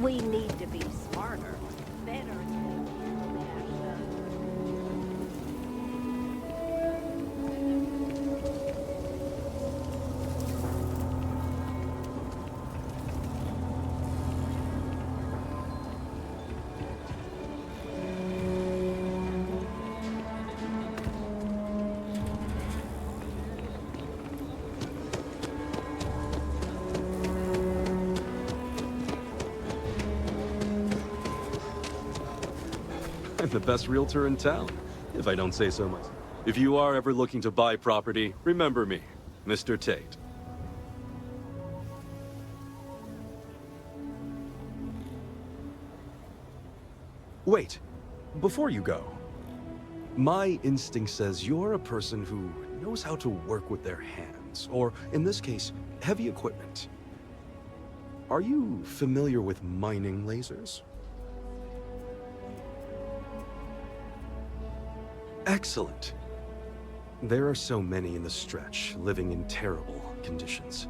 We need to be smarter, better. I'm the best realtor in town, if I don't say so myself. If you are ever looking to buy property, remember me, Mr. Tate. Wait, before you go, my instinct says you're a person who knows how to work with their hands, or in this case, heavy equipment. Are you familiar with mining lasers? Excellent. There are so many in the stretch, living in terrible conditions.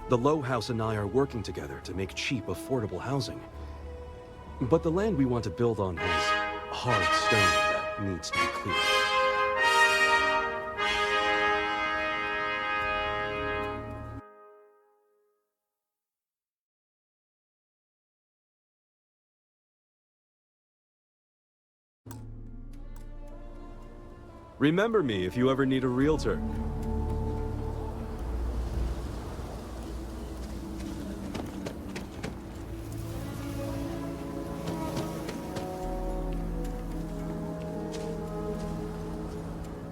The Low House and I are working together to make cheap, affordable housing. But the land we want to build on has hard stone that needs to be cleared. Remember me if you ever need a realtor.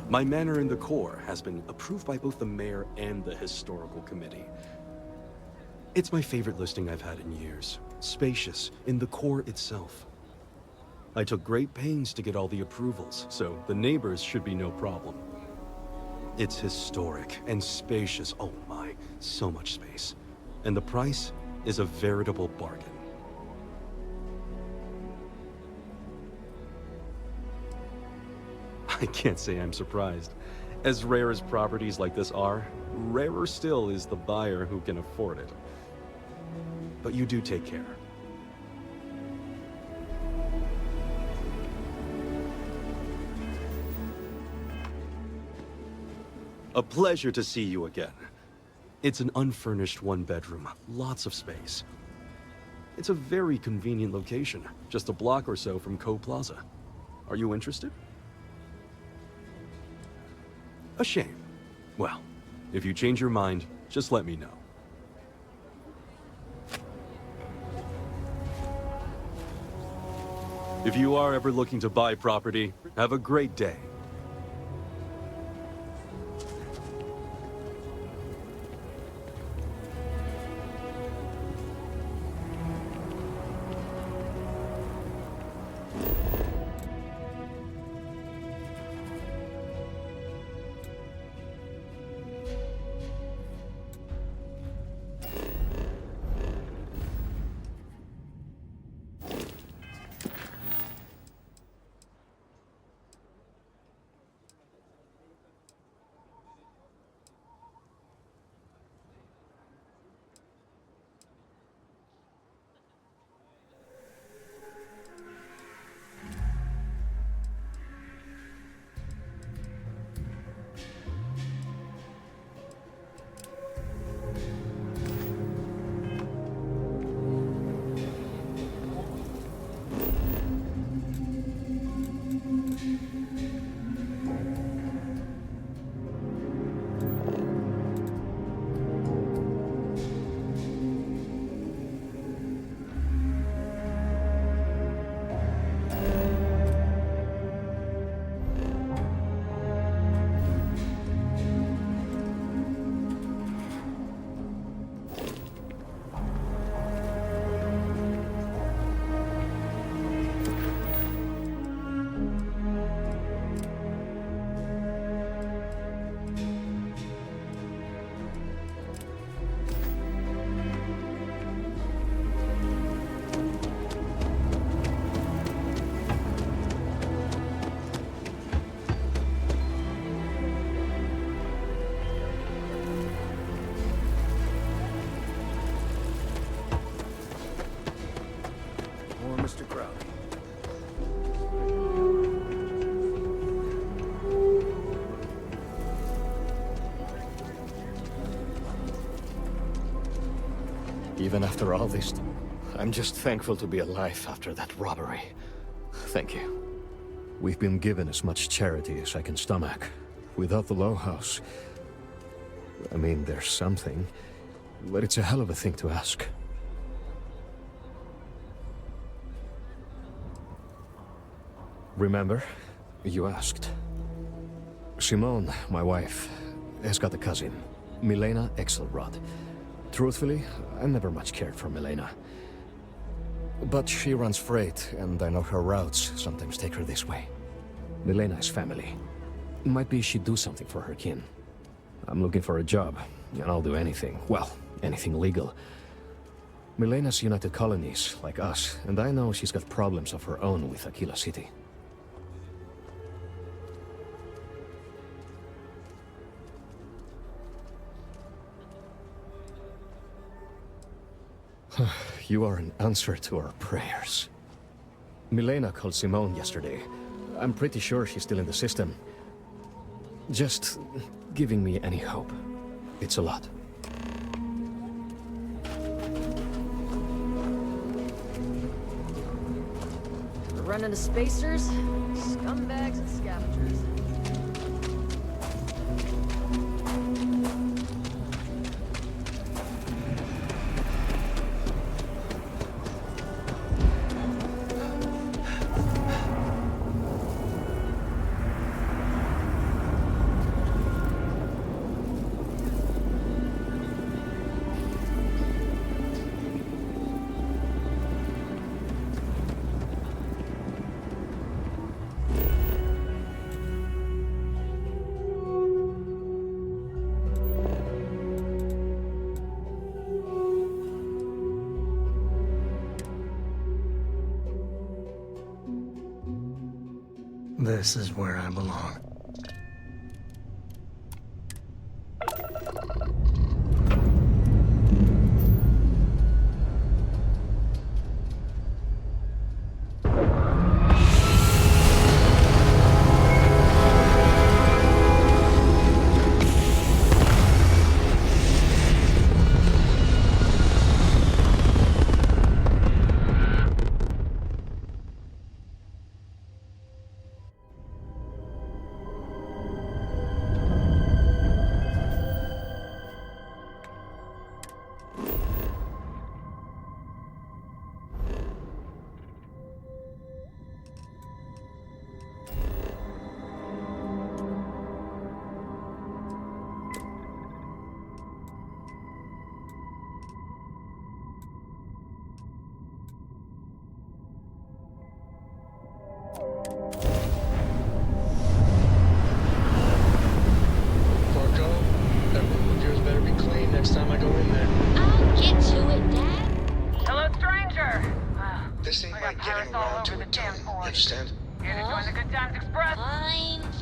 My manor in the core has been approved by both the mayor and the historical committee. It's my favorite listing I've had in years. Spacious in the core itself. I took great pains to get all the approvals, so the neighbors should be no problem. It's historic and spacious. Oh my, so much space. And the price is a veritable bargain. I can't say I'm surprised. As rare as properties like this are, rarer still is the buyer who can afford it. But you do take care. A pleasure to see you again. It's an unfurnished one-bedroom, lots of space. It's a very convenient location, just a block or so from Co Plaza. Are you interested? A shame. Well, if you change your mind, just let me know. If you are ever looking to buy property, have a great day. Even after all this, I'm just thankful to be alive after that robbery. Thank you. We've been given as much charity as I can stomach. Without the Low House, I mean, there's something, but it's a hell of a thing to ask. Remember? You asked. Simone, my wife, has got a cousin, Milena Exelrod. Truthfully, I never much cared for Milena. But she runs freight, and I know her routes sometimes take her this way. Milena is family. Might be she'd do something for her kin. I'm looking for a job, and I'll do anything. Well, anything legal. Milena's United Colonies, like us, and I know she's got problems of her own with Aquila City. You are an answer to our prayers. Milena called Simone yesterday. I'm pretty sure she's still in the system. Just giving me any hope. It's a lot. We're running to spacers, scumbags, and scavengers. This is where I belong.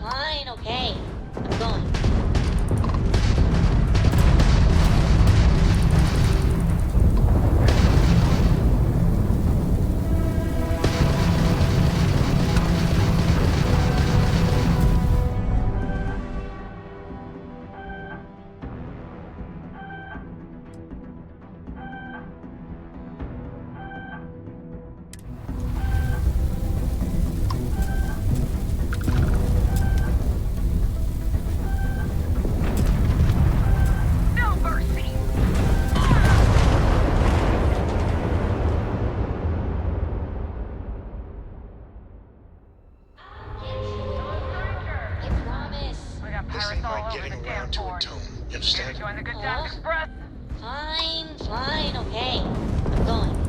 Fine, okay. I'm going. Fine, okay. I'm going.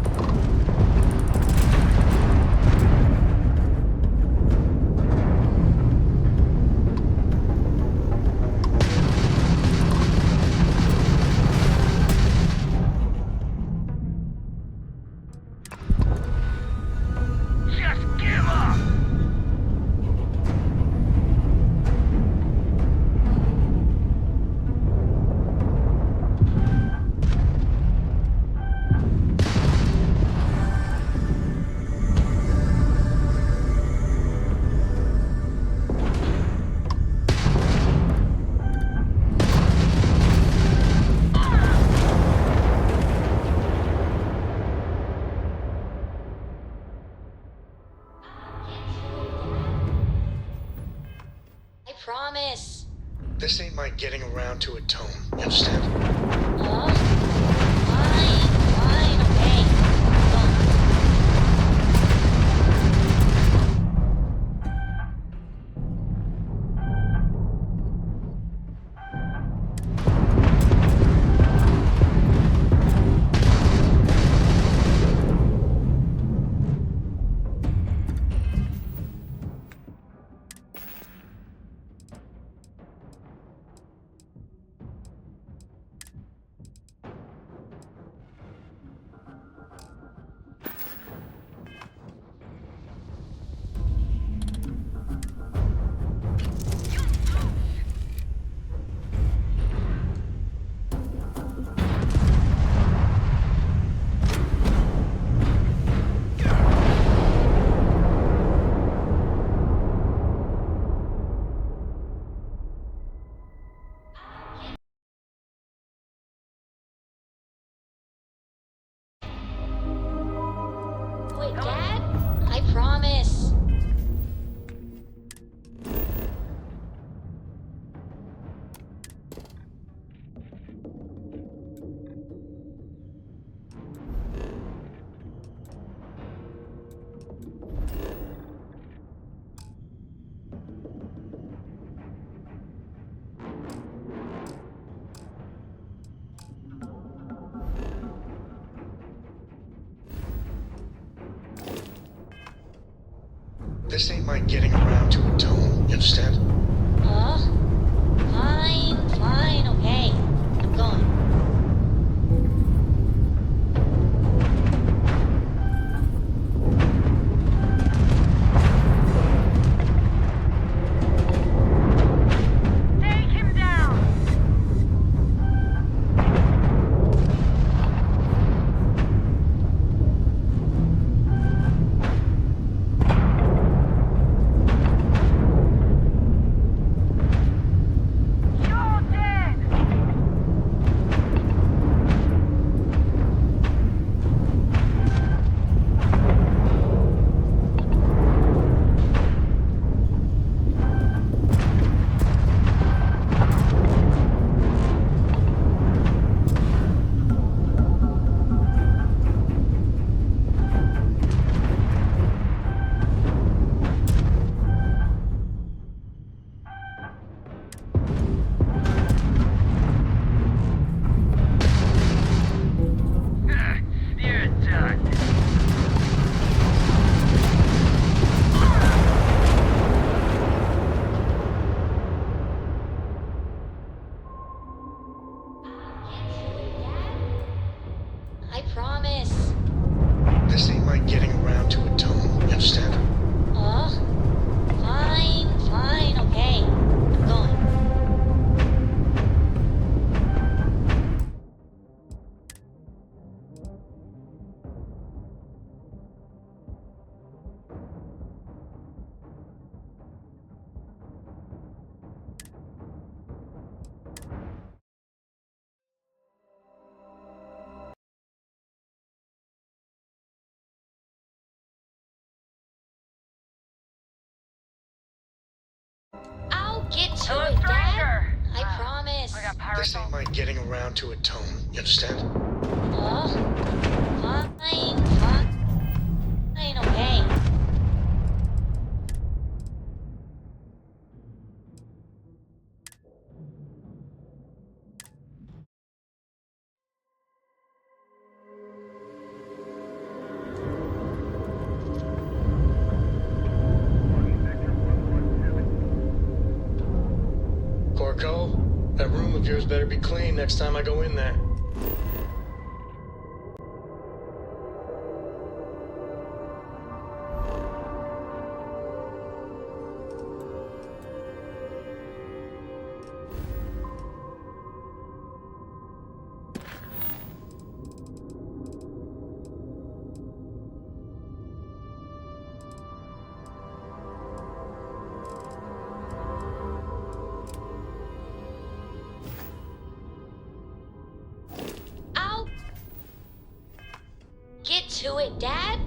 getting around to a tone. You understand? Fine, okay. I'm going. Wait, Dad? I promise. This ain't my getting around to a tone. You understand? Fine, okay. I'm going. Take him down! You're dead! You're done. I promise. This ain't my getting around to a tone. You understand? Fine, okay. I'm going. I'll get to Hello, it, Dad. stranger. I promise. We got pirates This ain't on. my getting around to a tone. You understand? Fine, okay. Corco, that room of yours better be clean next time I go in there. I'll get to it, Dad.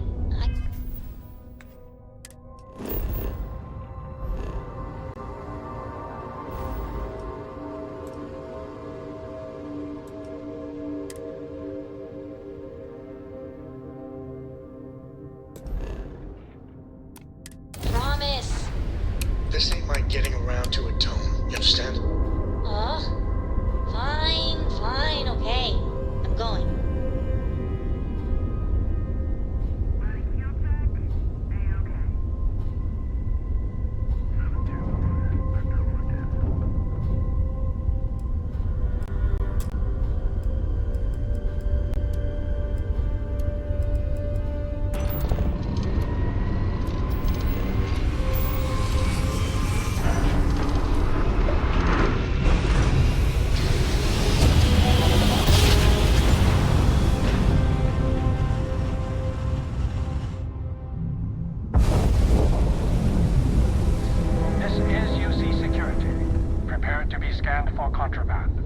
command.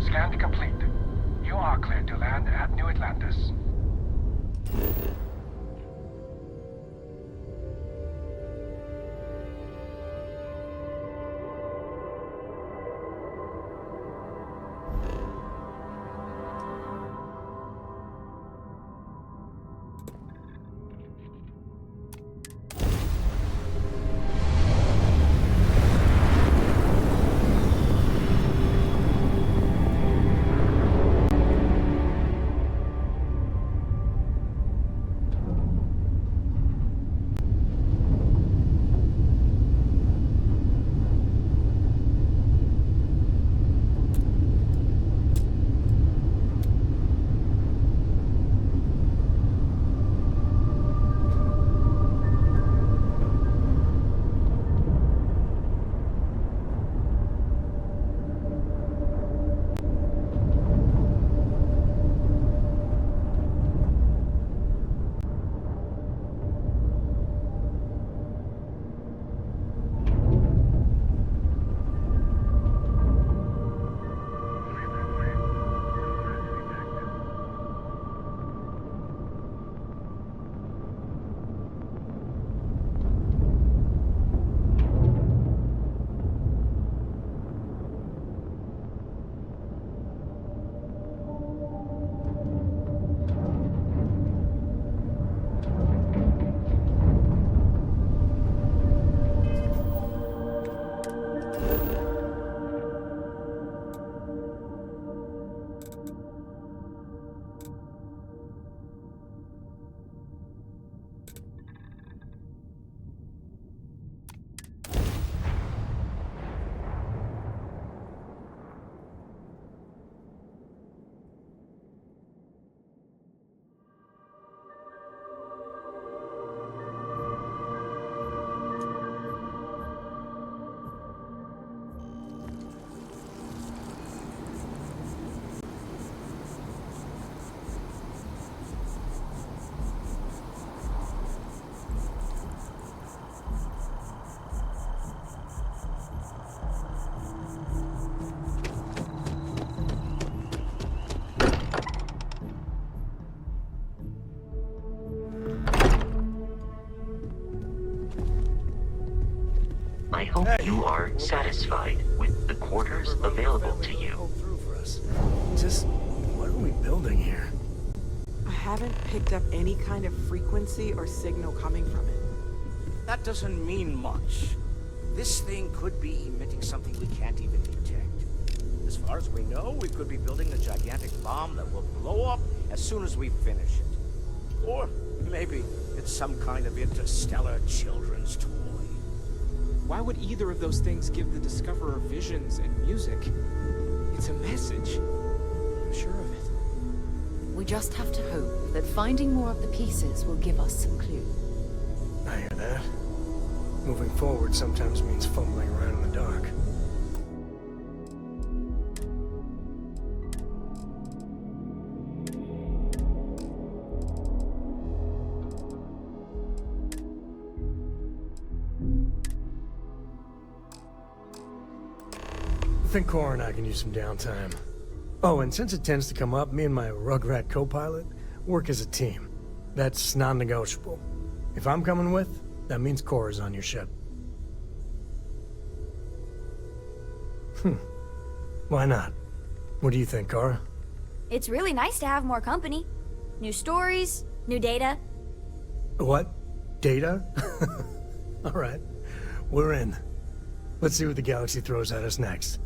Scan complete. You are cleared to land at New Atlantis. I hope you are satisfied with the quarters available to you. Just, what are we building here? I haven't picked up any kind of frequency or signal coming from it. That doesn't mean much. This thing could be emitting something we can't even detect. As far as we know, we could be building a gigantic bomb that will blow up as soon as we finish it. Or maybe it's some kind of interstellar children's toy. Why would either of those things give the Discoverer visions and music? It's a message. I'm sure of it. We just have to hope that finding more of the pieces will give us some clue. I hear that. Moving forward sometimes means fumbling around in the dark. I think Cora and I can use some downtime. Oh, and since it tends to come up, me and my Rugrat co-pilot work as a team. That's non-negotiable. If I'm coming with, that means Cora's on your ship. Why not? What do you think, Cora? It's really nice to have more company. New stories, new data. What? Data? All right. We're in. Let's see what the galaxy throws at us next.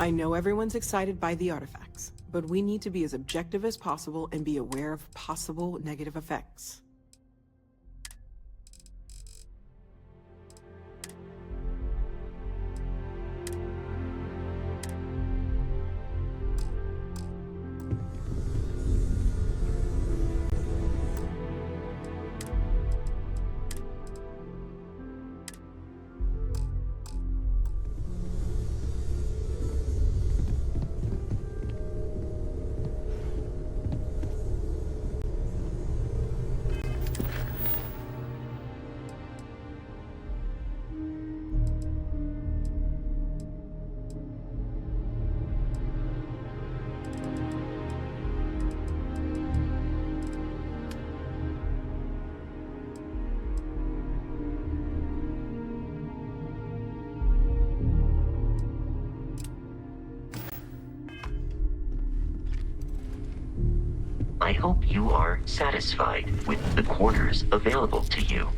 I know everyone's excited by the artifacts, but we need to be as objective as possible and be aware of possible negative effects. I hope you are satisfied with the quarters available to you.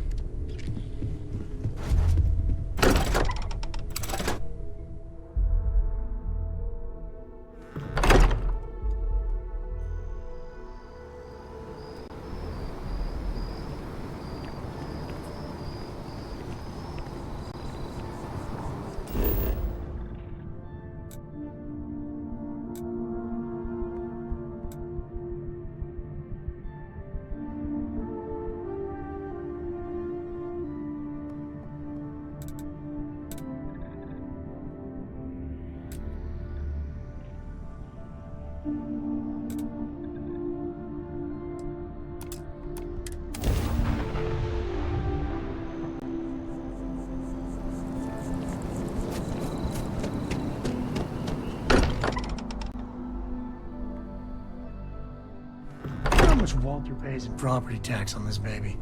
How much Walter pays in property tax on this baby?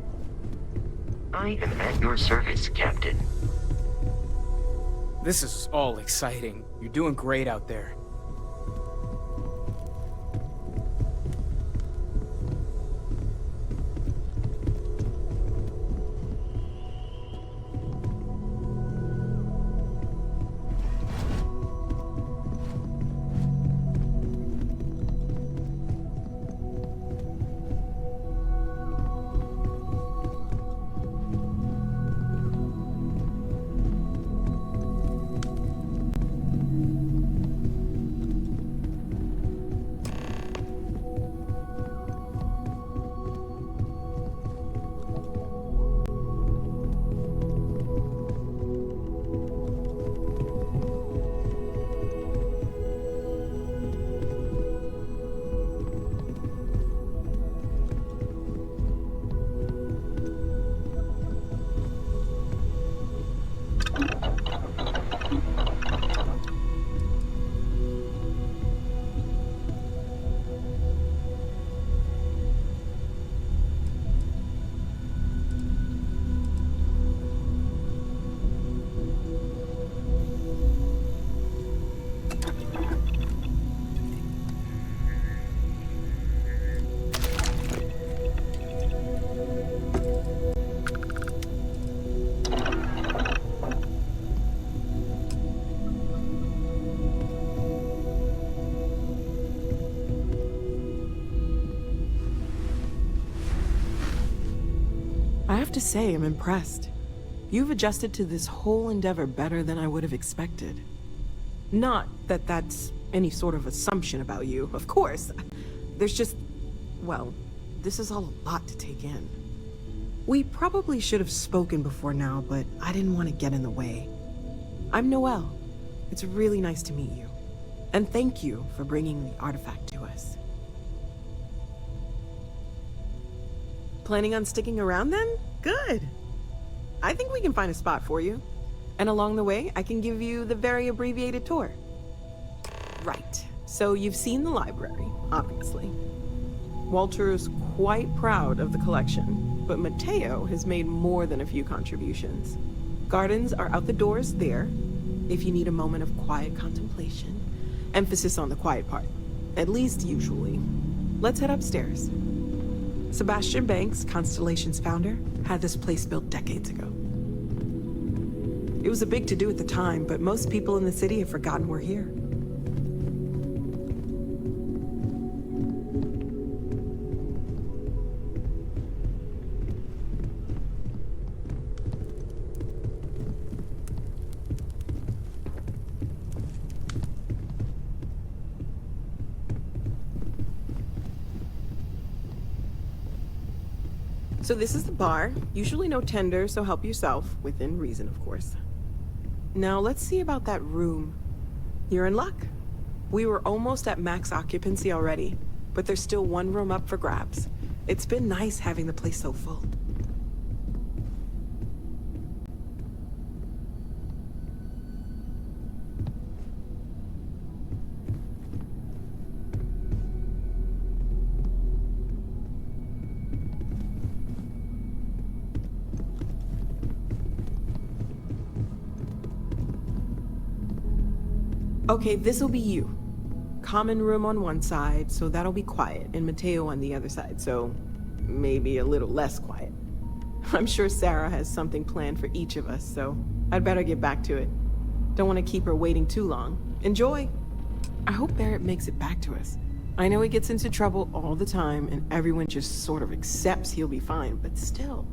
I am at your service, Captain. This is all exciting. You're doing great out there. I have to say, I'm impressed. You've adjusted to this whole endeavor better than I would have expected. Not that that's any sort of assumption about you, of course. There's just, well, this is all a lot to take in. We probably should have spoken before now, but I didn't want to get in the way. I'm Noelle. It's really nice to meet you. And thank you for bringing the artifact to us. Planning on sticking around then? Good. I think we can find a spot for you. And along the way, I can give you the very abbreviated tour. Right. So you've seen the library, obviously. Walter is quite proud of the collection, but Mateo has made more than a few contributions. Gardens are out the doors there, if you need a moment of quiet contemplation. Emphasis on the quiet part, at least usually. Let's head upstairs. Sebastian Banks, Constellation's founder, had this place built decades ago. It was a big to-do at the time, but most people in the city have forgotten we're here. So this is the bar. Usually no tender, so help yourself, within reason, of course. Now let's see about that room. You're in luck. We were almost at max occupancy already, but there's still one room up for grabs. It's been nice having the place so full. Okay, this'll be you. common room on one side, so that'll be quiet, and Mateo on the other side, so maybe a little less quiet. I'm sure Sarah has something planned for each of us, so I'd better get back to it. Don't want to keep her waiting too long. Enjoy! I hope Barrett makes it back to us. I know he gets into trouble all the time, and everyone just sort of accepts he'll be fine, but still.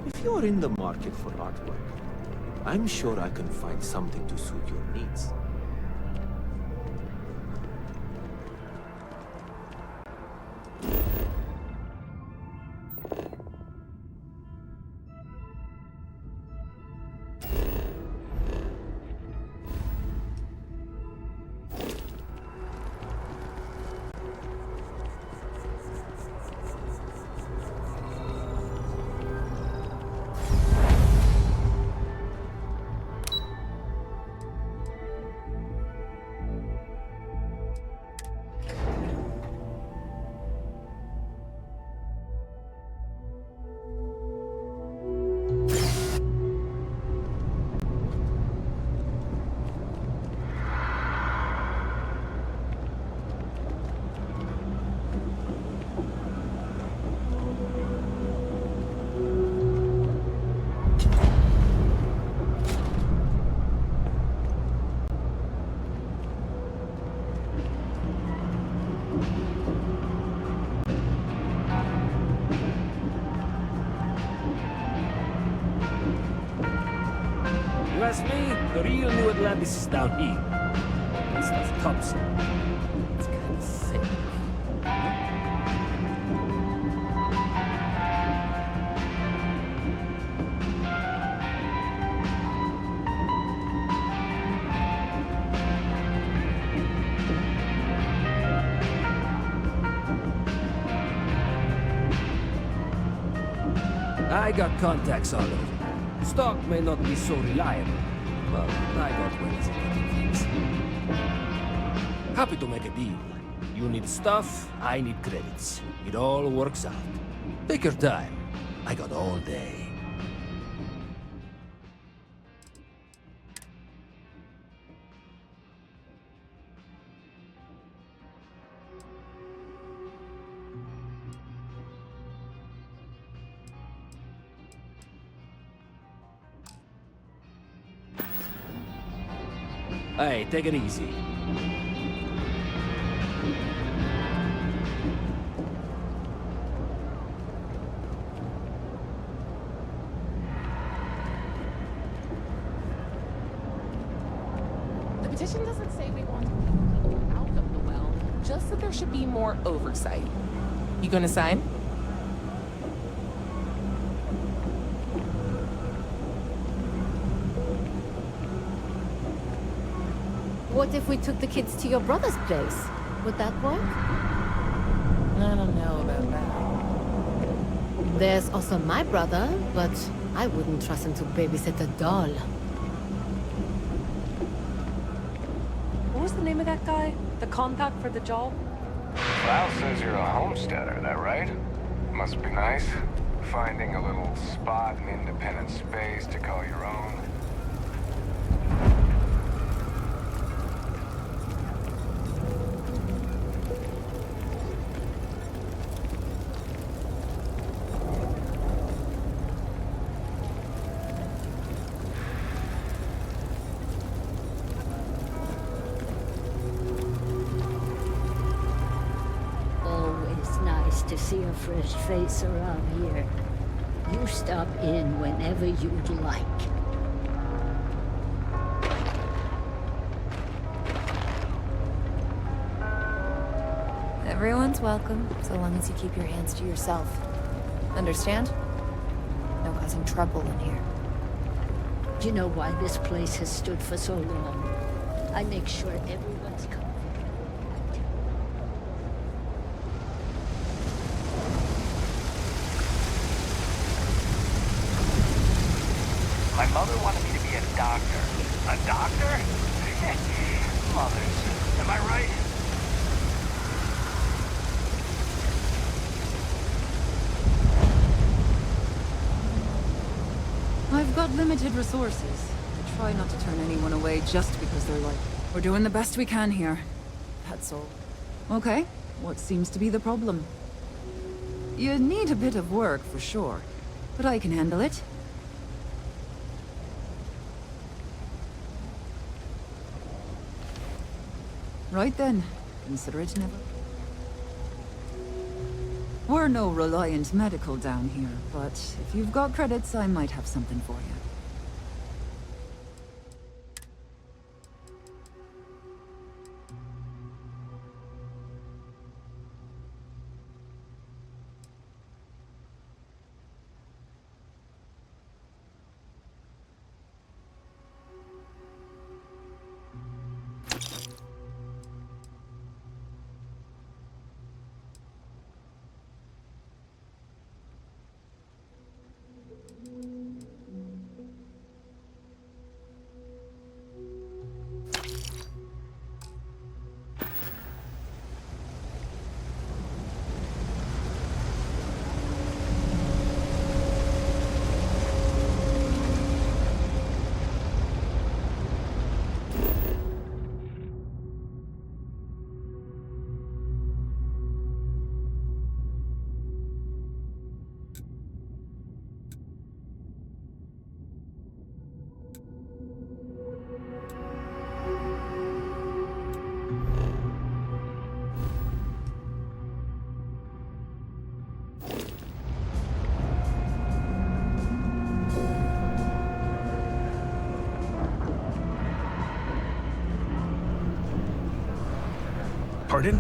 If you're in the market for artwork, I'm sure I can find something to suit your needs. you ask me, the real New Atlantis is down here. This stuff tops. It's kinda sick. I got contacts all over. Stock may not be so reliable, but I got ways of getting things. Happy to make a deal. You need stuff, I need credits. It all works out. Take your time. I got all day. Hey, take it easy. The petition doesn't say we want people out of the well, just that there should be more oversight. You gonna sign? What if we took the kids to your brother's place? Would that work? I don't know about that. There's also my brother, but I wouldn't trust him to babysit a doll. What was the name of that guy? The contact for the job? Val says you're a homesteader, that right? Must be nice. Finding a little spot in independent space to call your own. To see a fresh face around here. You stop in whenever you'd like. Everyone's welcome, so long as you keep your hands to yourself. Understand? No causing trouble in here. Do you know why this place has stood for so long? I make sure everyone's comfortable. My mother wanted me to be a doctor. A doctor? Mothers. Am I right? I've got limited resources. I try not to turn anyone away just because they're like, we're doing the best we can here. That's all. Okay, what seems to be the problem? You need a bit of work, for sure. But I can handle it. Right then, consider it never. We're no reliant medical down here, but if you've got credits, I might have something for you. Pardon?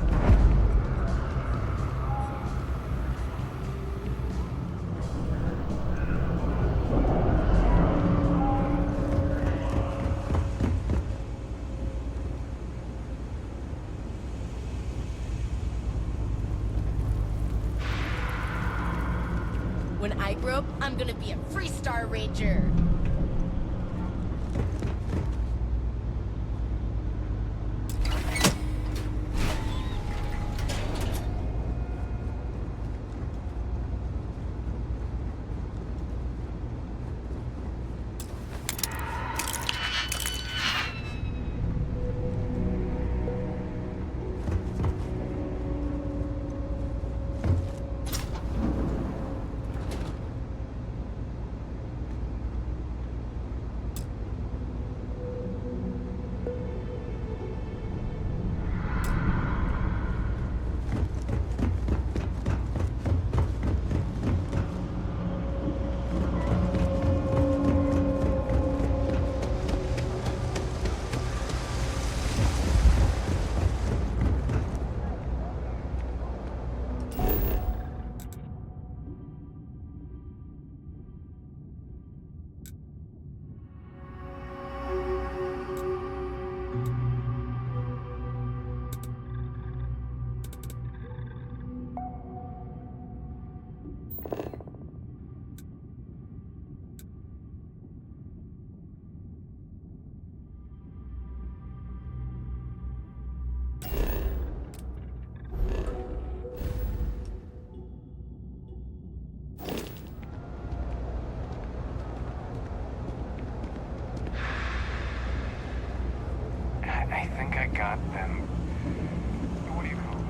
When I grow up, I'm gonna be a Freestar Ranger. I think I got them. What do you call them?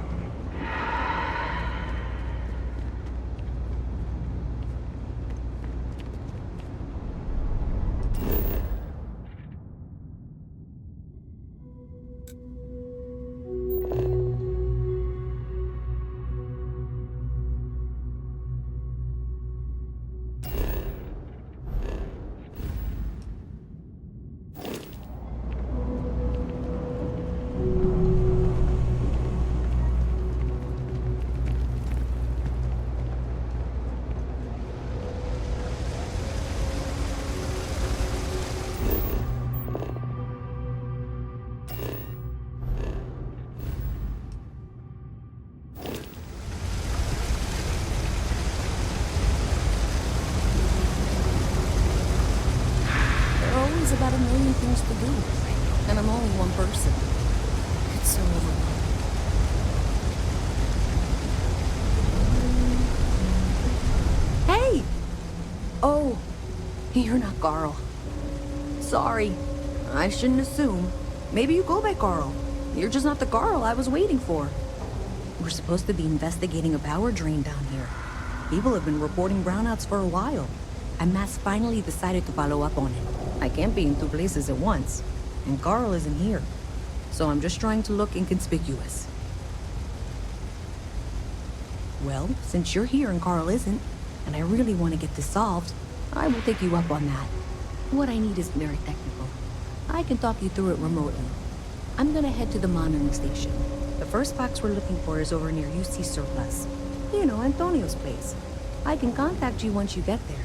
About a million things to do, and I'm only one person. It's so overwhelming. Hey! Oh, you're not Carl. Sorry, I shouldn't assume. Maybe you go by Carl. You're just not the Carl I was waiting for. We're supposed to be investigating a power drain down here. People have been reporting brownouts for a while, and Matt's finally decided to follow up on it. I can't be in two places at once, and Carl isn't here. So I'm just trying to look inconspicuous. Well, since you're here and Carl isn't, and I really want to get this solved, I will take you up on that. What I need isn't very technical. I can talk you through it remotely. I'm gonna head to the monitoring station. The first box we're looking for is over near UC Surplus. You know, Antonio's place. I can contact you once you get there.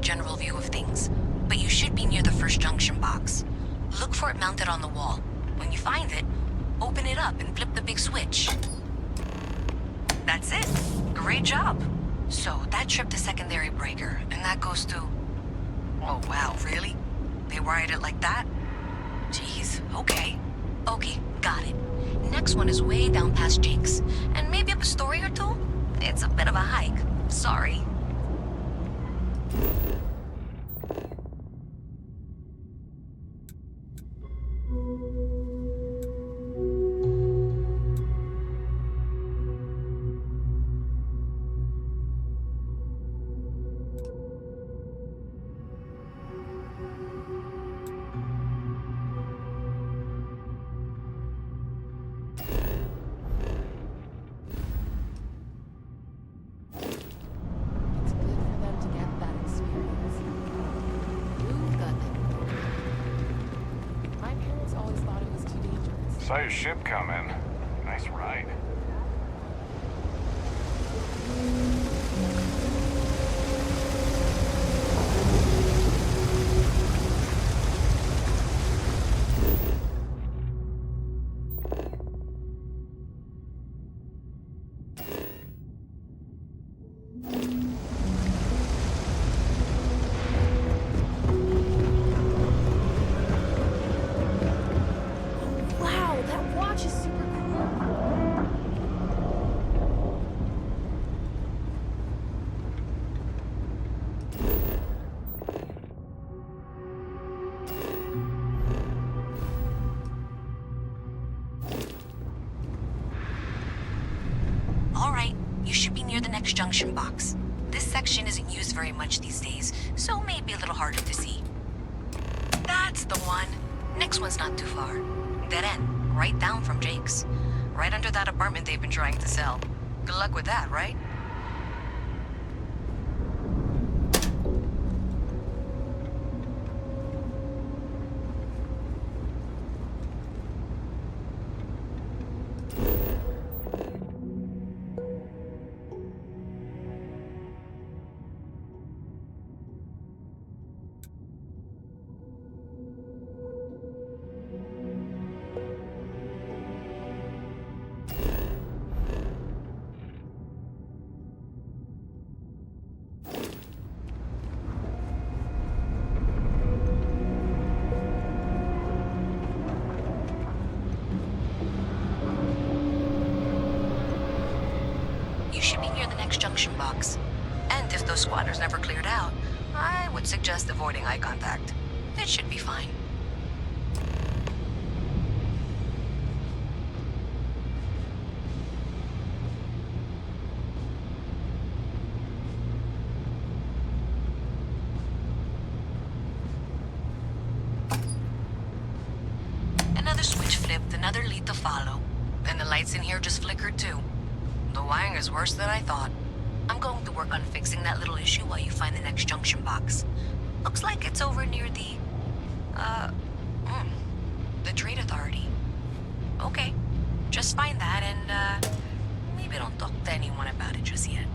general view of things, but you should be near the first junction box. Look for it mounted on the wall. When you find it, open it up and flip the big switch. That's it. Great job. So, that tripped the secondary breaker, and that goes to... Oh, wow, really? They wired it like that? Jeez, okay. Okay, got it. Next one is way down past Jake's, and maybe up a story or two? It's a bit of a hike. Sorry. Saw your ship come in. Nice ride. Junction box. This section isn't used very much these days, so may be a little harder to see. That's the one. Next one's not too far. Dead end, right down from Jake's. Right under that apartment they've been trying to sell. Good luck with that, right? Junction box. And if those squatters never cleared out, I would suggest avoiding eye contact. It should be fine. Another switch flipped, another lead to follow. And the lights in here just flickered too. The wiring is worse than I thought. I'm going to work on fixing that little issue while you find the next junction box. Looks like it's over near the Trade Authority. Okay, just find that and, maybe don't talk to anyone about it just yet.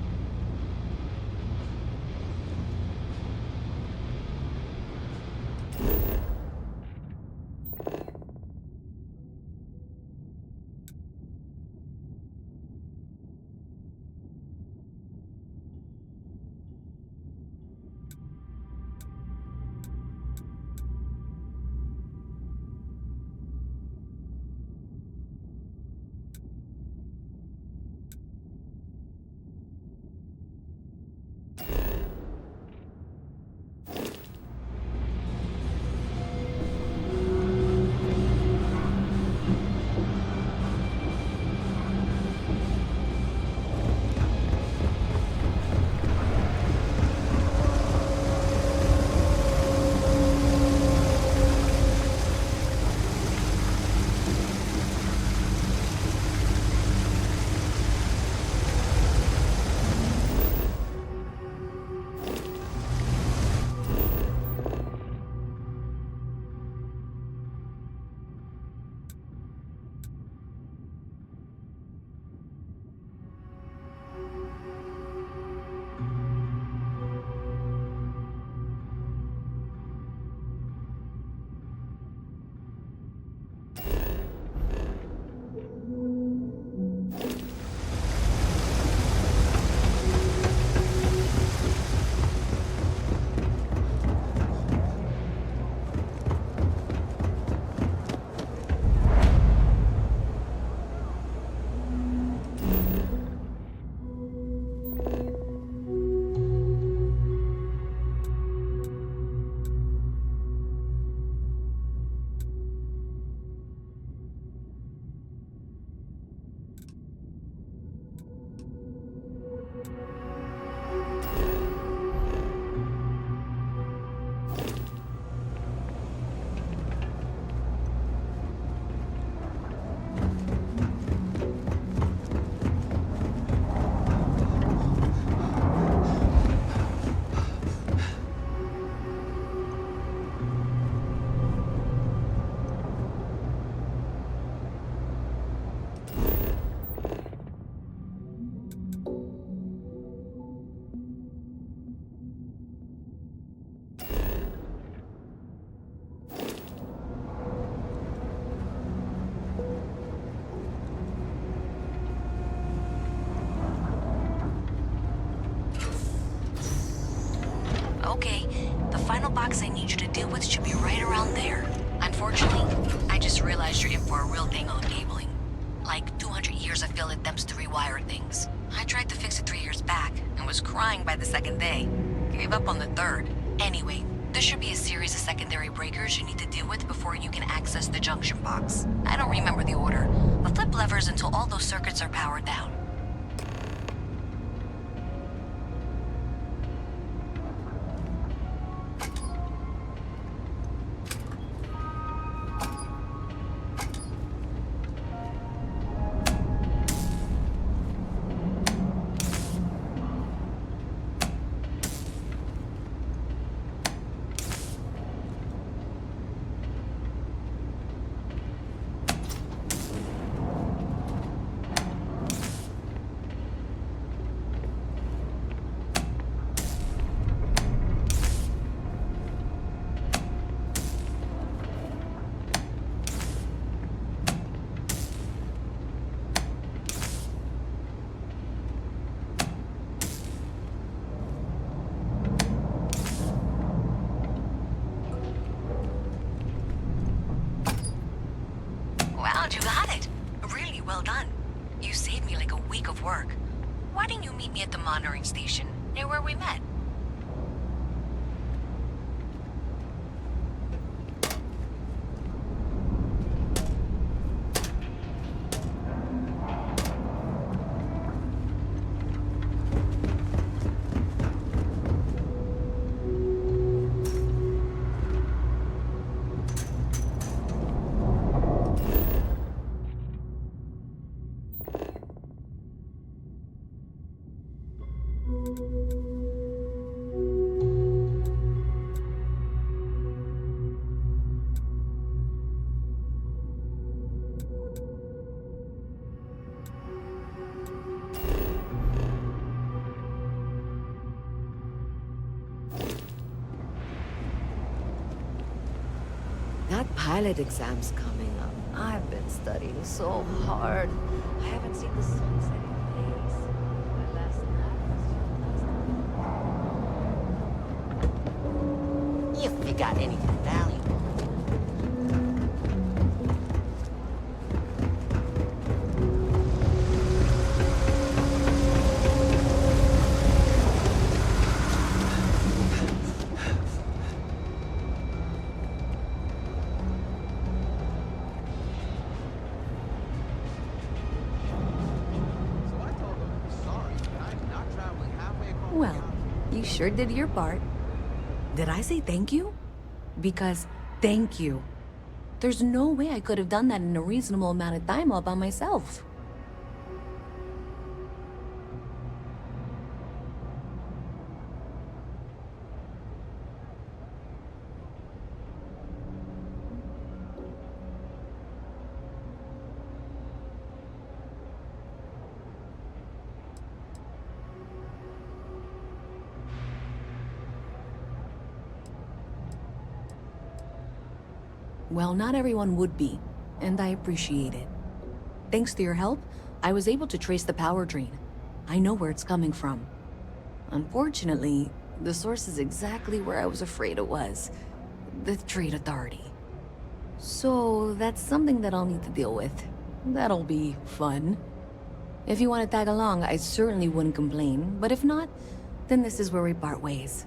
Okay, the final box I need you to deal with should be right around there. Unfortunately, I just realized you're in for a real thing on cabling. Like 200 years of field attempts to rewire things. I tried to fix it 3 years back and was crying by the second day. Gave up on the third. Anyway, there should be a series of secondary breakers you need to deal with before you can access the junction box. I don't remember the order, but flip levers until all those circuits are powered down. Wow, you got it. Really well done. You saved me like a week of work. Why didn't you meet me at the monitoring station, near where we met? That pilot exam's coming up. I've been studying so hard. I haven't seen the sunset in days. My last nap was If you got anything valuable. Well, you sure did your part. Did I say thank you? Because thank you. There's no way I could have done that in a reasonable amount of time all by myself. Well, not everyone would be, and I appreciate it. Thanks to your help, I was able to trace the power drain. I know where it's coming from. Unfortunately, the source is exactly where I was afraid it was. The Trade Authority. So, that's something that I'll need to deal with. That'll be fun. If you want to tag along, I certainly wouldn't complain, but if not, then this is where we part ways.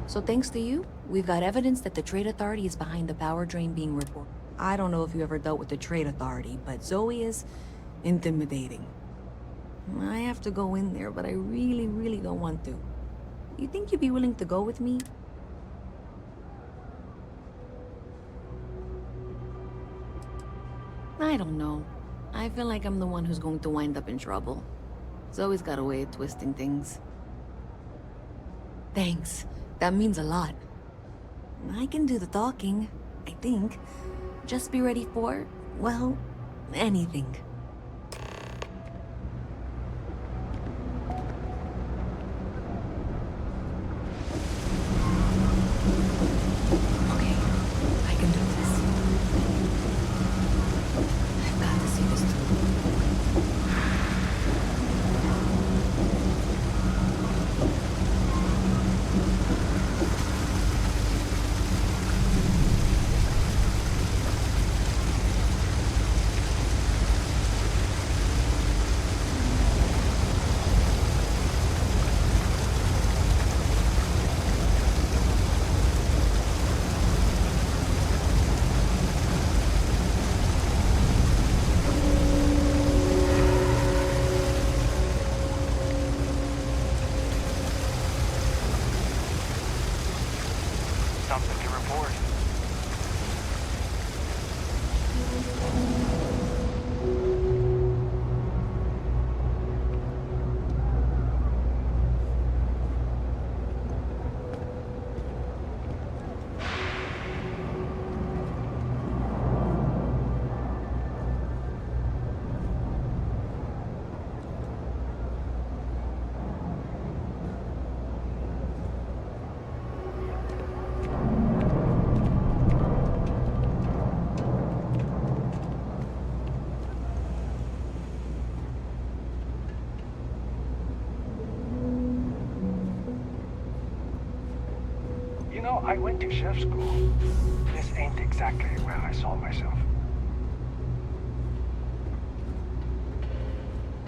So thanks to you, we've got evidence that the Trade Authority is behind the power drain being reported. I don't know if you ever dealt with the Trade Authority, but Zoe is intimidating. I have to go in there, but I really don't want to. You think you'd be willing to go with me? I don't know. I feel like I'm the one who's going to wind up in trouble. Zoe's got a way of twisting things. Thanks. That means a lot. I can do the talking, I think. Just be ready for, well, anything. aboard. You know, I went to chef school. This ain't exactly where I saw myself.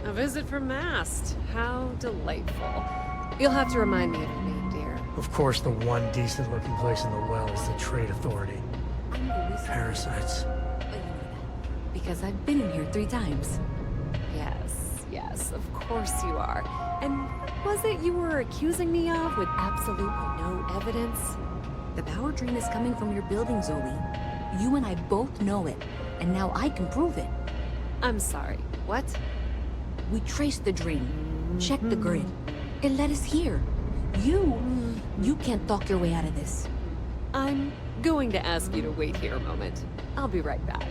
A visit from Mast. How delightful. You'll have to remind me of your name, dear. Of course, the one decent-looking place in the well is the Trade Authority. Parasites. Because I've been in here 3 times. Yes, of course you are. And what was it you were accusing me of with absolutely no evidence? The power drain is coming from your building, Zoe. You and I both know it, and now I can prove it. I'm sorry, what? We traced the drain, checked the grid. It led us here. You can't talk your way out of this. I'm going to ask you to wait here a moment. I'll be right back.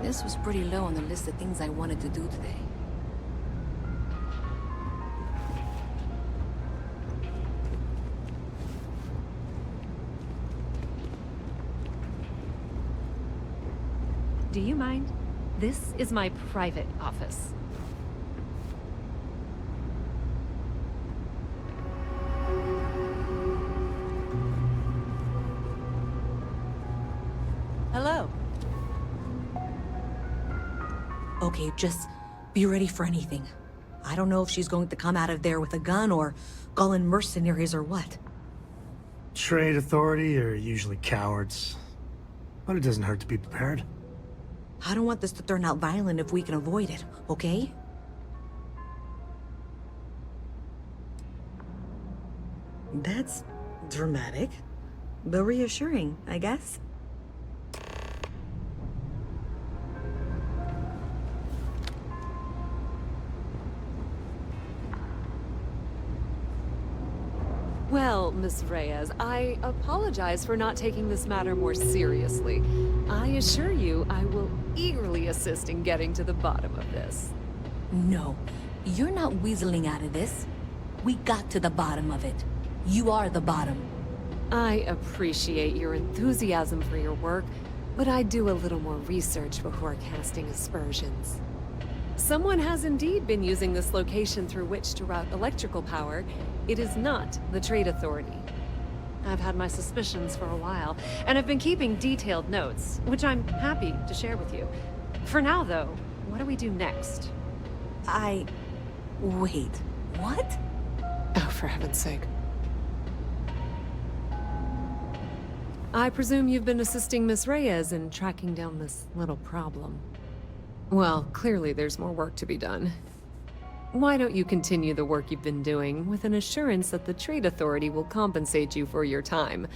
This was pretty low on the list of things I wanted to do today. Do you mind? This is my private office. Hello. Okay, just be ready for anything. I don't know if she's going to come out of there with a gun or call in mercenaries or what. Trade Authority are usually cowards, but it doesn't hurt to be prepared. I don't want this to turn out violent if we can avoid it, okay? That's dramatic, but reassuring, I guess. Well, Miss Reyes, I apologize for not taking this matter more seriously. I assure you I will eagerly assist in getting to the bottom of this. No, you're not weaseling out of this. We got to the bottom of it. You are the bottom. I appreciate your enthusiasm for your work, but I'd do a little more research before casting aspersions. Someone has indeed been using this location through which to route electrical power. It is not the Trade Authority. I've had my suspicions for a while, and I've been keeping detailed notes, which I'm happy to share with you. For now, though, what do we do next? Wait, what? Oh, for heaven's sake. I presume you've been assisting Miss Reyes in tracking down this little problem. Well, clearly there's more work to be done. Why don't you continue the work you've been doing with an assurance that the Trade Authority will compensate you for your time?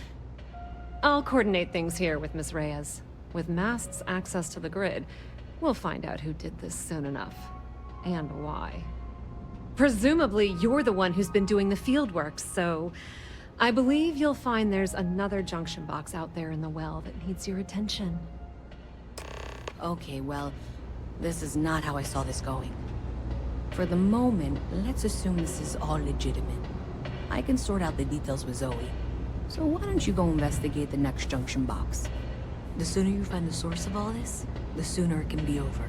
I'll coordinate things here with Miss Reyes. With Mast's access to the grid, we'll find out who did this soon enough. And why. Presumably, you're the one who's been doing the field work, so I believe you'll find there's another junction box out there in the well that needs your attention. Okay, well, this is not how I saw this going. For the moment, let's assume this is all legitimate. I can sort out the details with Zoe. So why don't you go investigate the next junction box? The sooner you find the source of all this, the sooner it can be over.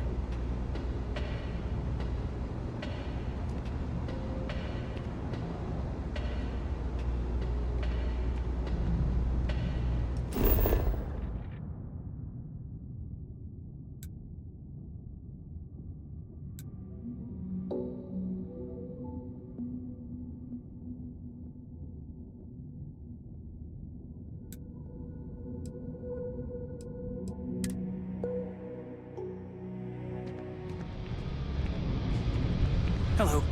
Hello.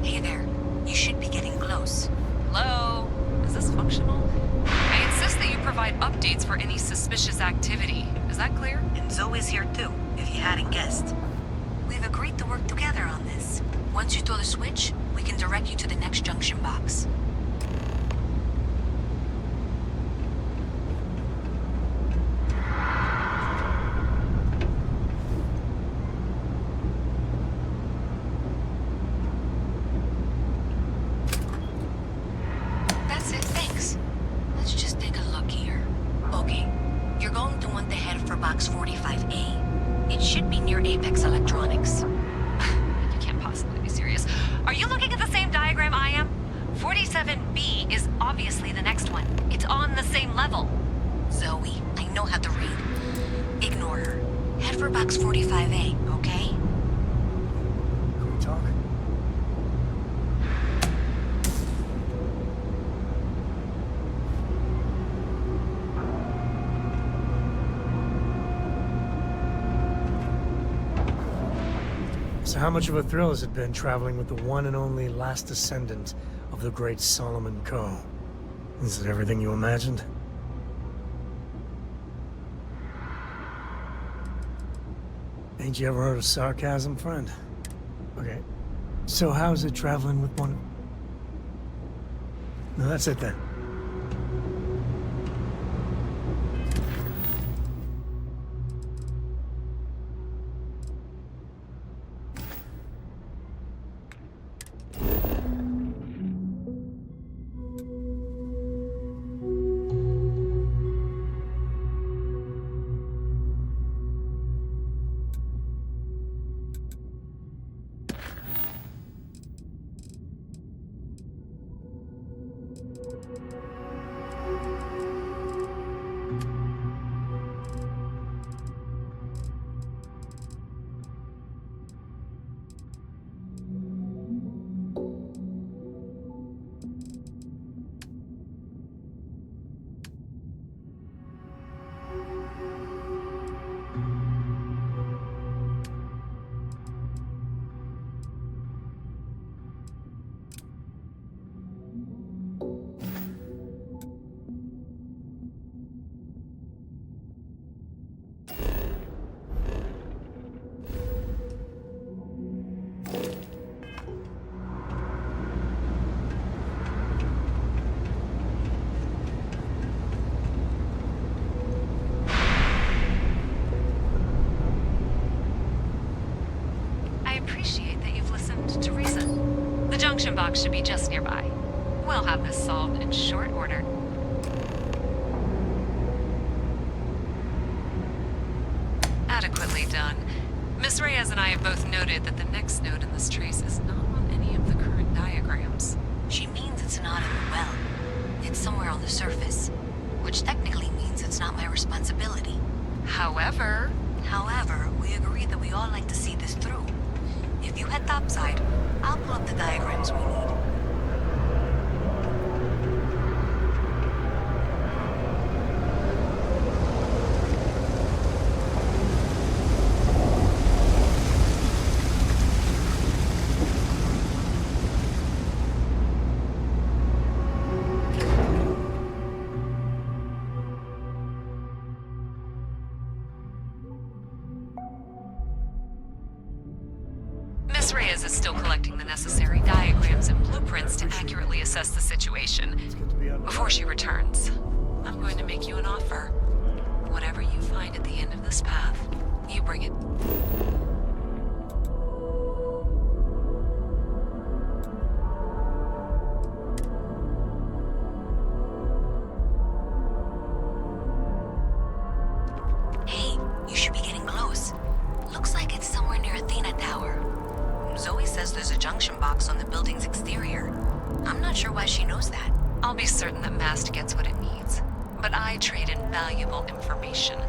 Hey there. You should be getting close. Hello? Is this functional? I insist that you provide updates for any suspicious activity. Is that clear? And Zoe's here too, if you hadn't guessed. We've agreed to work together on this. Once you throw the switch, we can direct you to the next junction box. That's it, thanks. Let's just take a look here. Okay, you're going to want to head for box 45A. It should be near Apex Electronics. You can't possibly be serious. Are you looking at the same diagram I am? 47B is obviously the next one. It's on the same level. Zoe, I know how to read. Ignore her. Head for box 45A, okay? Can we talk? So how much of a thrill has it been traveling with the one and only last descendant of the great Solomon Coe? Is it everything you imagined? Ain't you ever heard of sarcasm, friend? Okay, so how's it traveling with one? No, that's it then. box should be just nearby. We'll have this solved in short order. Adequately done. Miss Reyes and I have both noted that the next node in this trace is not on any of the current diagrams. She means it's not in the well. It's somewhere on the surface, which technically means it's not my responsibility. However, we agreed that we all like to see this through. If you head topside, I'll pull up the diagrams we need. Miss Reyes is still collecting the necessary diagrams and blueprints to accurately assess the situation. Before she returns, I'm going to make you an offer. Whatever you find at the end of this path, you bring it. Hey, you should be getting close. Looks like it's somewhere near Athena Tower. Zoe says there's a junction box on the building's exterior. I'm not sure why she knows that. I'll be certain that Mast gets what it needs, but I trade in valuable information.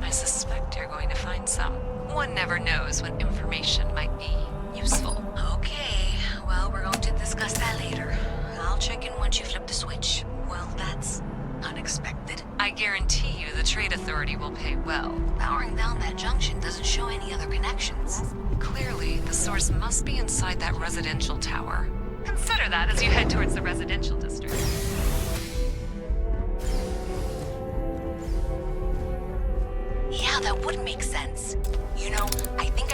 I suspect you're going to find some. One never knows when information might be useful. Okay, well, we're going to discuss that later. I'll check in once you flip the switch. Well, that's unexpected. I guarantee you the Trade Authority will pay well. Powering down that junction doesn't show any other connections. Clearly, the source must be inside that residential tower. Consider that as you head towards the residential district. Yeah, that would make sense. You know, I think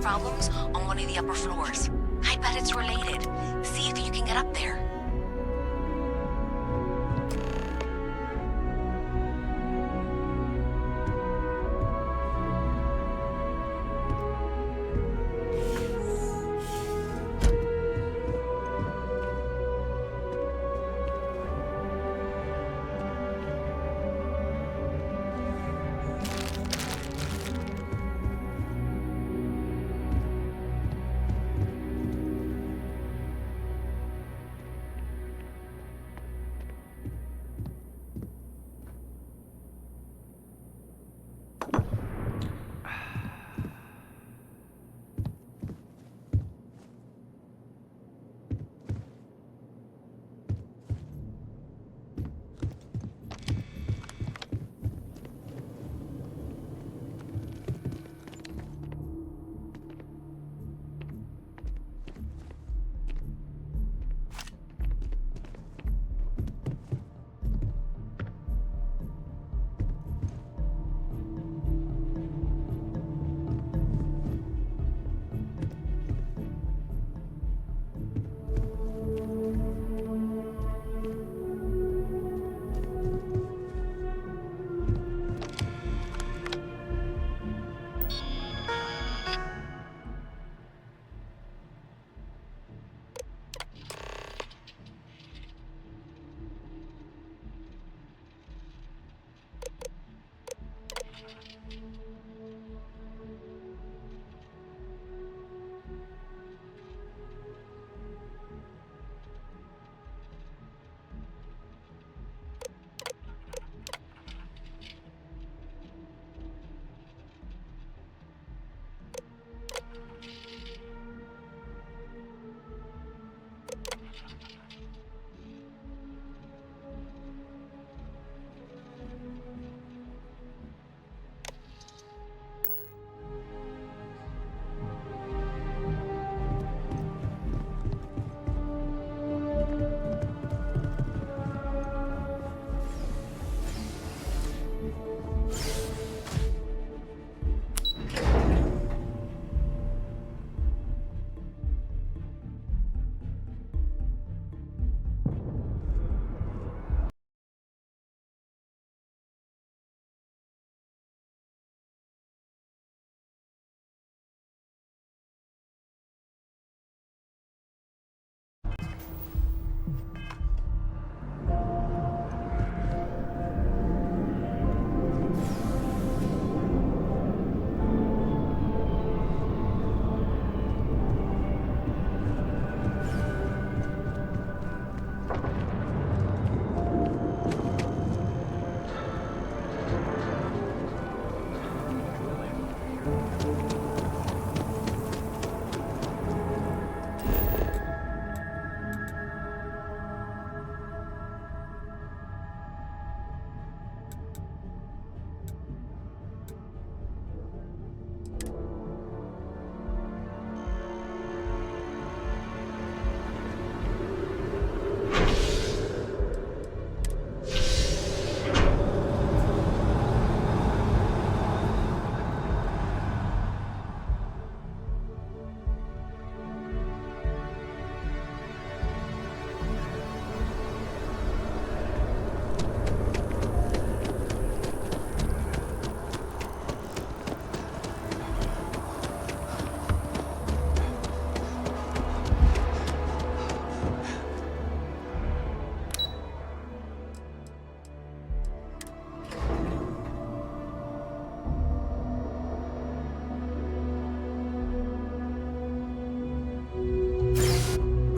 problems on one of the upper floors. I bet it's related. See if you can get up there.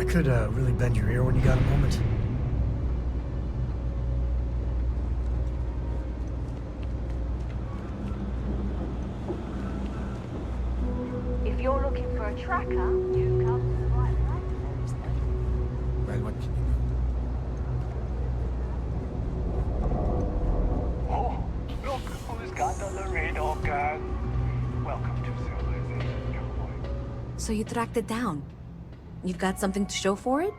could really bend your ear when you got a moment. If you're looking for a tracker, you come to the right place. Well, what can you Oh, look who's got the Laredo gun. Welcome to civilization, cowboy. So you tracked it down. You've got something to show for it?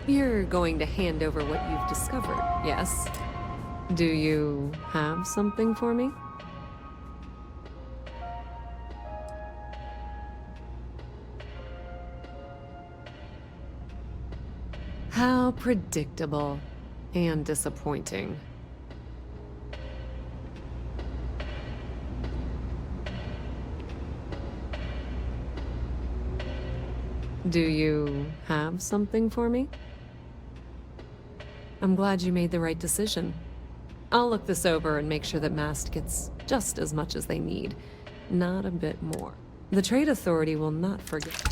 You're going to hand over what you've discovered, yes? Do you have something for me? How predictable and disappointing. Do you have something for me? I'm glad you made the right decision. I'll look this over and make sure that Mast gets just as much as they need, not a bit more. The Trade Authority will not forget.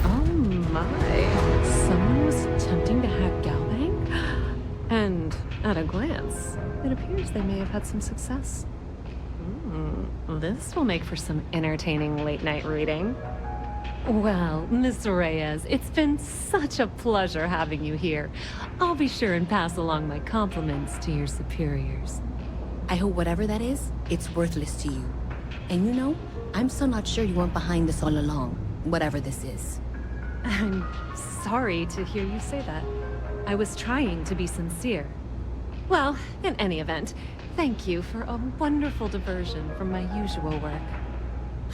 Oh my, someone was attempting to hack Galbang? And at a glance, it appears they may have had some success. This will make for some entertaining late-night reading. Well, Miss Reyes, it's been such a pleasure having you here. I'll be sure and pass along my compliments to your superiors. I hope whatever that is, it's worthless to you. And you know, I'm still not sure you weren't behind this all along, whatever this is. I'm sorry to hear you say that. I was trying to be sincere. Well, in any event, thank you for a wonderful diversion from my usual work.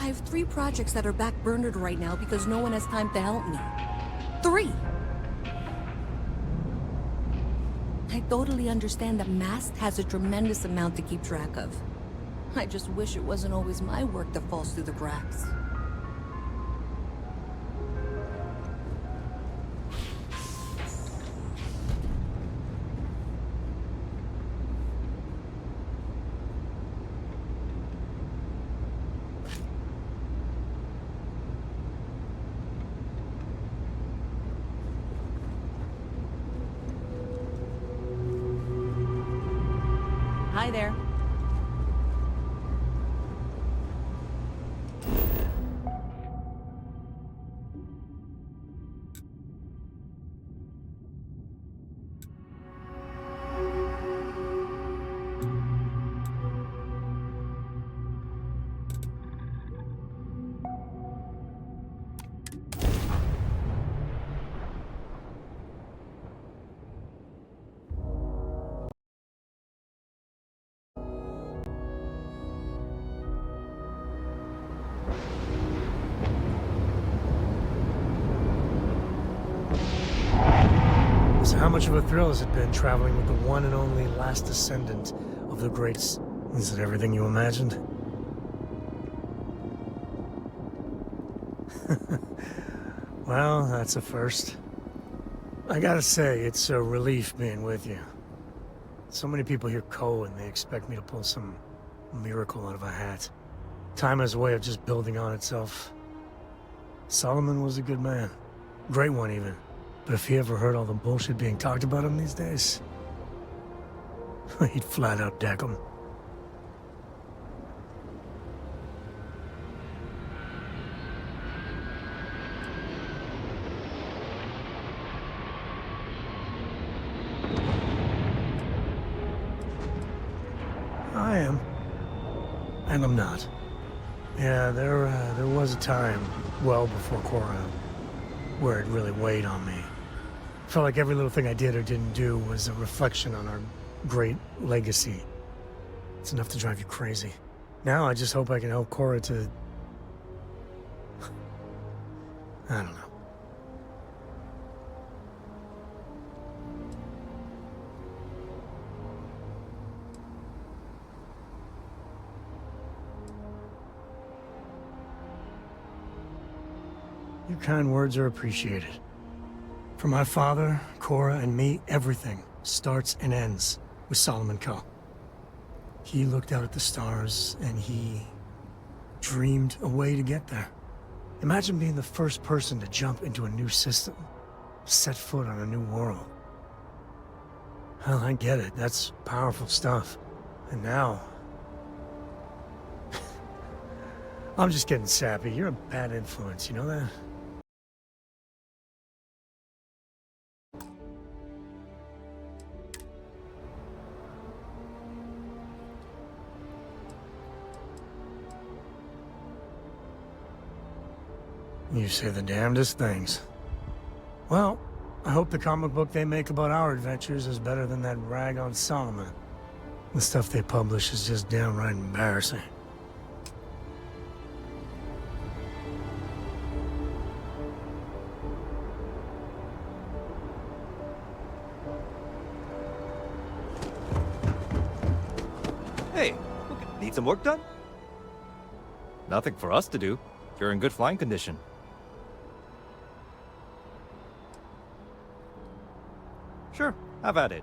I have 3 projects that are backburnered right now because no one has time to help me. 3! I totally understand that Mast has a tremendous amount to keep track of. I just wish it wasn't always my work that falls through the cracks. Hi there. So how much of a thrill has it been traveling with the one and only last descendant of the greats? Is it everything you imagined? Well, that's a first. I gotta say, it's a relief being with you. So many people hear Ko and they expect me to pull some miracle out of a hat. Time has a way of just building on itself. Solomon was a good man. Great one, even. But if he ever heard all the bullshit being talked about him these days, he'd flat out deck him. I am. And I'm not. Yeah, there was a time, well before Korra, where it really weighed on me. Felt like every little thing I did or didn't do was a reflection on our great legacy. It's enough to drive you crazy. Now I just hope I can help Korra to... I don't know. Your kind words are appreciated. For my father, Cora, and me, everything starts and ends with Solomon Cull. He looked out at the stars, and he dreamed a way to get there. Imagine being the first person to jump into a new system, set foot on a new world. Hell, I get it. That's powerful stuff. And now... I'm just getting sappy. You're a bad influence, you know that? You say the damnedest things. Well, I hope the comic book they make about our adventures is better than that rag on Solomon. The stuff they publish is just downright embarrassing. Hey, need some work done? Nothing for us to do. You're in good flying condition. Sure, have at it.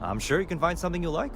I'm sure you can find something you like.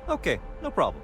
Okay, no problem.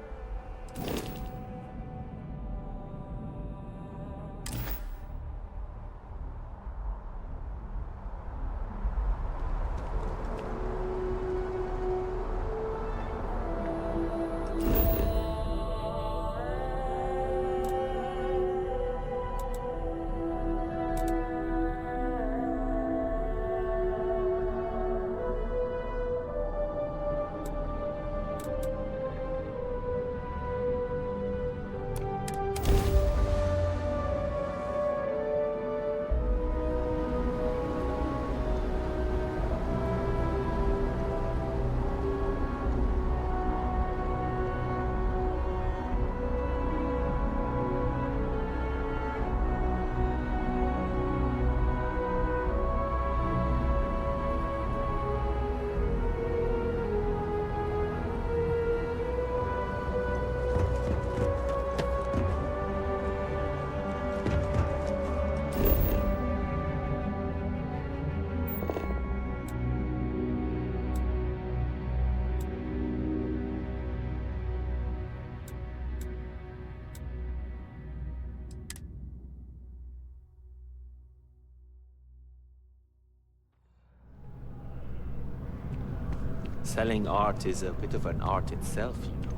Selling art is a bit of an art itself, you know.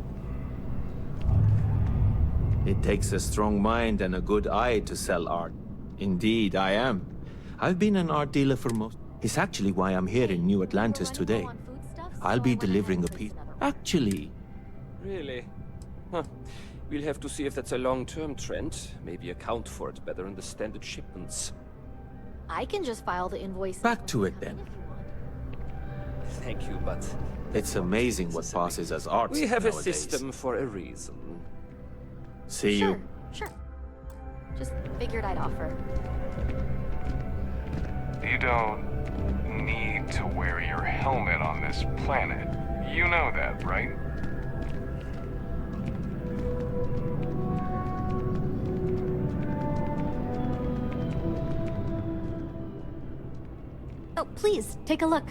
It takes a strong mind and a good eye to sell art. Indeed, I am. I've been an art dealer for most... It's actually why I'm here in New Atlantis today. I'll be delivering a piece... Actually... Really? Huh. We'll have to see if that's a long-term trend. Maybe account for it better in the standard shipments. I can just file the invoice. Back to it then. Thank you, but... It's amazing what passes as art We have a nowadays. system for a reason. See you. Sure. Just figured I'd offer. You don't need to wear your helmet on this planet. You know that, right? Oh, please, take a look.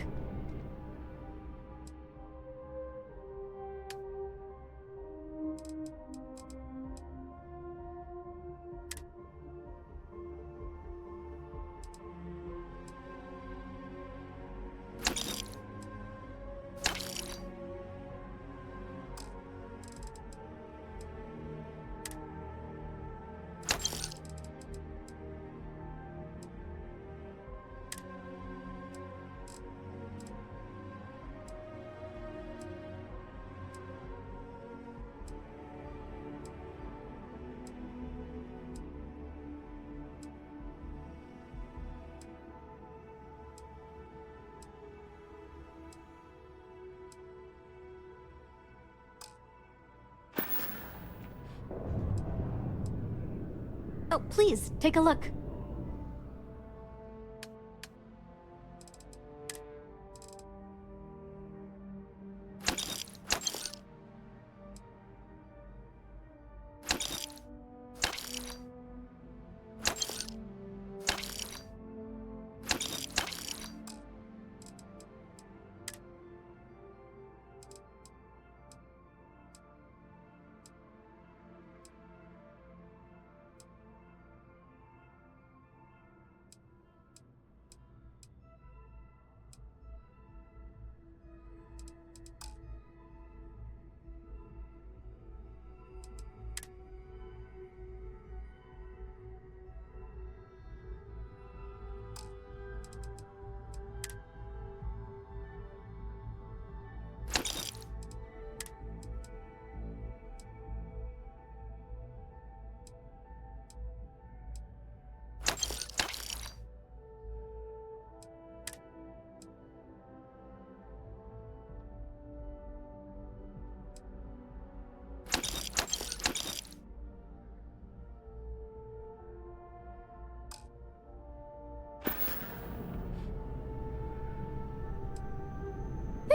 Oh, please, take a look.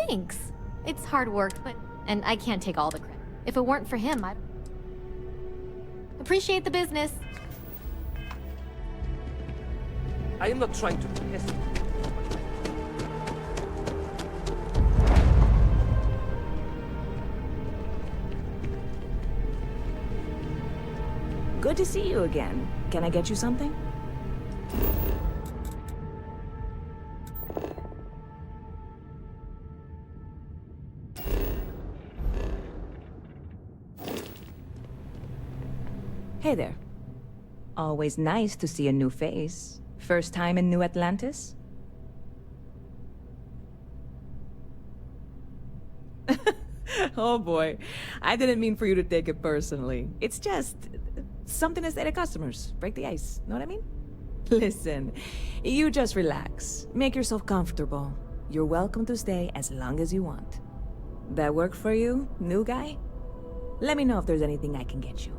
Thanks. It's hard work, and I can't take all the credit. If it weren't for him, I'd appreciate the business. I am not trying to test. Good to see you again. Can I get you something? Hey there. Always nice to see a new face. First time in New Atlantis? Oh boy. I didn't mean for you to take it personally. It's just something to say to customers. Break the ice. Know what I mean? Listen, you just relax. Make yourself comfortable. You're welcome to stay as long as you want. That work for you, new guy? Let me know if there's anything I can get you.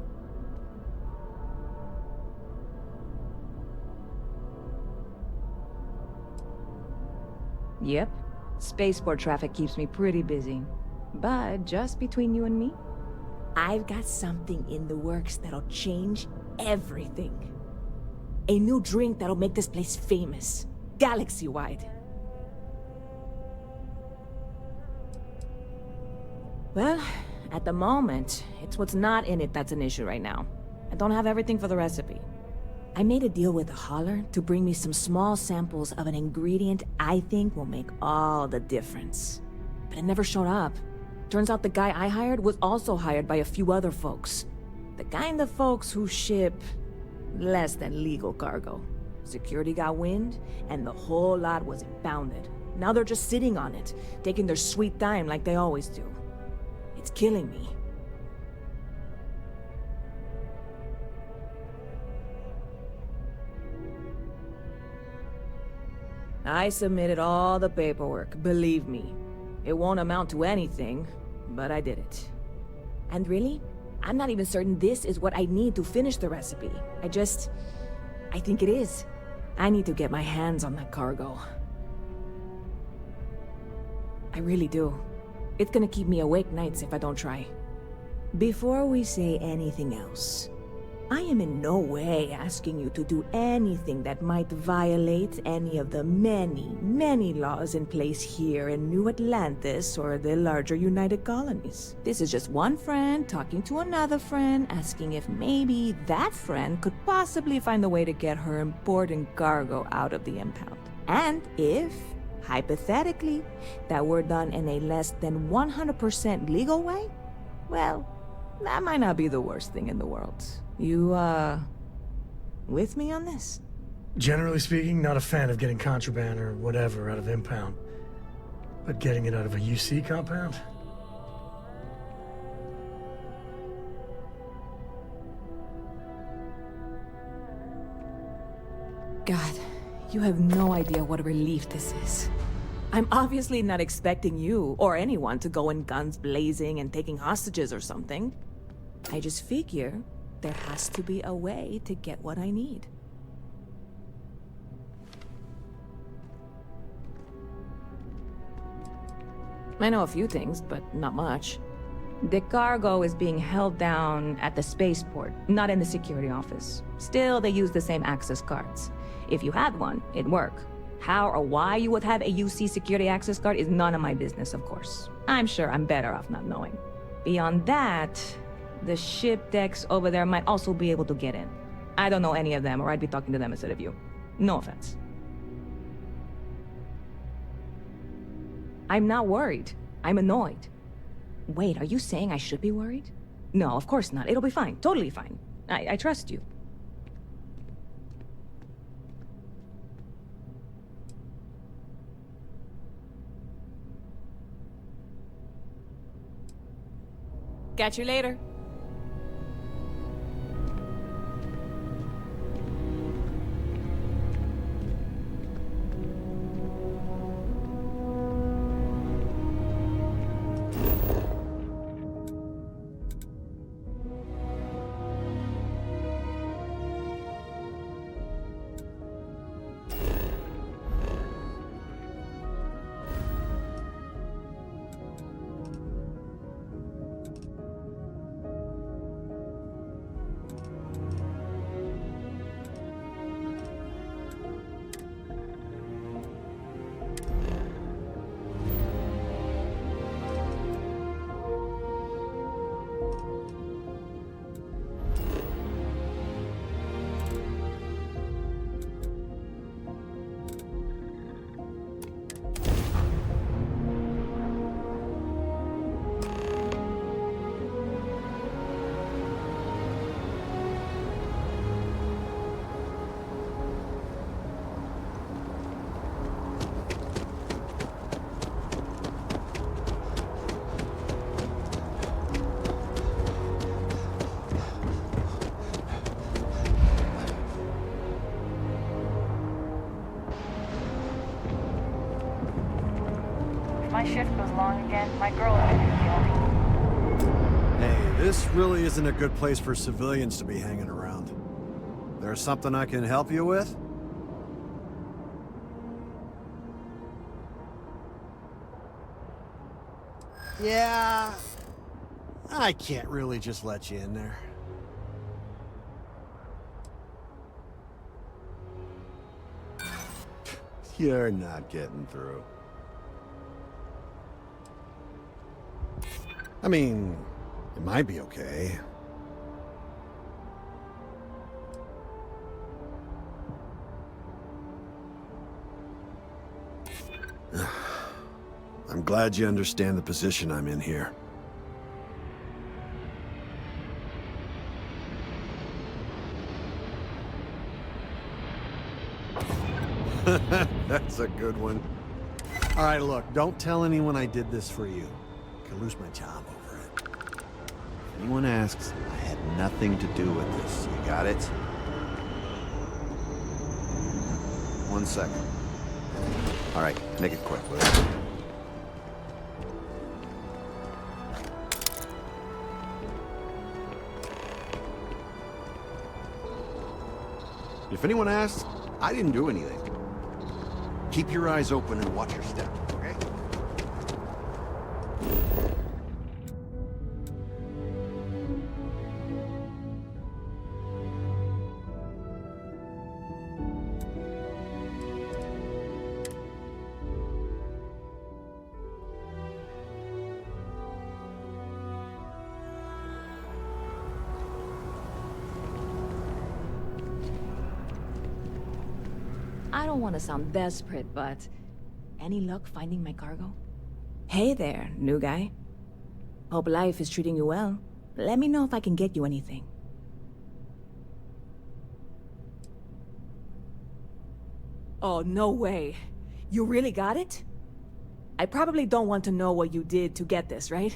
Yep. Spaceport traffic keeps me pretty busy. But just between you and me, I've got something in the works that'll change everything. A new drink that'll make this place famous. Galaxy-wide. Well, at the moment, it's what's not in it that's an issue right now. I don't have everything for the recipe. I made a deal with a hauler to bring me some small samples of an ingredient I think will make all the difference. But it never showed up. Turns out the guy I hired was also hired by a few other folks. The kind of folks who ship less than legal cargo. Security got wind, and the whole lot was impounded. Now they're just sitting on it, taking their sweet time like they always do. It's killing me. I submitted all the paperwork, believe me. It won't amount to anything, but I did it. And really, I'm not even certain this is what I need to finish the recipe. I think it is. I need to get my hands on that cargo. I really do. It's gonna keep me awake nights if I don't try. Before we say anything else, I am in no way asking you to do anything that might violate any of the many, many laws in place here in New Atlantis or the larger United Colonies. This is just one friend talking to another friend, asking if maybe that friend could possibly find a way to get her important cargo out of the impound. And if, hypothetically, that were done in a less than 100% legal way, well, that might not be the worst thing in the world. You, with me on this? Generally speaking, not a fan of getting contraband or whatever out of impound. But getting it out of a UC compound? God, you have no idea what a relief this is. I'm obviously not expecting you or anyone to go in guns blazing and taking hostages or something. I just figure There has to be a way to get what I need. I know a few things, but not much. The cargo is being held down at the spaceport, not in the security office. Still, they use the same access cards. If you had one, it'd work. How or why you would have a UC security access card is none of my business, of course. I'm sure I'm better off not knowing. Beyond that, the ship decks over there might also be able to get in. I don't know any of them, or I'd be talking to them instead of you. No offense. I'm not worried. I'm annoyed. Wait, are you saying I should be worried? No, of course not. It'll be fine. Totally fine. I trust you. Catch you later. My shift goes long again. My girl is gonna kill me. Hey, this really isn't a good place for civilians to be hanging around. There's something I can help you with? Yeah, I can't really just let you in there. You're not getting through. I mean, it might be okay. I'm glad you understand the position I'm in here. That's a good one. All right, look, don't tell anyone I did this for you. I could lose my job over it. If anyone asks, I had nothing to do with this. You got it? 1 second. All right, make it quick, will you? If anyone asks, I didn't do anything. Keep your eyes open and watch your step, okay? I don't want to sound desperate, but any luck finding my cargo? Hey there, new guy. Hope life is treating you well. Let me know if I can get you anything. Oh, no way. You really got it? I probably don't want to know what you did to get this, right?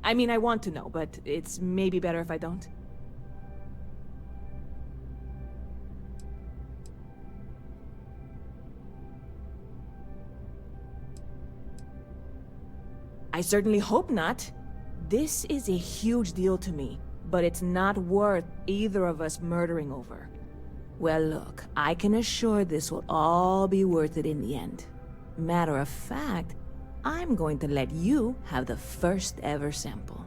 I mean, I want to know, but it's maybe better if I don't. I certainly hope not. This is a huge deal to me. but it's not worth either of us murdering over. Well, look, I can assure this will all be worth it in the end. Matter of fact, I'm going to let you have the first ever sample.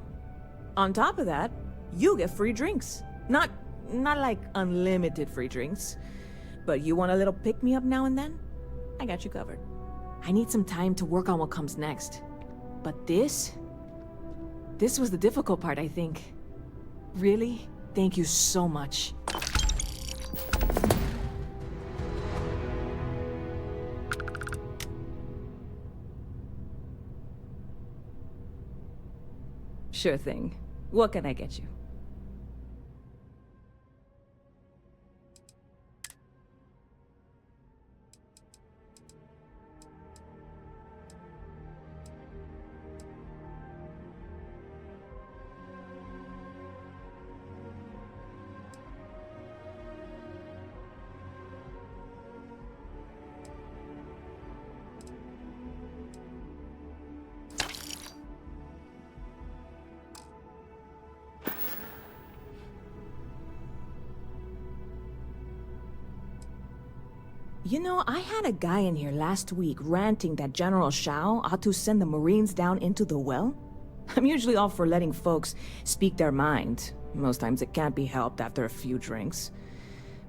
On top of that, you get free drinks. Not like unlimited free drinks, but you want a little pick-me-up now and then? I got you covered. I need some time to work on what comes next. But this was the difficult part, I think. Really, thank you so much. Sure thing. What can I get you? You know, I had a guy in here last week ranting that General Shao ought to send the Marines down into the well. I'm usually all for letting folks speak their mind. Most times it can't be helped after a few drinks.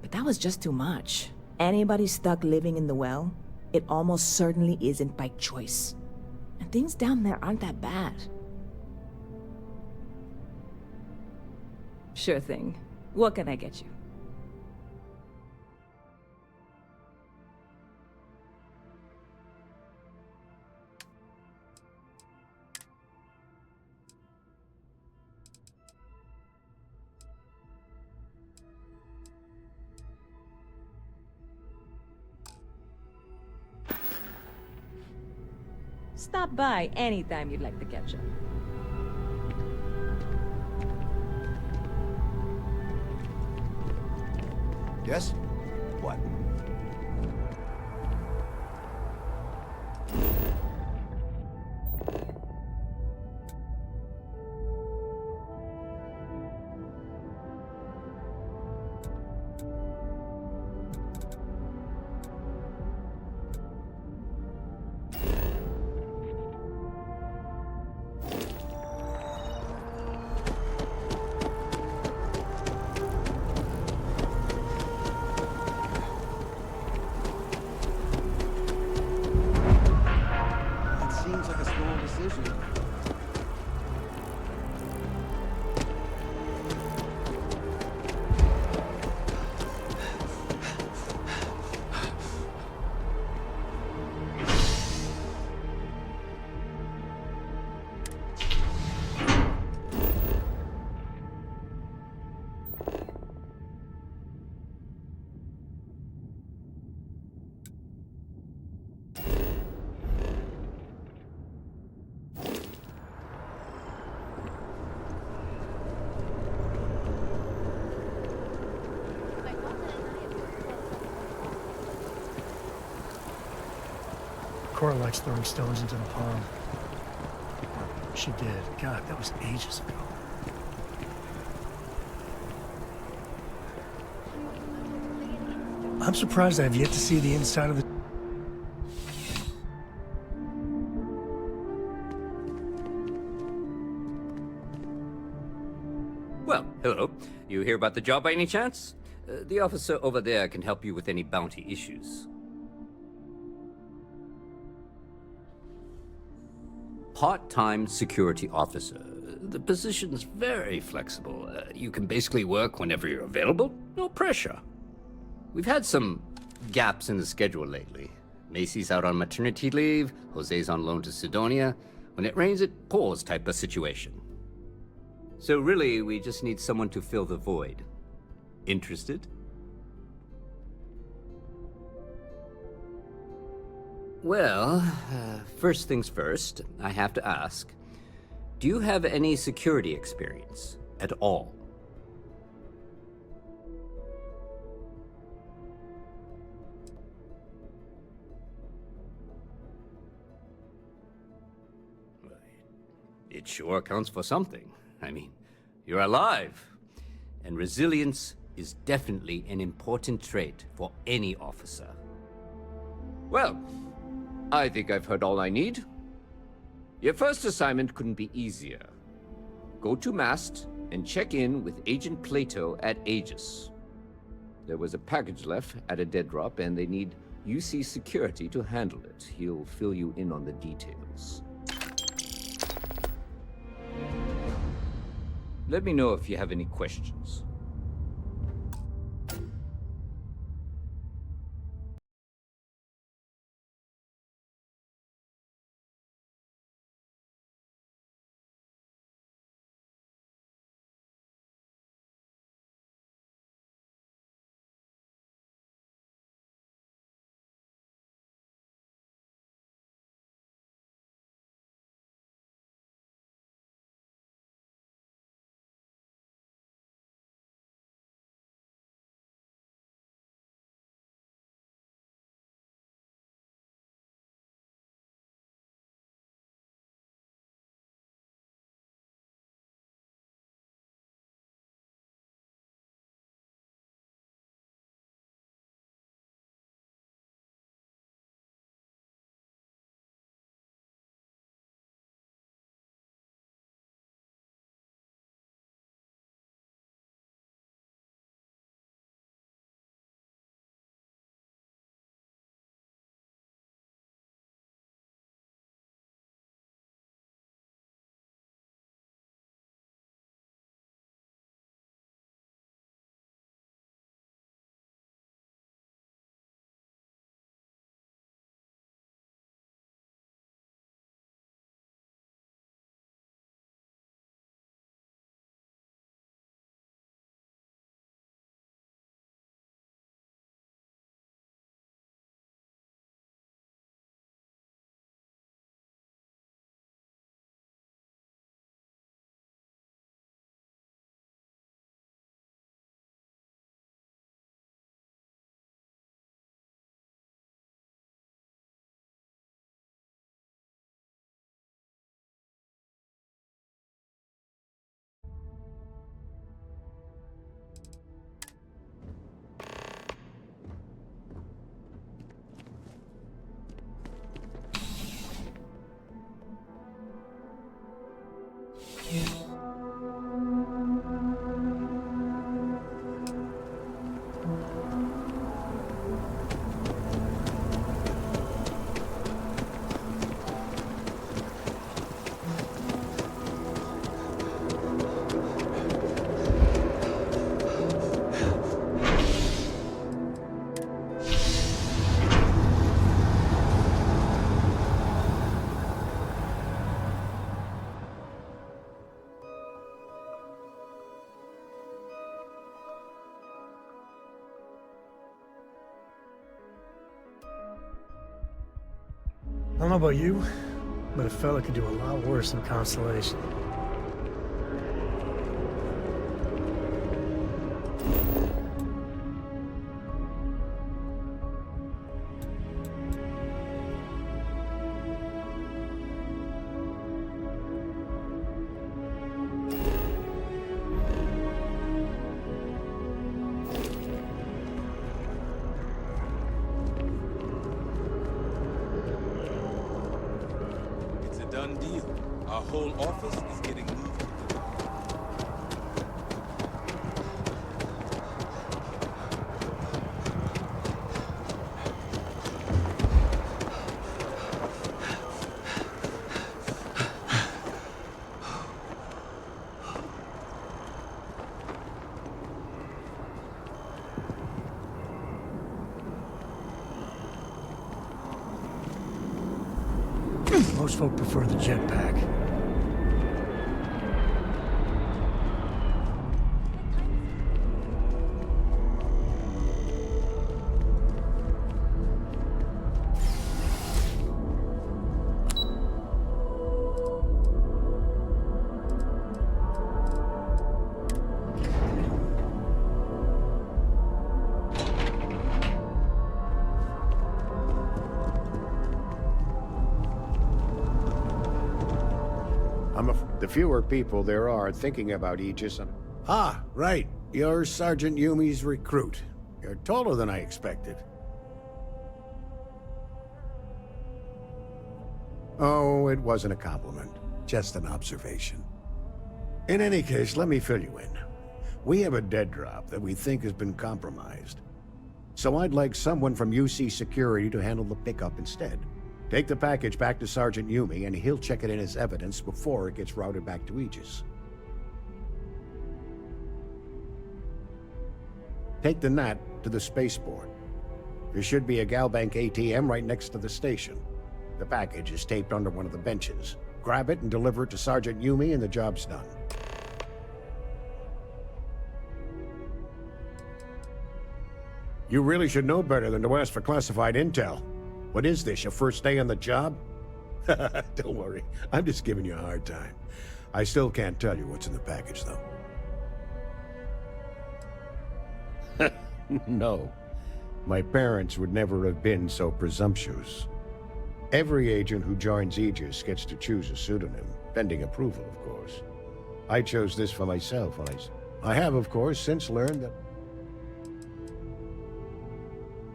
But that was just too much. Anybody stuck living in the well, it almost certainly isn't by choice. And things down there aren't that bad. Sure thing. What can I get you? Stop by anytime you'd like to catch up. Yes? What? Cora likes throwing stones into the pond. She did. God, that was ages ago. I'm surprised I have yet to see the inside of the... Well, hello. You hear about the job by any chance? The officer over there can help you with any bounty issues. Part-time security officer. The position's very flexible. You can basically work whenever you're available. No pressure. We've had some gaps in the schedule lately. Macy's out on maternity leave, Jose's on loan to Sidonia. When it rains, it pours type of situation. So really, we just need someone to fill the void. Interested? Well, first things first, I have to ask, do you have any security experience at all? It sure counts for something. I mean, You're alive. And resilience is definitely an important trait for any officer. Well, I think I've heard all I need. Your first assignment couldn't be easier. Go to Mast and check in with Agent Plato at Aegis. There was a package left at a dead drop, and they need UC security to handle it. He'll fill you in on the details. Let me know if you have any questions. I don't know about you, but a fella could do a lot worse than Constellation. Done deal. Our whole office is getting moved. Most folk prefer the jetpack. The fewer people there are thinking about Aegis... Ah, right. You're Sergeant Yumi's recruit. You're taller than I expected. Oh, it wasn't a compliment. Just an observation. In any case, let me fill you in. We have a dead drop that we think has been compromised. So I'd like someone from UC Security to handle the pickup instead. Take the package back to Sergeant Yumi, and he'll check it in as evidence before it gets routed back to Aegis. Take the Nat to the spaceport. There should be a Galbank ATM right next to the station. The package is taped under one of the benches. Grab it and deliver it to Sergeant Yumi, and the job's done. You really should know better than to ask for classified intel. What is this, your first day on the job? Don't worry, I'm just giving you a hard time. I still can't tell you what's in the package, though. No. My parents would never have been so presumptuous. Every agent who joins Aegis gets to choose a pseudonym, pending approval, of course. I chose this for myself, and I have, of course, since learned that...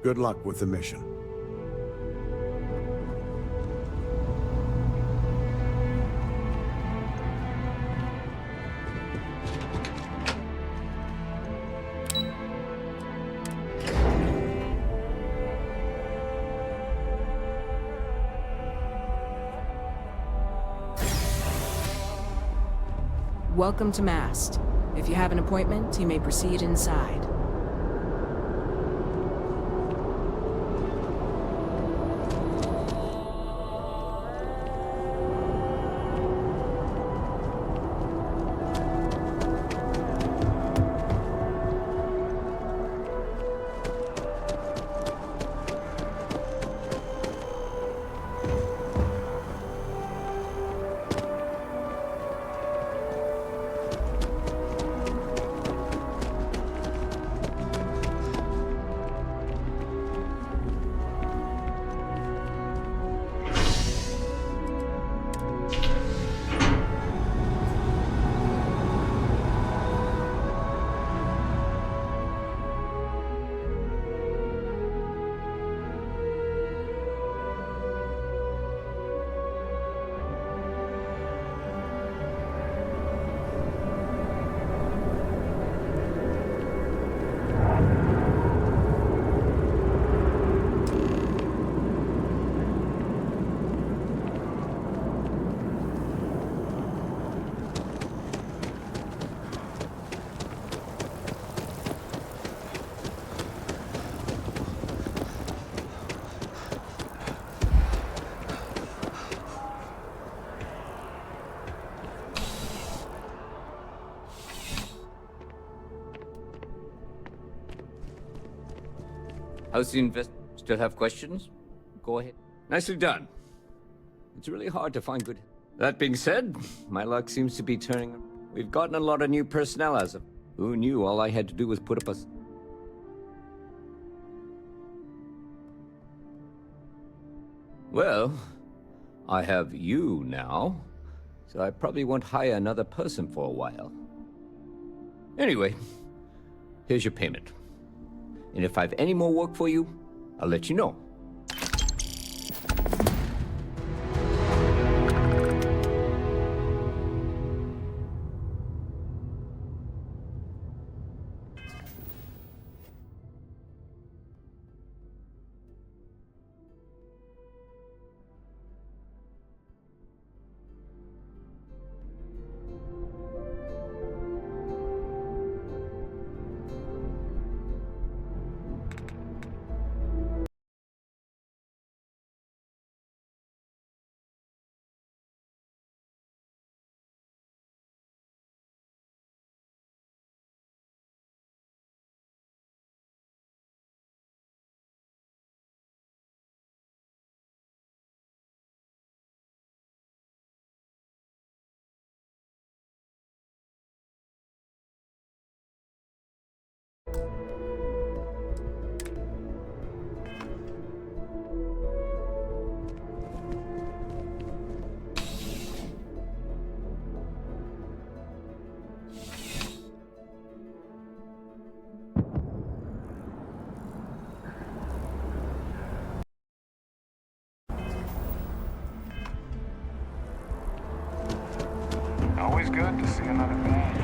Good luck with the mission. Welcome to Mast. If you have an appointment, you may proceed inside. How's the invest? Still have questions? Go ahead. Nicely done. It's really hard to find good... That being said, my luck seems to be turning... We've gotten a lot of new personnel as of... Who knew all I had to do was put up a... Well, I have you now, so I probably won't hire another person for a while. Anyway, here's your payment. And if I have any more work for you, I'll let you know. Always good to see another badge.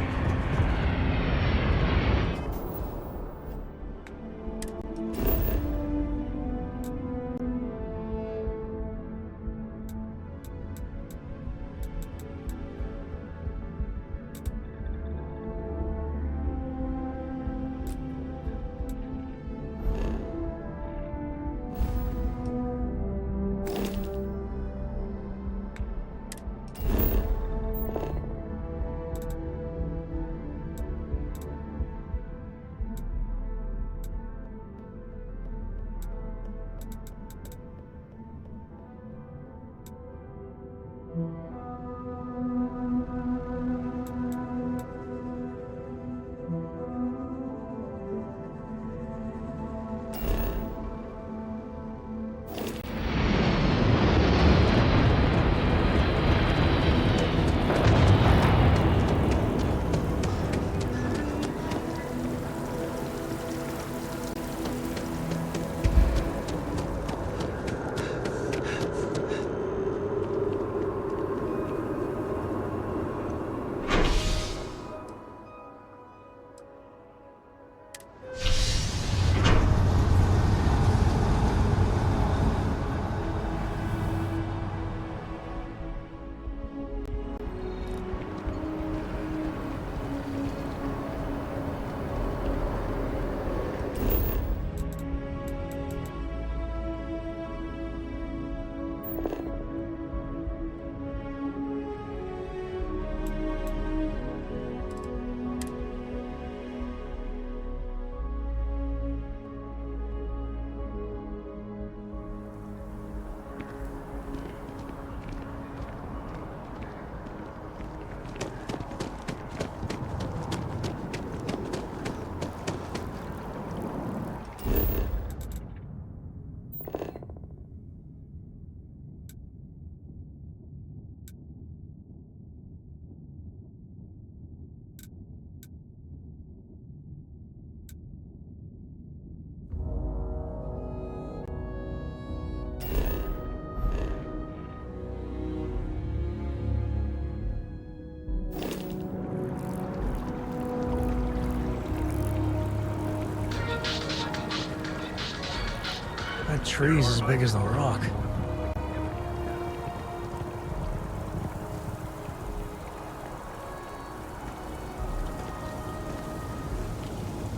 That tree's as big as the rock.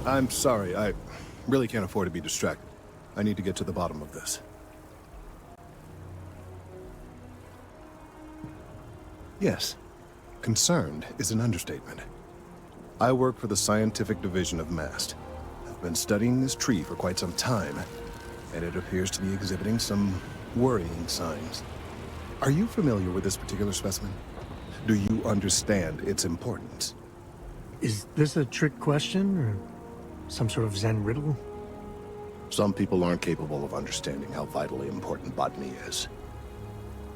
I'm sorry, I really can't afford to be distracted. I need to get to the bottom of this. Yes, concerned is an understatement. I work for the scientific division of MAST. I've been studying this tree for quite some time, and it appears to be exhibiting some worrying signs. Are you familiar with this particular specimen? Do you understand its importance? Is this a trick question, or some sort of Zen riddle? Some people aren't capable of understanding how vitally important botany is.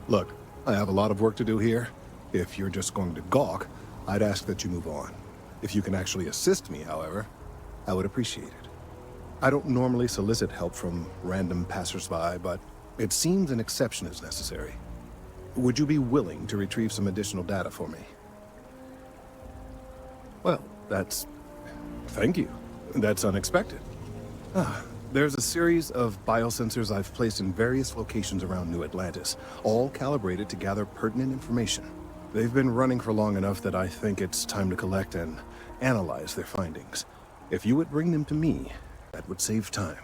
Look, I have a lot of work to do here. If you're just going to gawk, I'd ask that you move on. If you can actually assist me, however, I would appreciate it. I don't normally solicit help from random passersby, but it seems an exception is necessary. Would you be willing to retrieve some additional data for me? Well, thank you. That's unexpected. There's a series of biosensors I've placed in various locations around New Atlantis, all calibrated to gather pertinent information. They've been running for long enough that I think it's time to collect and analyze their findings. If you would bring them to me, that would save time.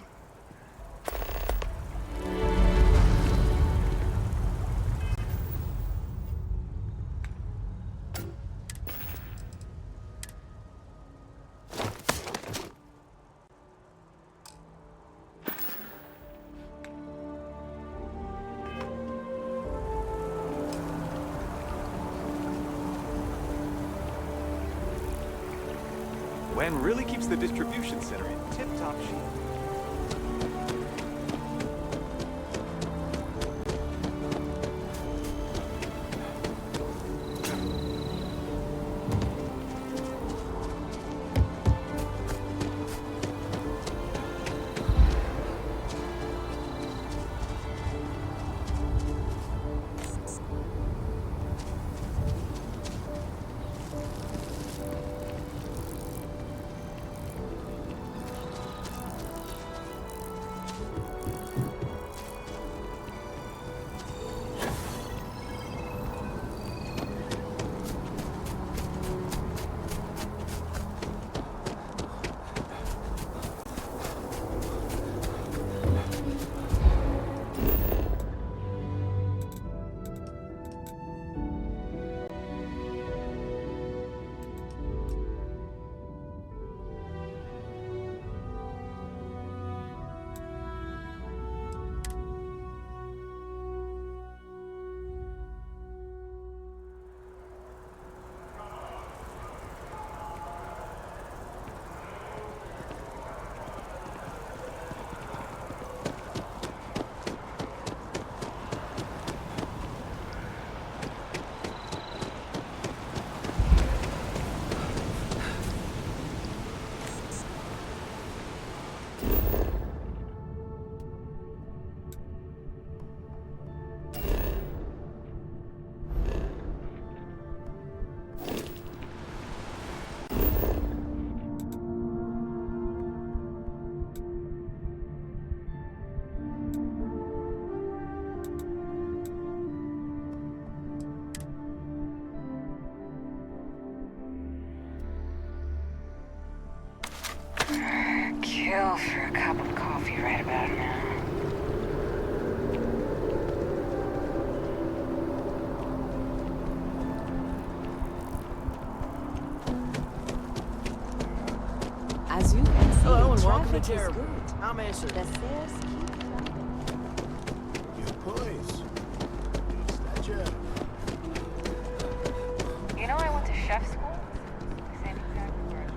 Wen really keeps the distribution center in tip-top shape. for a cup of coffee right about now. As you can see, Hello and welcome to traffic is Terror. good. How may I serve The you? stairs keep You please. Gotcha. You know I went to chef school? Same exact word.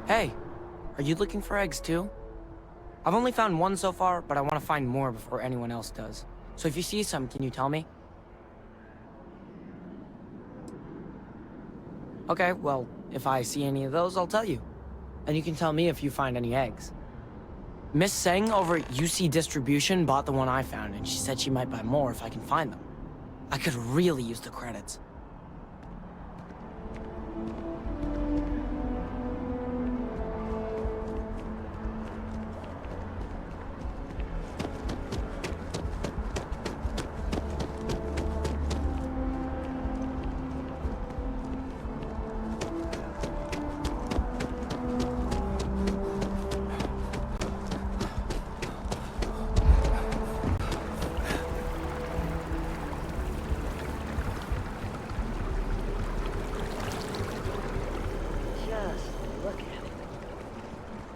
Hey, are you looking for eggs too? I've only found one so far, but I want to find more before anyone else does. So if you see some, can you tell me? Okay, well, if I see any of those, I'll tell you. And you can tell me if you find any eggs. Miss Seng over at UC Distribution bought the one I found, and she said she might buy more if I can find them. I could really use the credits. Just look at it.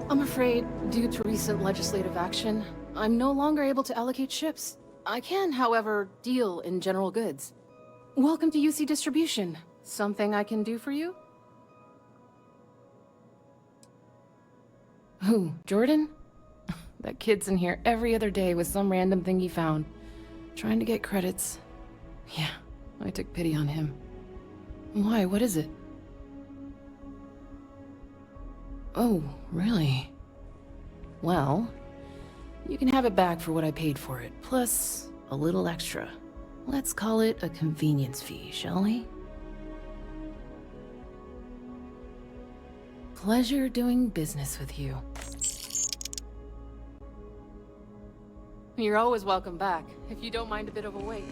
I'm afraid, due to recent legislative action, I'm no longer able to allocate ships. I can, however, deal in general goods. Welcome to UC Distribution. Something I can do for you? Who, Jordan? That kid's in here every other day with some random thing he found. Trying to get credits. Yeah, I took pity on him. Why, what is it? Oh, really? Well, you can have it back for what I paid for it, plus a little extra. Let's call it a convenience fee, shall we? Pleasure doing business with you. You're always welcome back, if you don't mind a bit of a wait.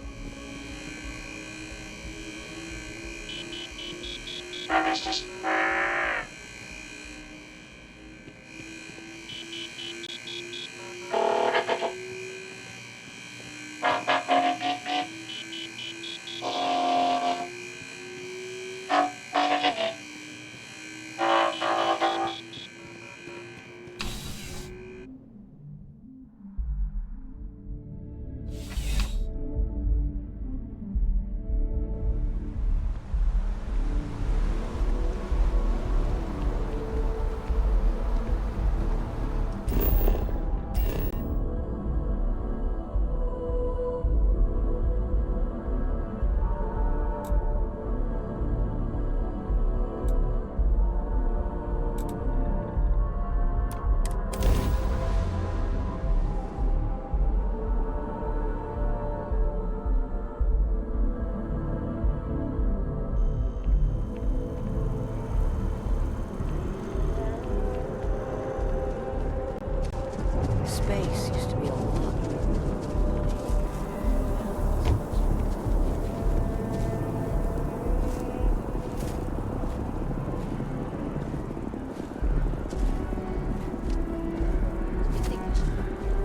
Space used to be a lot.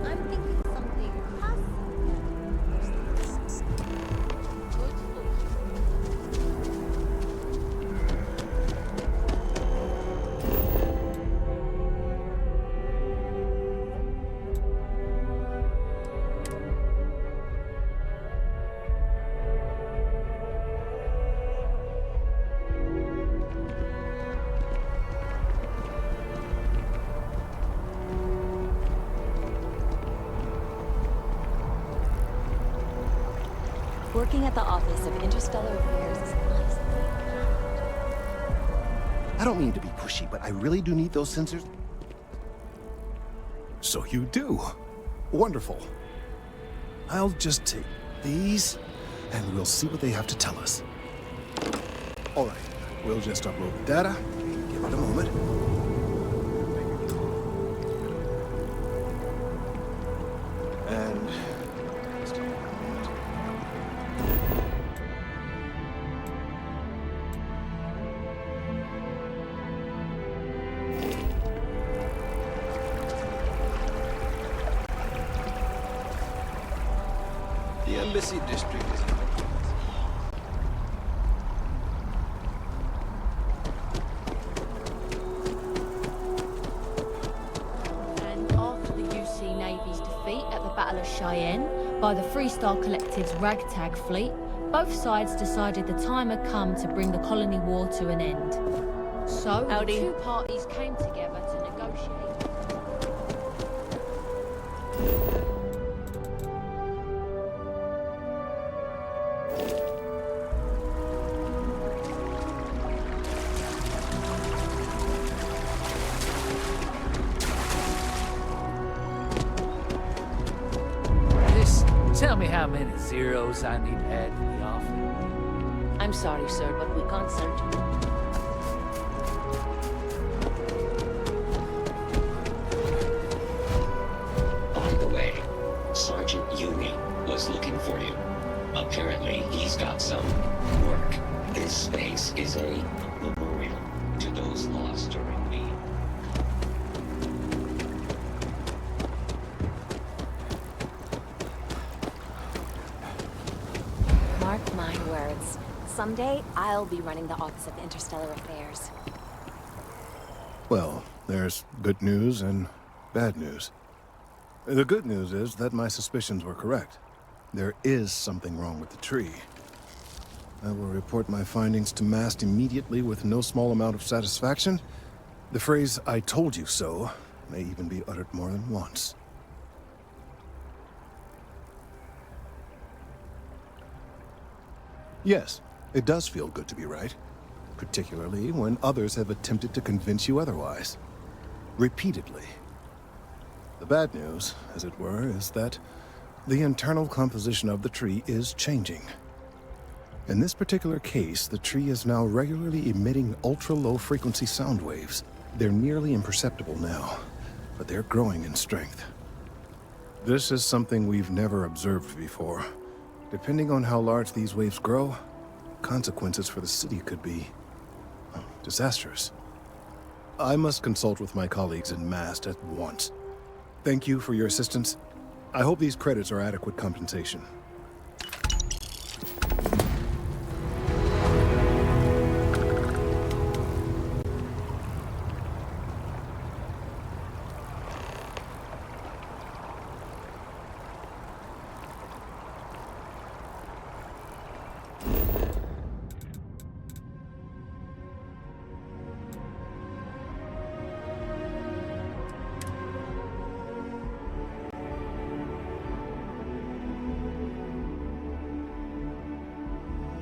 I'm thinking something Working at the Office of Interstellar Affairs is nice. I don't mean to be pushy, but I really do need those sensors. So you do. Wonderful. I'll just take these, and we'll see what they have to tell us. All right, we'll just upload the data. Give it a moment. And just a moment. The Embassy District is And after the UC Navy's defeat at the Battle of Cheyenne by the Freestar Collective's ragtag fleet, both sides decided the time had come to bring the colony war to an end. So, the two parties came together to negotiate. Tell me how many zeros I need to add to the offer. I'm sorry, sir, but we can't sell to you. By the way, Sergeant Ewing was looking for you. Apparently, he's got some work. This space is a memorial to those lost during the Mark my words. Someday, I'll be running the Office of Interstellar Affairs. Well, there's good news and bad news. The good news is that my suspicions were correct. There is something wrong with the tree. I will report my findings to MAST immediately with no small amount of satisfaction. The phrase, "I told you so," may even be uttered more than once. Yes, it does feel good to be right, particularly when others have attempted to convince you otherwise. Repeatedly. The bad news, as it were, is that the internal composition of the tree is changing. In this particular case, the tree is now regularly emitting ultra-low frequency sound waves. They're nearly imperceptible now, but they're growing in strength. This is something we've never observed before. Depending on how large these waves grow, consequences for the city could be disastrous. I must consult with my colleagues in MAST at once. Thank you for your assistance. I hope these credits are adequate compensation.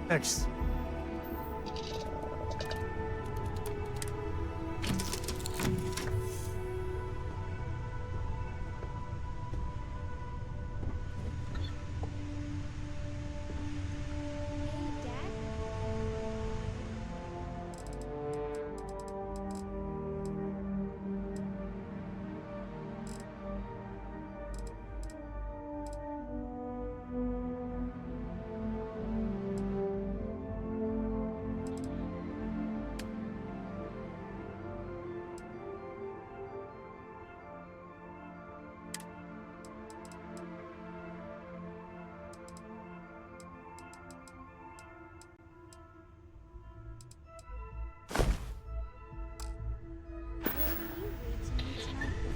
Next.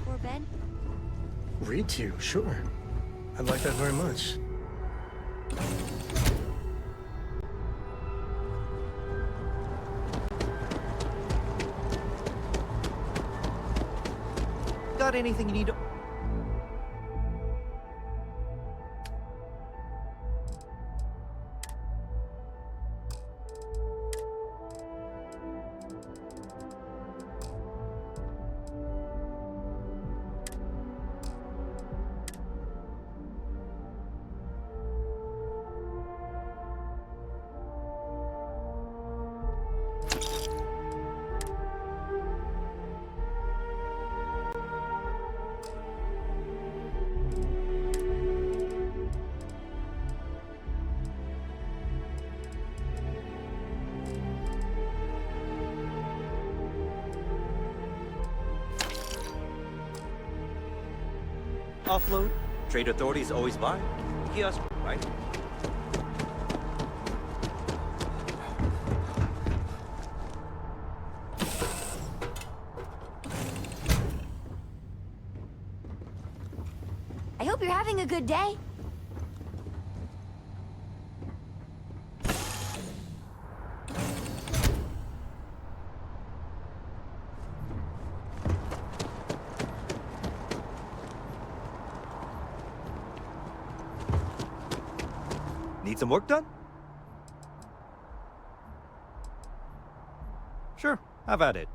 Before bed? Read to you, sure. I'd like that very much. Got anything you need to... Offload? Trade authorities always buy. Kiosk, right? I hope you're having a good day. Need some work done? Sure, have at it.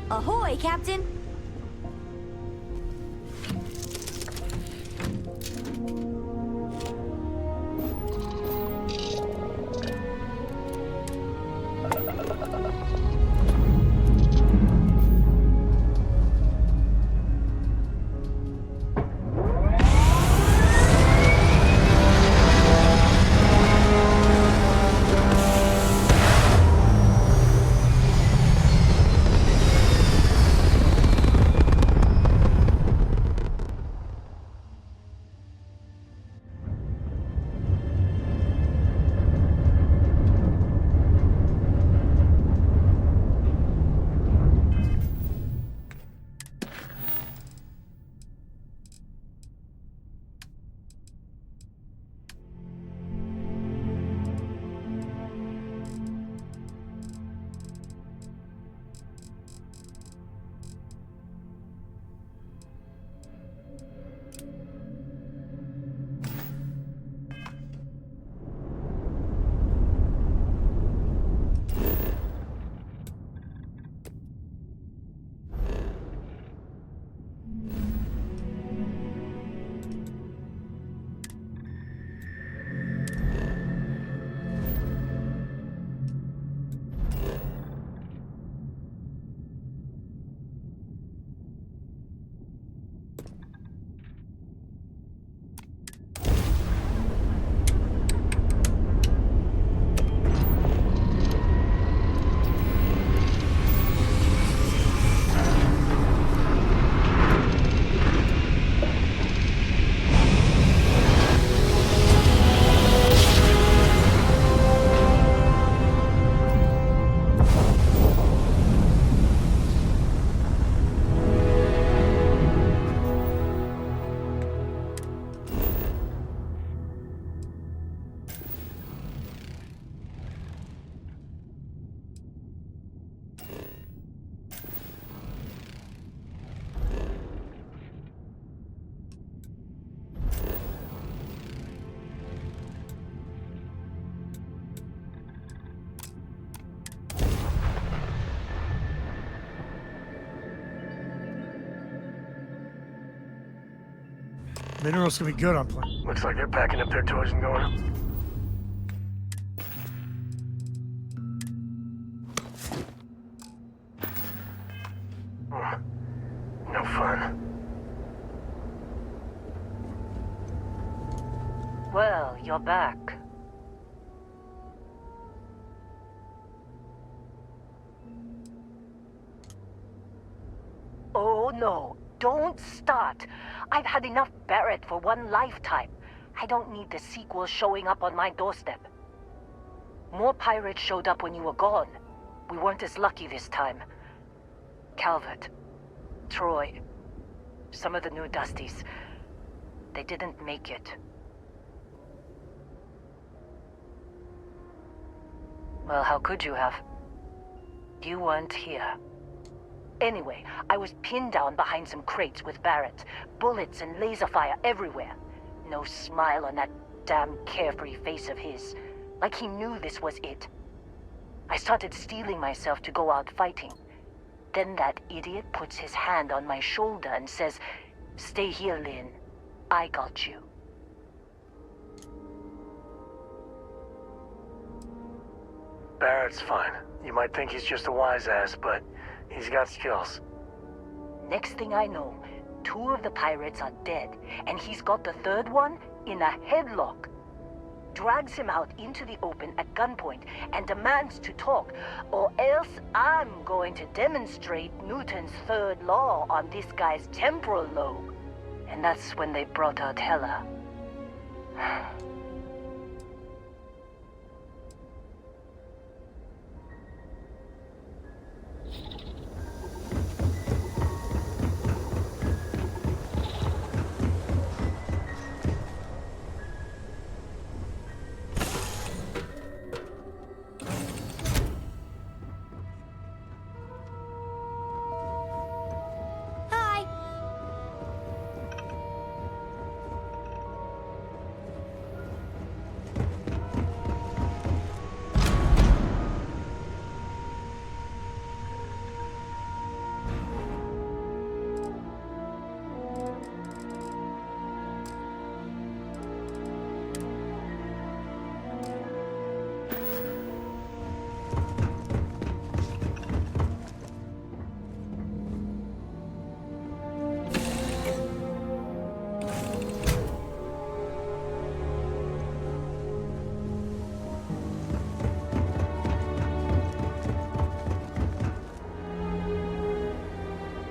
Ahoy, Captain! Minerals can be good on planet. Looks like they're packing up their toys and going up. No fun. Well, you're back. Oh no, don't start. I've had enough Barrett for one lifetime. I don't need the sequel showing up on my doorstep. More pirates showed up when you were gone. We weren't as lucky this time. Calvert, Troy, some of the new Dusties, they didn't make it. Well, how could you have? You weren't here. Anyway, I was pinned down behind some crates with Barrett. Bullets and laser fire everywhere. No smile on that damn carefree face of his. Like he knew this was it. I started steeling myself to go out fighting. Then that idiot puts his hand on my shoulder and says, "Stay here, Lynn. I got you." Barrett's fine. You might think he's just a wise ass, but he's got skills. Next thing I know, 2 of the pirates are dead, and he's got the 3rd one in a headlock. Drags him out into the open at gunpoint and demands to talk, or else I'm going to demonstrate Newton's 3rd law on this guy's temporal lobe. And that's when they brought out Hela.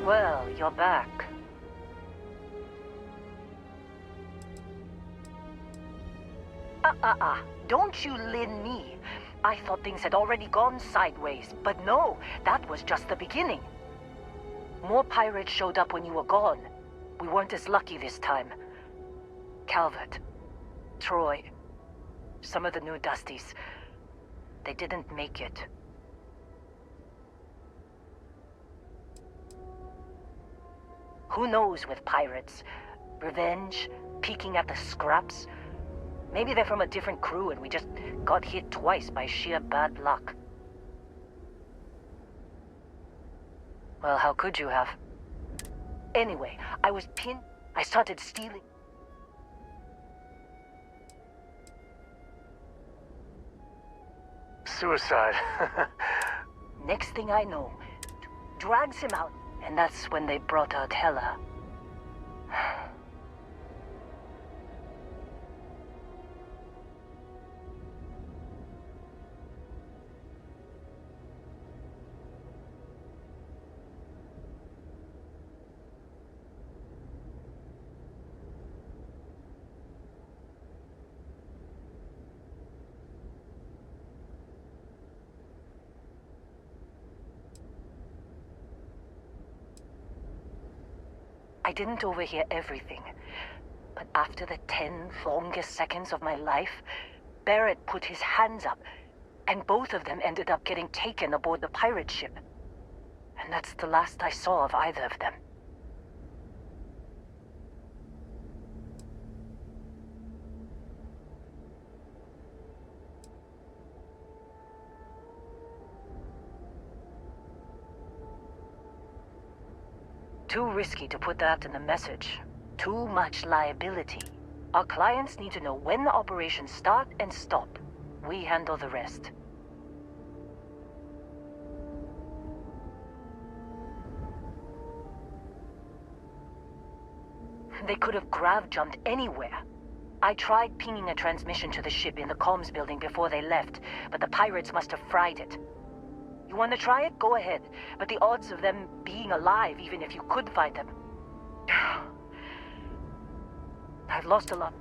Well, you're back. Don't you lin me. I thought things had already gone sideways, but no, that was just the beginning. More pirates showed up when you were gone. We weren't as lucky this time. Calvert, Troy, some of the new Dusties, they didn't make it. Who knows with pirates? Revenge, peeking at the scraps. Maybe they're from a different crew and we just got hit twice by sheer bad luck. Well, how could you have? Anyway, I was pinned. I started stealing. Suicide. Next thing I know, drags him out. And that's when they brought out Hella. I didn't overhear everything, but after the 10 longest seconds of my life, Barrett put his hands up, and both of them ended up getting taken aboard the pirate ship. And that's the last I saw of either of them. Too risky to put that in the message. Too much liability. Our clients need to know when the operations start and stop. We handle the rest. They could have grav-jumped anywhere. I tried pinging a transmission to the ship in the comms building before they left, but the pirates must have fried it. You want to try it? Go ahead. But the odds of them being alive, even if you could find them... I've lost a lot.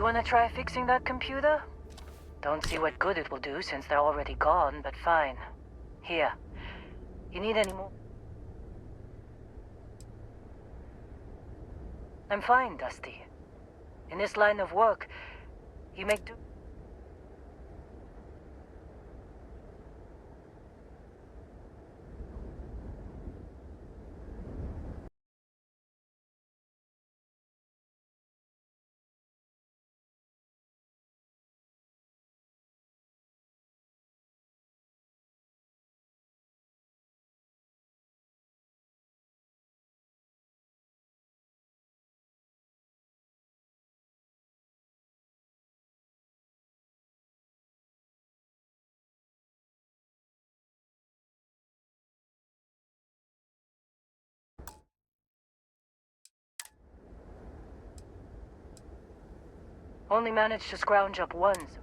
You wanna try fixing that computer? Don't see what good it will do since they're already gone, but fine. Here. You need any more? I'm fine, Dusty. In this line of work, you make do. Only managed to scrounge up ones.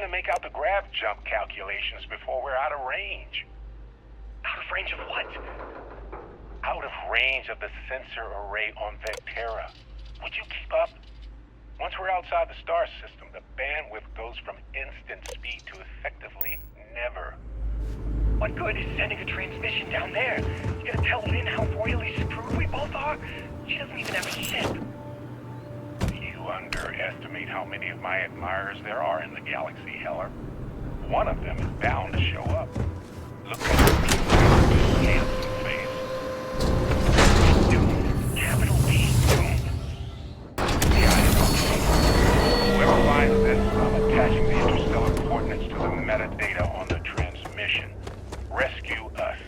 trying to make out the grav jump calculations before we're out of range. Out of range of what? Out of range of the sensor array on Vectera. Would you keep up? Once we're outside the star system, the bandwidth goes from instant speed to effectively never. What good is sending a transmission down there? You gonna tell Lynn how royally screwed we both are? She doesn't even have a ship. You underestimate how many of my admirers there are in the galaxy, Heller. One of them is bound to show up. Look at the handsome face. Doom. Capital B. Doom. Whoever finds this, I'm attaching the interstellar coordinates to the metadata on the transmission. Rescue us.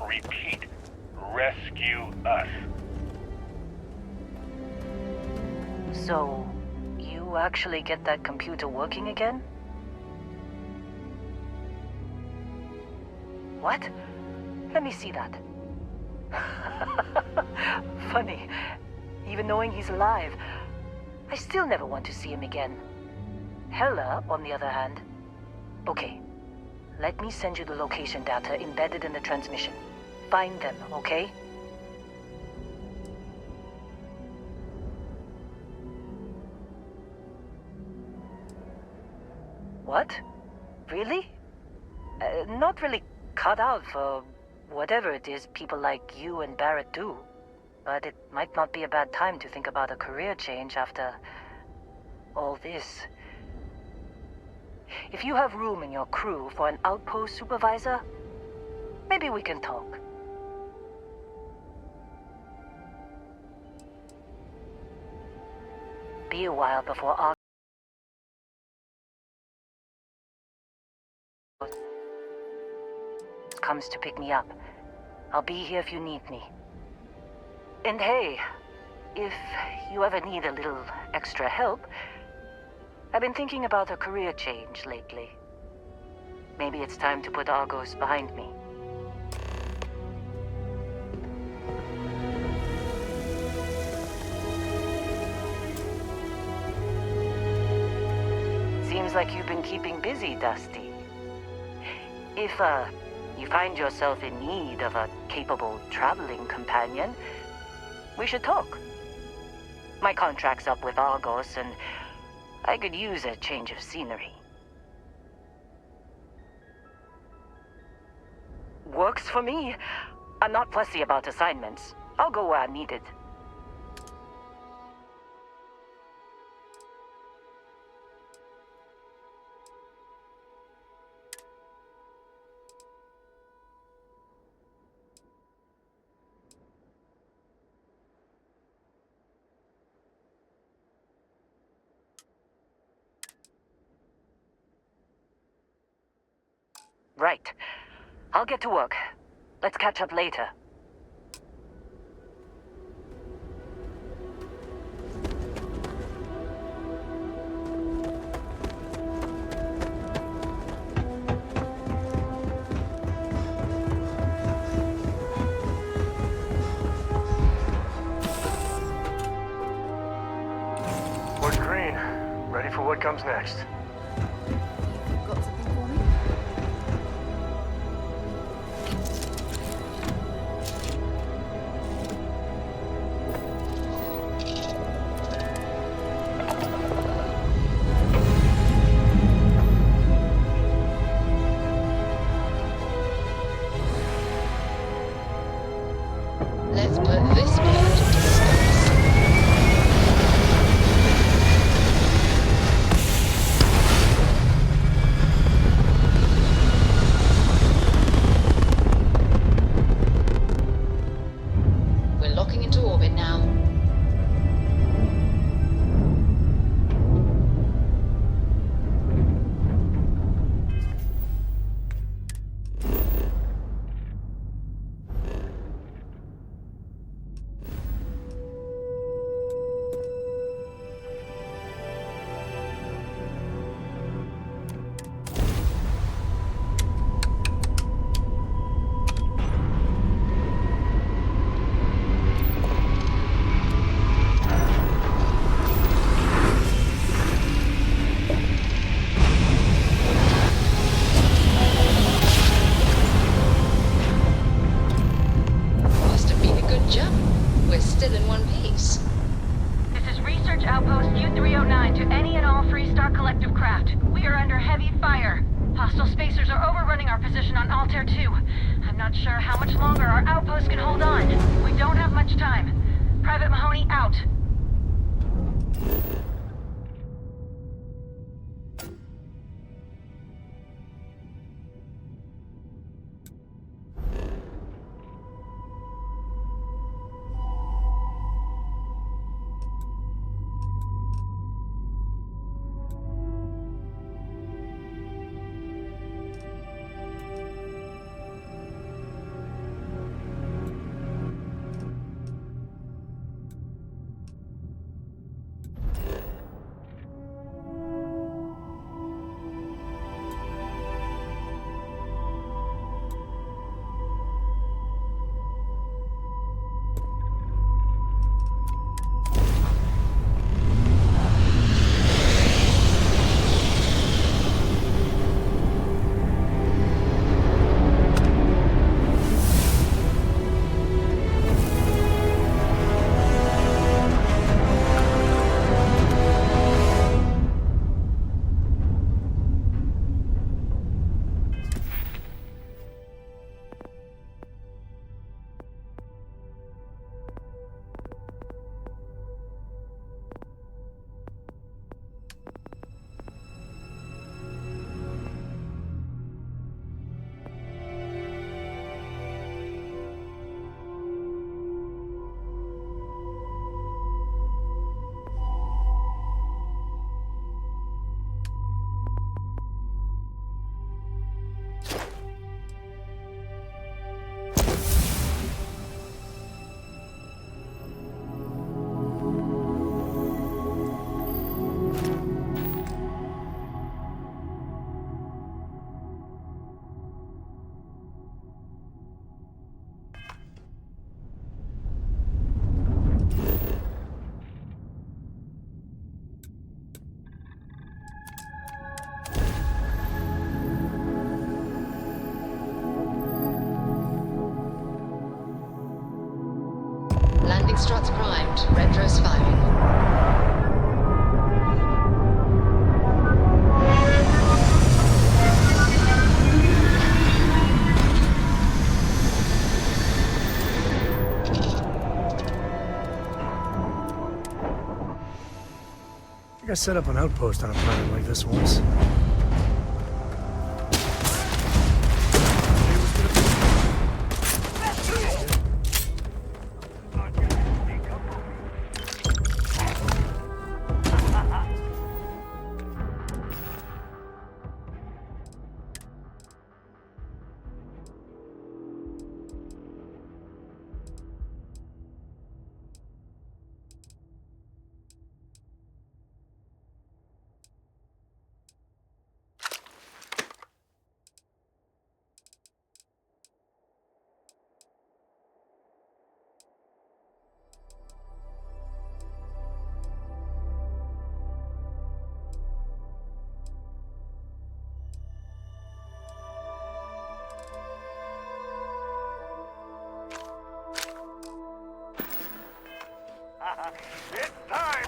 Repeat. Rescue us. So, you actually get that computer working again? What? Let me see that. Funny. Even knowing he's alive, I still never want to see him again. Hella, on the other hand. Okay. Let me send you the location data embedded in the transmission. Find them, okay? What? Really? Not really cut out for whatever it is people like you and Barrett do. But it might not be a bad time to think about a career change after all this. If you have room in your crew for an outpost supervisor, maybe we can talk. Be a while before our comes to pick me up. I'll be here if you need me. And hey, if you ever need a little extra help, I've been thinking about a career change lately. Maybe it's time to put Argos behind me. Seems like you've been keeping busy, Dusty. If, you find yourself in need of a capable traveling companion, we should talk. My contract's up with Argos, and I could use a change of scenery. Works for me. I'm not fussy about assignments. I'll go where I'm needed. Right. I'll get to work. Let's catch up later. Lord Green, ready for what comes next? Got something for me? Let's put this part into space. Hostile spacers are overrunning our position on Altair 2. I'm not sure how much longer our outpost can hold on. We don't have much time. Private Mahoney out. Landing struts primed. Retros firing. I think I set up an outpost on a planet like this once. It's time!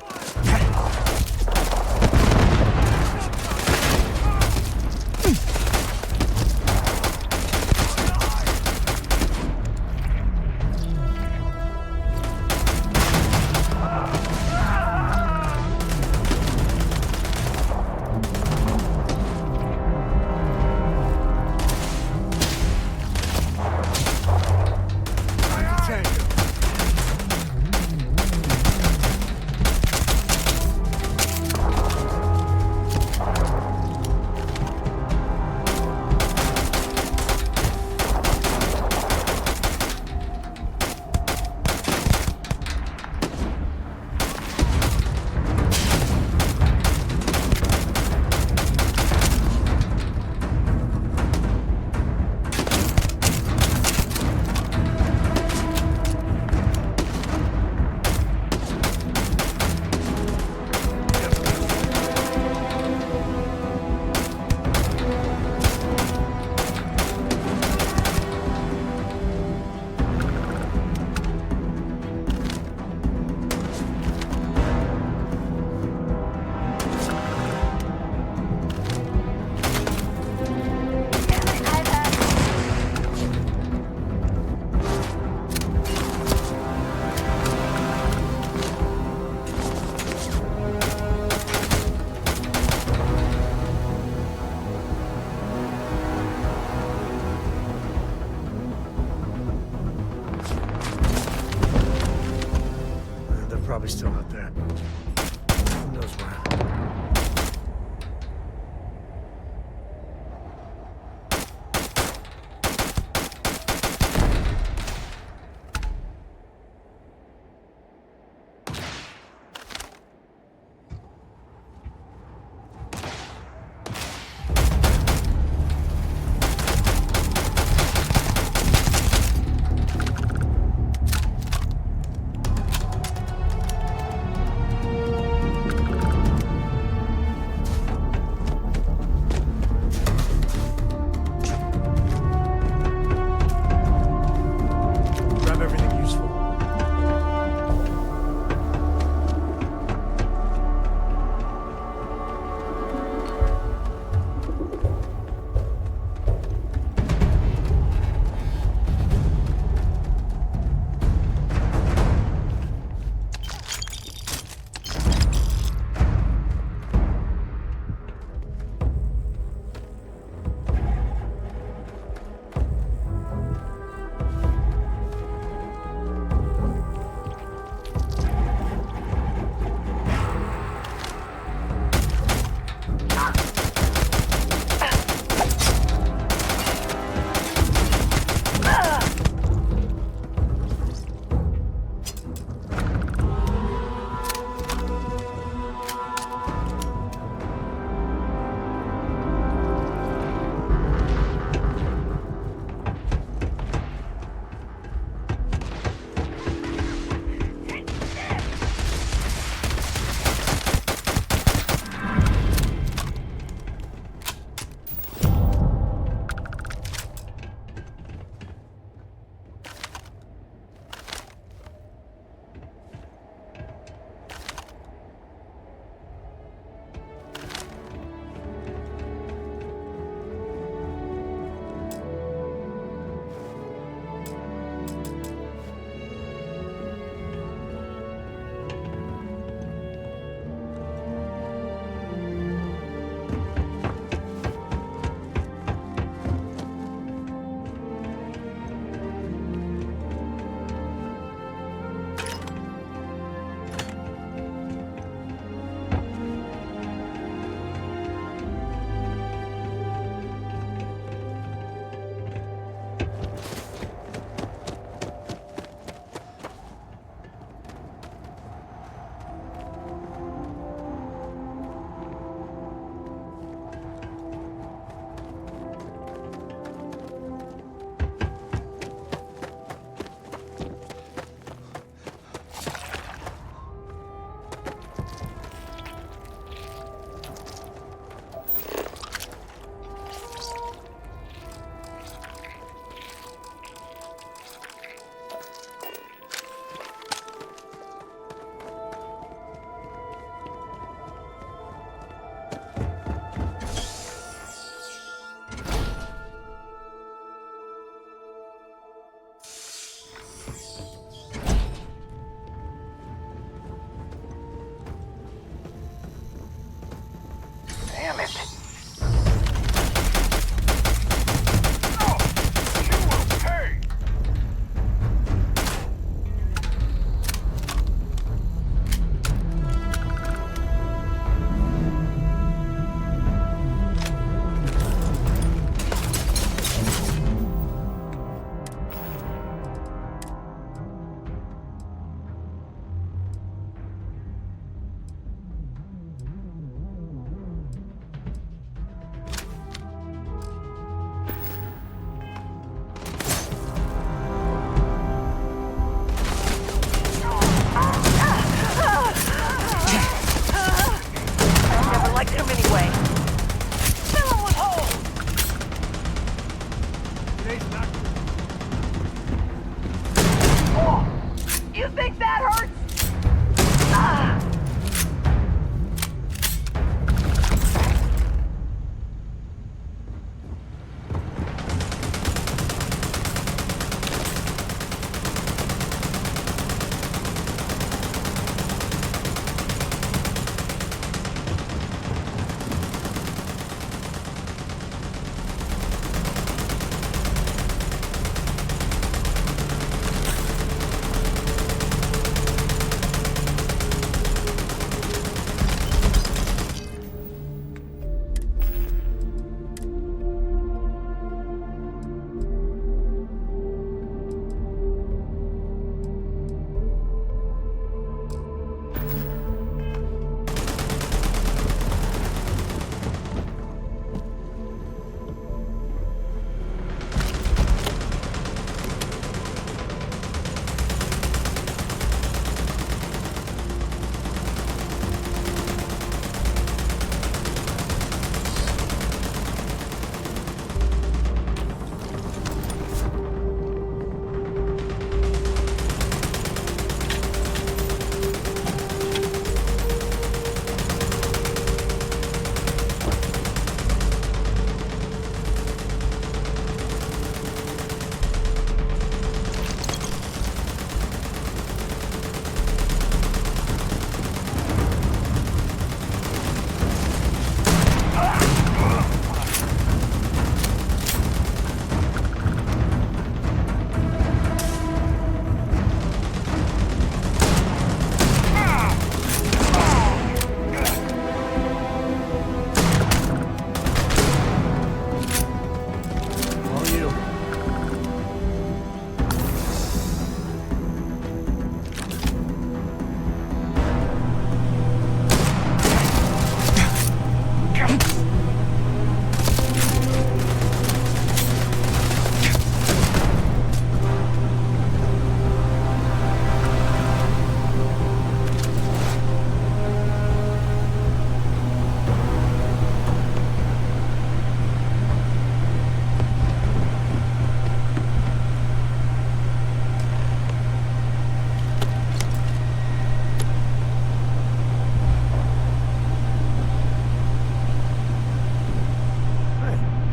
Probably still out there. Who knows where?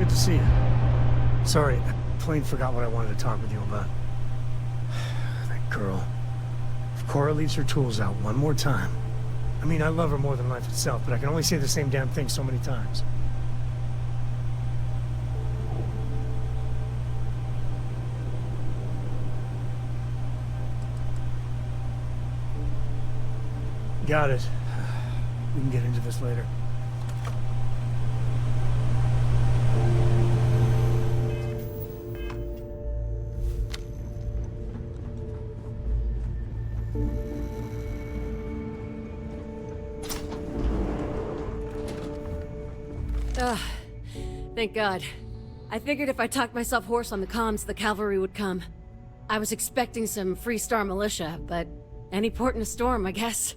good to see you. Sorry, I plain forgot what I wanted to talk with you about. That girl. If Cora leaves her tools out one more time... I mean, I love her more than life itself, but I can only say the same damn thing so many times. Got it. We can get into this later. Thank God. I figured if I talked myself hoarse on the comms, the cavalry would come. I was expecting some Freestar militia, but any port in a storm, I guess.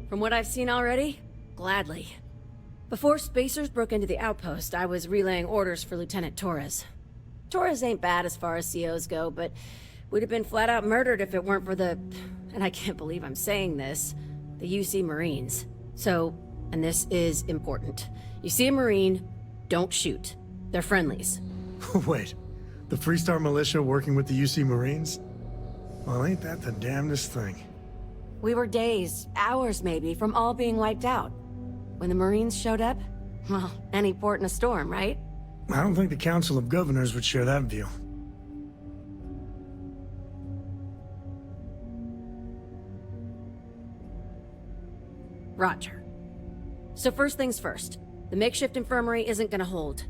From what I've seen already, gladly. Before Spacers broke into the outpost, I was relaying orders for Lieutenant Torres. Torres ain't bad as far as COs go, but we'd have been flat out murdered if it weren't for the... and I can't believe I'm saying this, the UC Marines. So, and this is important. You see a Marine, don't shoot. They're friendlies. Wait, the Freestar militia working with the UC Marines? Well, ain't that the damnedest thing? We were days, hours maybe, from all being wiped out. When the Marines showed up, well, any port in a storm, right? I don't think the Council of Governors would share that view. Roger. So first things first, the makeshift infirmary isn't gonna hold.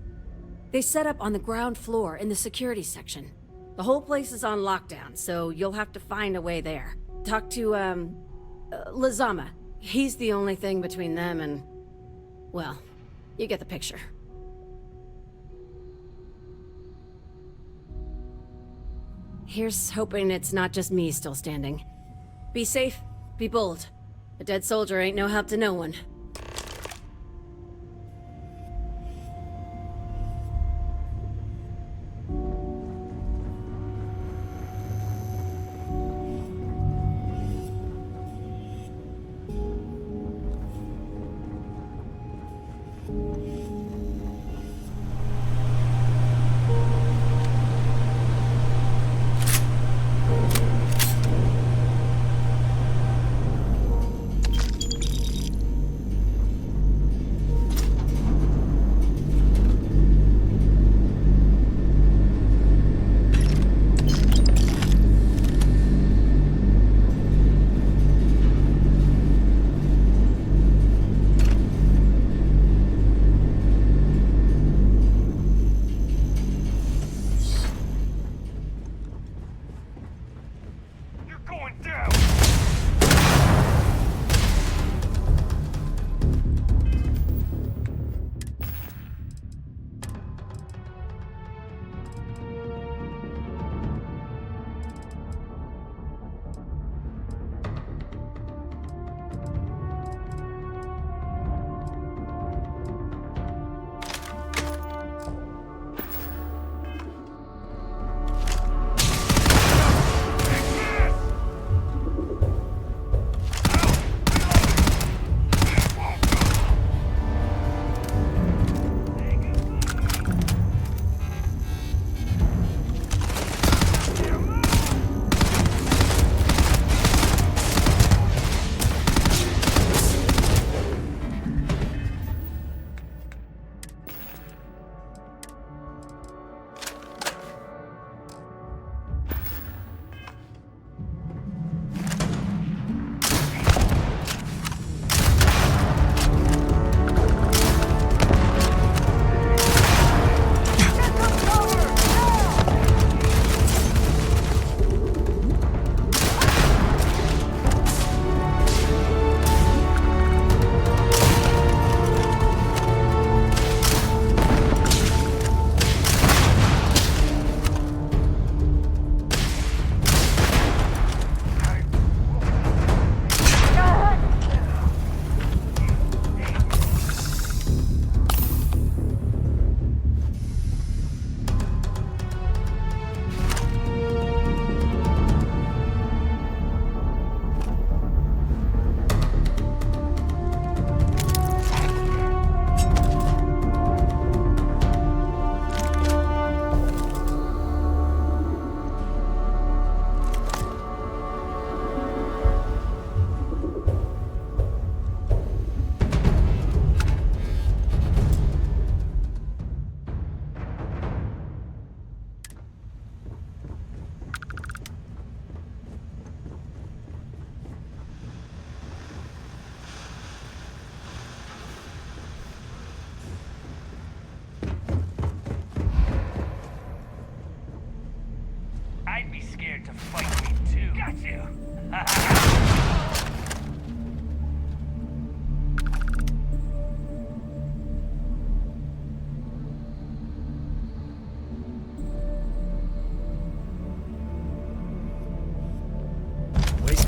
They set up on the ground floor in the security section. The whole place is on lockdown, so you'll have to find a way there. Talk to, Lazama. He's the only thing between them and... well, you get the picture. Here's hoping it's not just me still standing. Be safe, be bold. A dead soldier ain't no help to no one.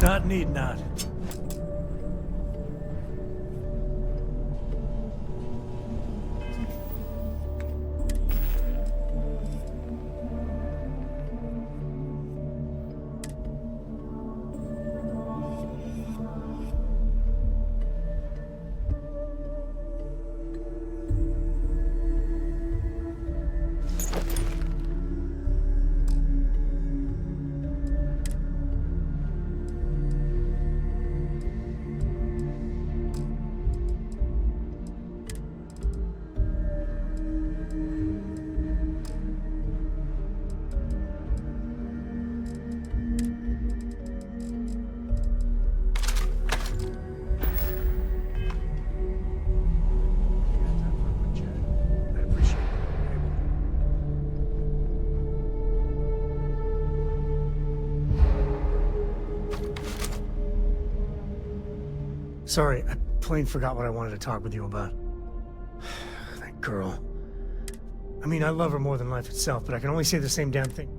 Not need not. Sorry, I plain forgot what I wanted to talk with you about. That girl. I mean, I love her more than life itself, but I can only say the same damn thing.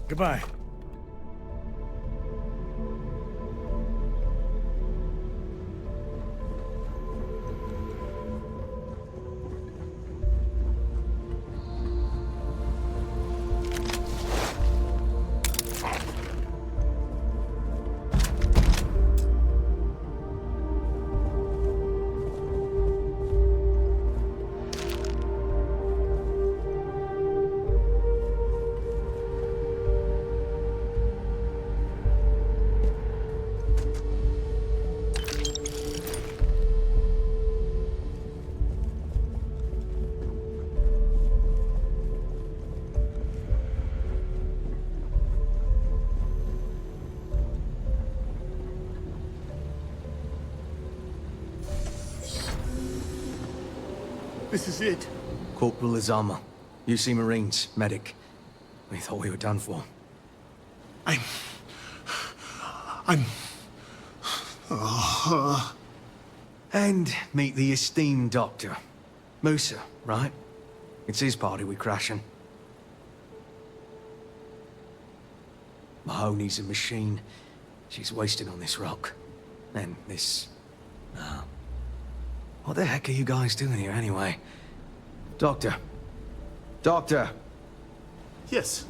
Goodbye. This is it. Corporal Azama, UC Marines, medic. We thought we were done for. And meet the esteemed doctor. Musa, right? It's his party we're crashing. Mahoney's a machine. She's wasted on this rock. And this... what the heck are you guys doing here anyway? Doctor. Doctor! Yes.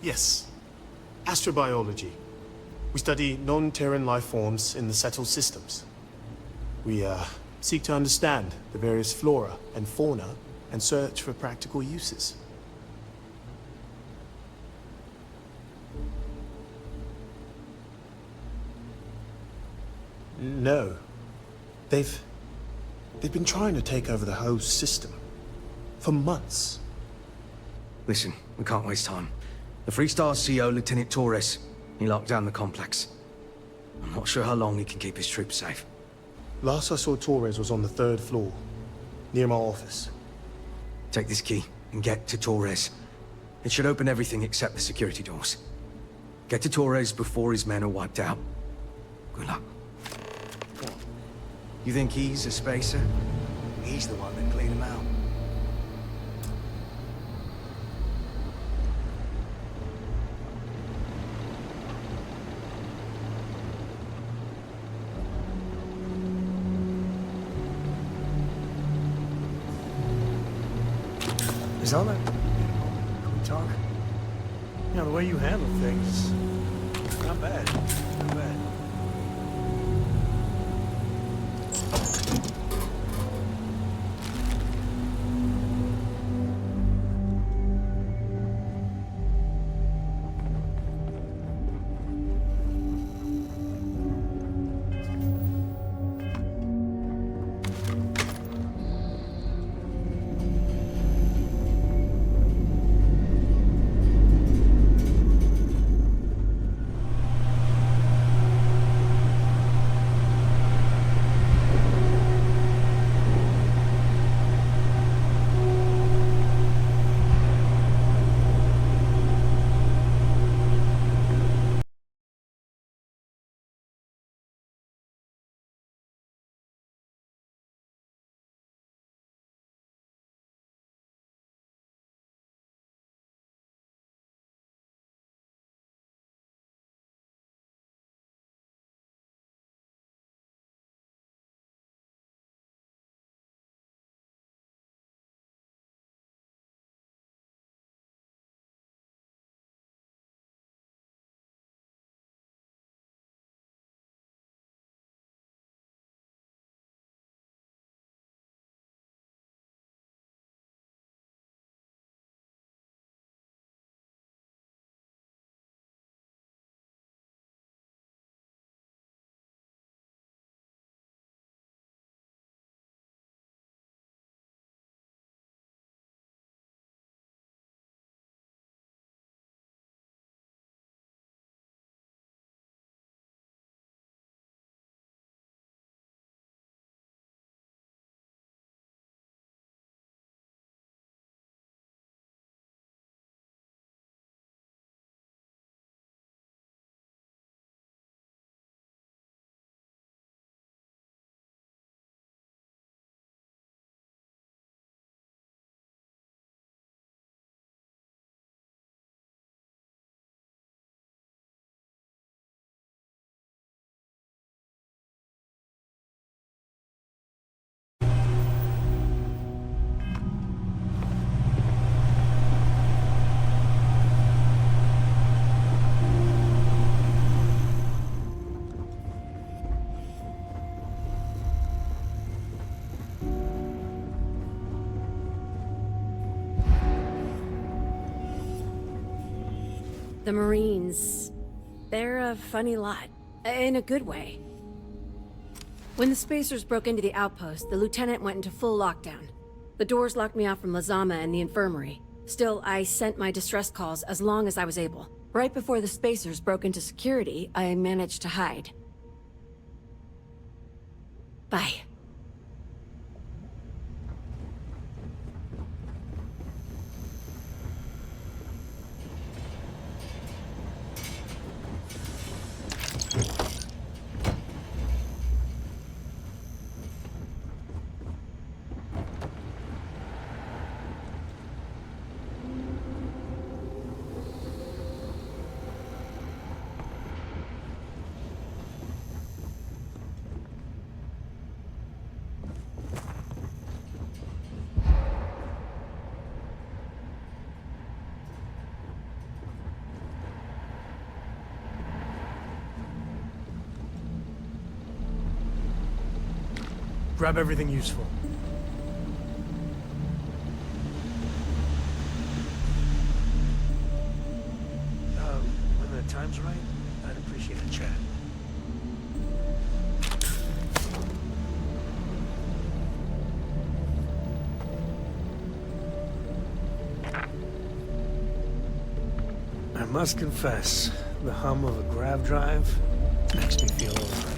Yes. Astrobiology. We study non-Terran life forms in the settled systems. We, seek to understand the various flora and fauna and search for practical uses. No. They've been trying to take over the whole system. For months. Listen, we can't waste time. The Freestar CO, Lieutenant Torres, he locked down the complex. I'm not sure how long he can keep his troops safe. Last I saw Torres was on the 3rd floor, near my office. Take this key and get to Torres. It should open everything except the security doors. Get to Torres before his men are wiped out. Good luck. You think he's a spacer? He's the one that cleaned him out. Is all that... Can we talk? You know, the way you handle things... Not bad. Not bad. The Marines, they're a funny lot. In a good way. When the Spacers broke into the outpost, the lieutenant went into full lockdown. The doors locked me off from Lazama and the infirmary. Still, I sent my distress calls as long as I was able. Right before the Spacers broke into security, I managed to hide. Bye. Grab everything useful. When the time's right, I'd appreciate a chat. I must confess, the hum of a grav drive makes me feel alright.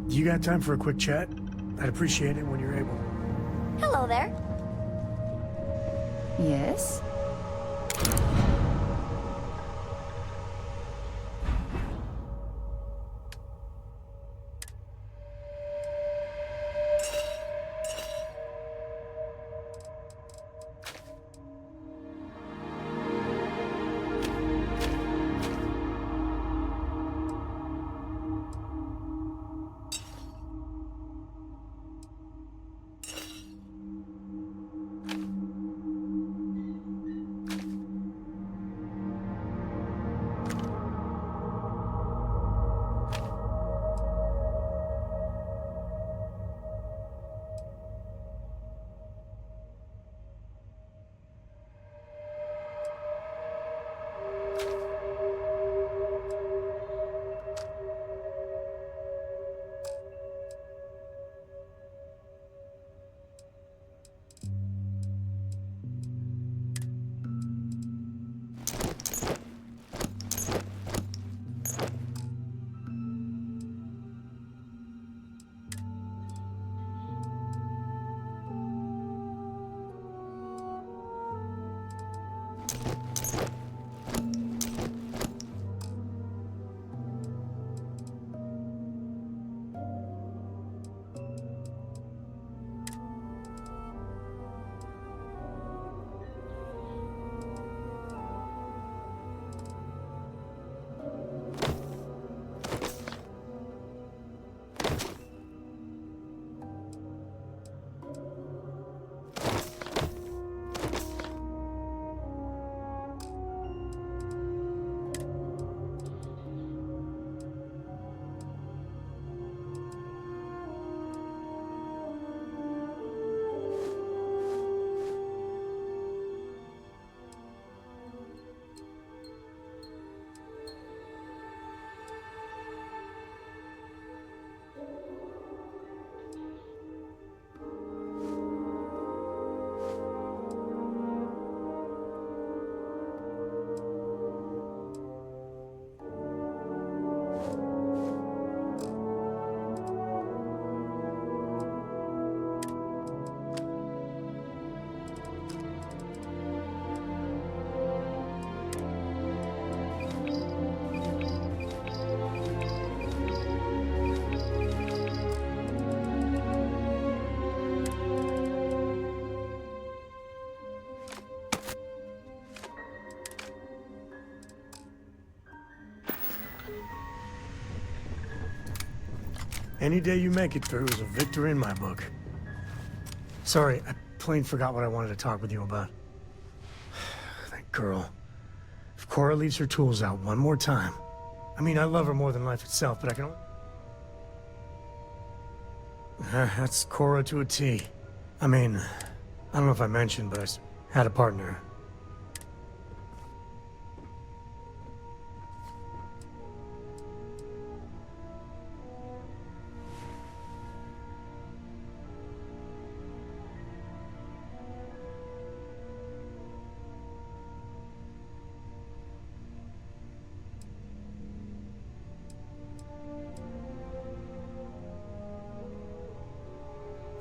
You got time for a quick chat? I'd appreciate it when you're able. Hello there. Yes? Any day you make it through is a victory in my book. Sorry, I plain forgot what I wanted to talk with you about. That girl. If Cora leaves her tools out one more time... I mean, I love her more than life itself, but I can... That's Cora to a T. I mean, I don't know if I mentioned, but I had a partner.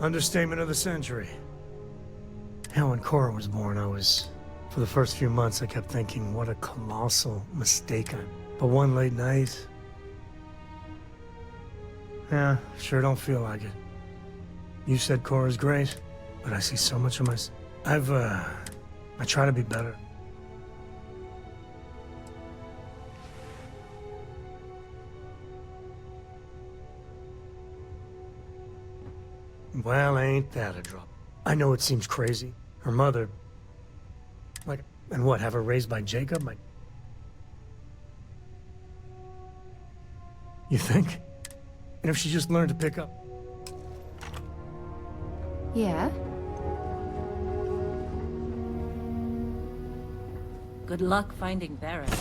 Understatement of the century. Hell, when Cora was born, for the first few months, I kept thinking, what a colossal mistake But one late night... Yeah, sure don't feel like it. You said Cora's great, but I see so much of I try to be better. Well, ain't that a drop. I know it seems crazy. Her mother... and what, have her raised by Jacob? You think? And if she just learned to pick up... Yeah? Good luck finding Barrett.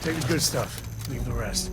Take the good stuff. Leave the rest.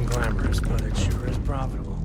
unglamorous, but it sure is profitable.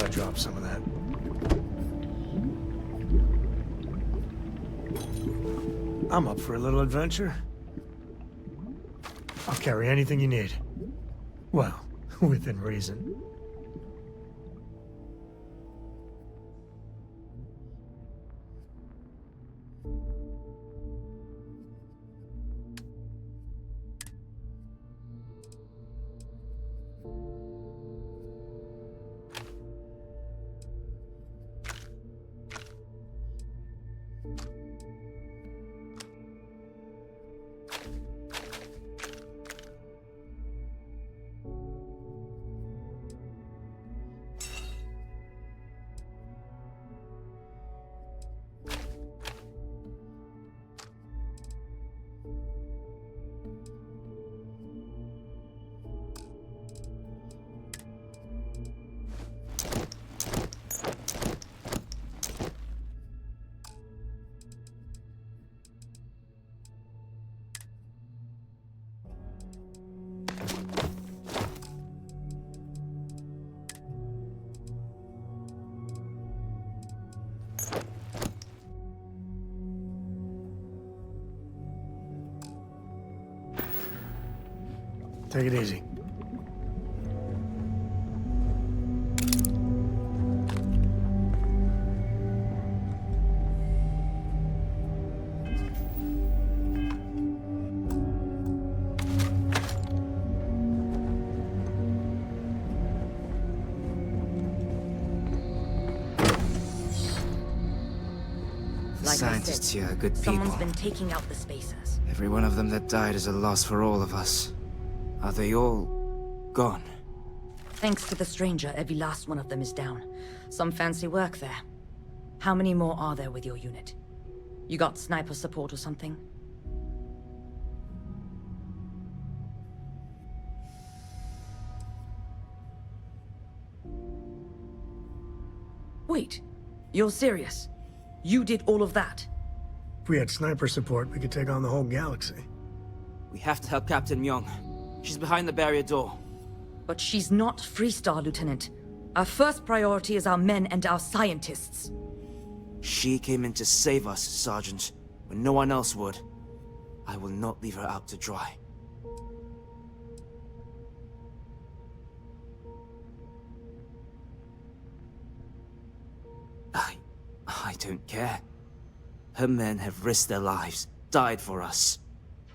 gotta drop some of that. I'm up for a little adventure. I'll carry anything you need. Well, within reason. Take it easy. Like Scientists here are good people. Someone's been taking out the spacers. Every one of them that died is a loss for all of us. Are they all gone? Thanks to the stranger, every last one of them is down. Some fancy work there. How many more are there with your unit? You got sniper support or something? Wait, you're serious? You did all of that? If we had sniper support, we could take on the whole galaxy. We have to help Captain Myung. She's behind the barrier door. But she's not Freestar, Lieutenant. Our first priority is our men and our scientists. She came in to save us, Sergeant, when no one else would. I will not leave her out to dry. I don't care. Her men have risked their lives, died for us.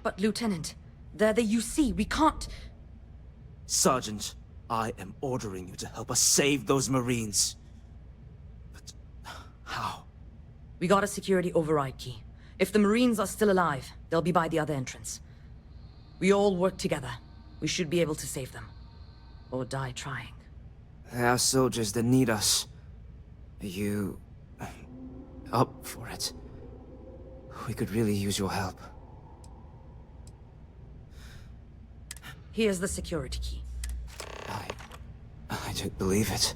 But, Lieutenant, they're the UC. We can't... Sergeant, I am ordering you to help us save those Marines. But how? We got a security override key. If the Marines are still alive, they'll be by the other entrance. We all work together. We should be able to save them. Or die trying. There are soldiers that need us. Are you... up for it? We could really use your help. Here's the security key. I don't believe it.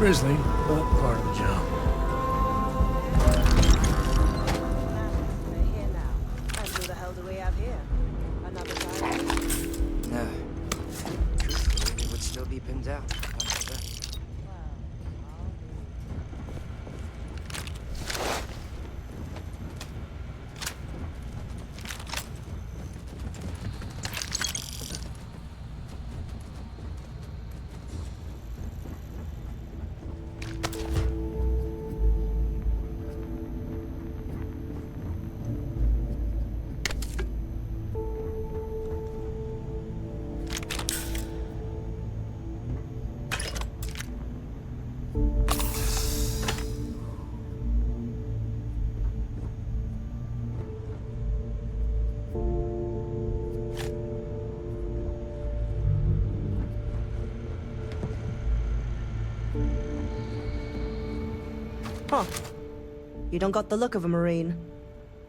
Grisly, but part of the job. We're here now. And who the hell do we have here? Another guy? No. Truthfully, we would still be pinned down. After that. Huh. You don't got the look of a Marine.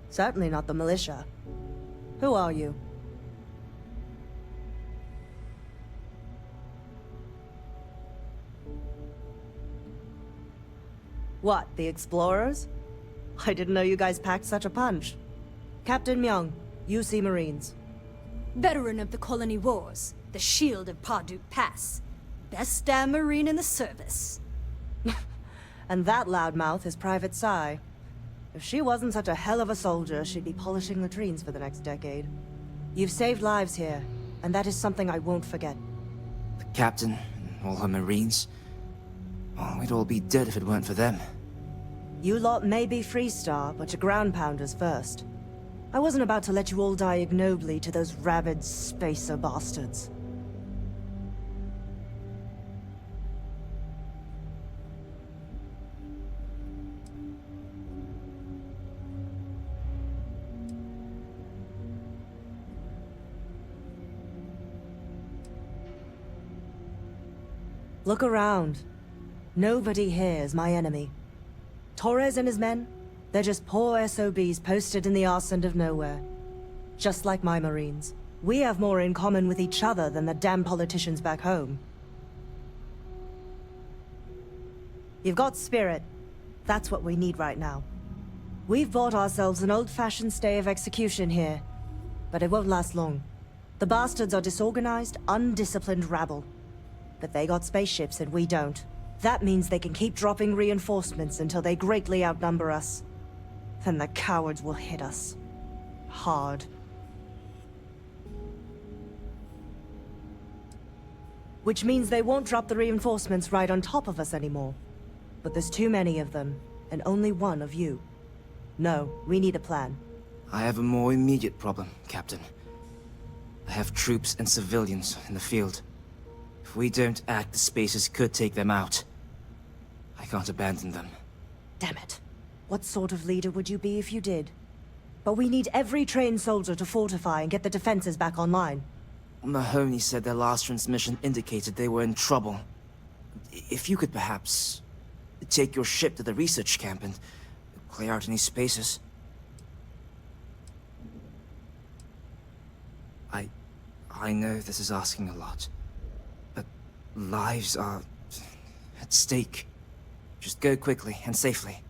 Certainly not the militia. Who are you? What, the explorers? I didn't know you guys packed such a punch. Captain Myung, UC Marines. Veteran of the Colony Wars, the Shield of Parduk Pass. Best damn Marine in the service. And that loudmouth is Private Psy. If she wasn't such a hell of a soldier, she'd be polishing latrines for the next decade. You've saved lives here, and that is something I won't forget. The captain and all her Marines. Oh, we'd all be dead if it weren't for them. You lot may be Freestar, but you're ground pounders first. I wasn't about to let you all die ignobly to those rabid spacer bastards. Look around. Nobody here is my enemy. Torres and his men, they're just poor SOBs posted in the arse end of nowhere. Just like my Marines. We have more in common with each other than the damn politicians back home. You've got spirit. That's what we need right now. We've bought ourselves an old-fashioned stay of execution here, but it won't last long. The bastards are disorganized, undisciplined rabble. But they got spaceships and we don't. That means they can keep dropping reinforcements until they greatly outnumber us. Then the cowards will hit us. Hard. Which means they won't drop the reinforcements right on top of us anymore. But there's too many of them, and only one of you. No, we need a plan. I have a more immediate problem, Captain. I have troops and civilians in the field. If we don't act, the Spacers could take them out. I can't abandon them. Damn it. What sort of leader would you be if you did? But we need every trained soldier to fortify and get the defenses back online. Mahoney said their last transmission indicated they were in trouble. If you could perhaps take your ship to the research camp and clear out any Spacers. I know this is asking a lot. Lives are at stake. Just go quickly and safely.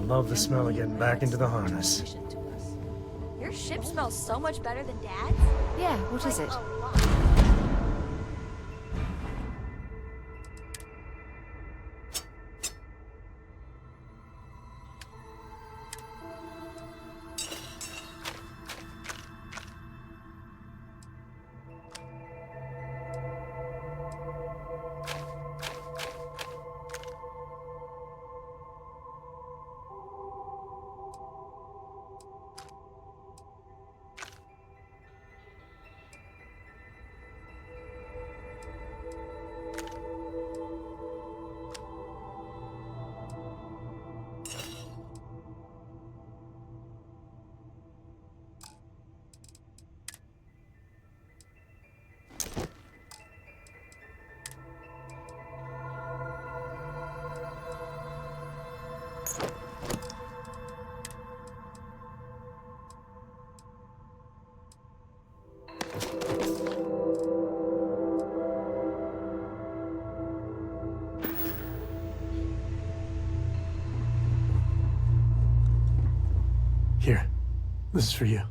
love the smell of getting back into the harness. Your ship smells so much better than Dad's. Yeah, what is it? Here, this is for you.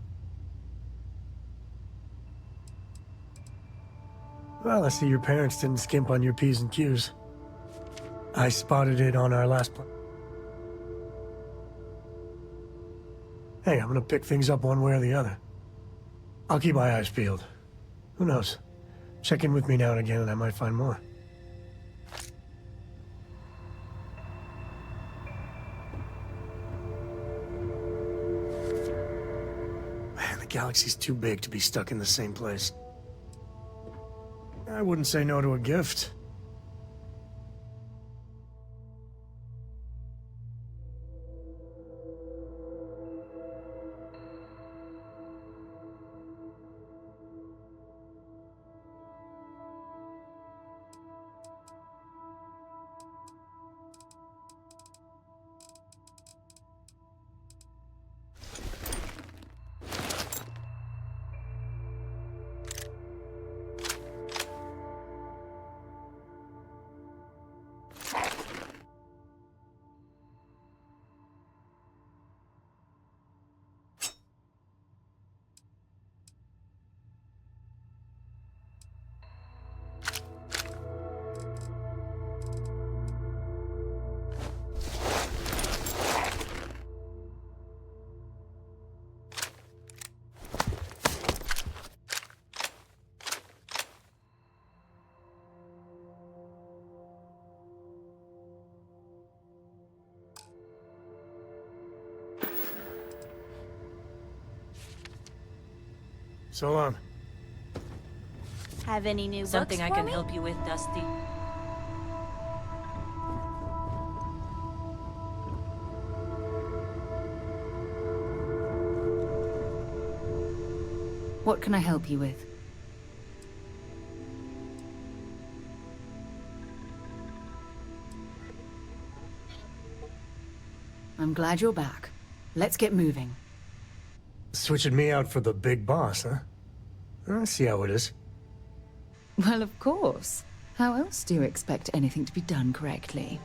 Well, I see your parents didn't skimp on your P's and Q's. I spotted it on our last plan. Hey, I'm gonna pick things up one way or the other. I'll keep my eyes peeled. Who knows? Check in with me now and again and I might find more. Man, the galaxy's too big to be stuck in the same place. I wouldn't say no to a gift. So long. Have any new Something books I for can me? help you with, Dusty. What can I help you with? I'm glad you're back. Let's get moving. Switching me out for the big boss, huh? I see how it is. Well, of course. How else do you expect anything to be done correctly?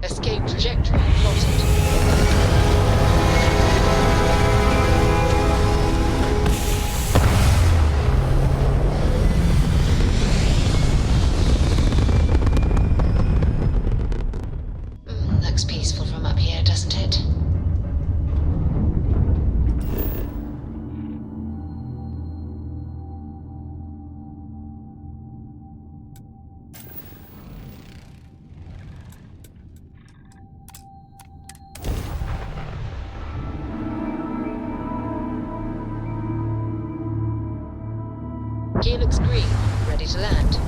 Escape trajectory plotted. Looks peaceful from up here, doesn't it? Gear looks green, ready to land.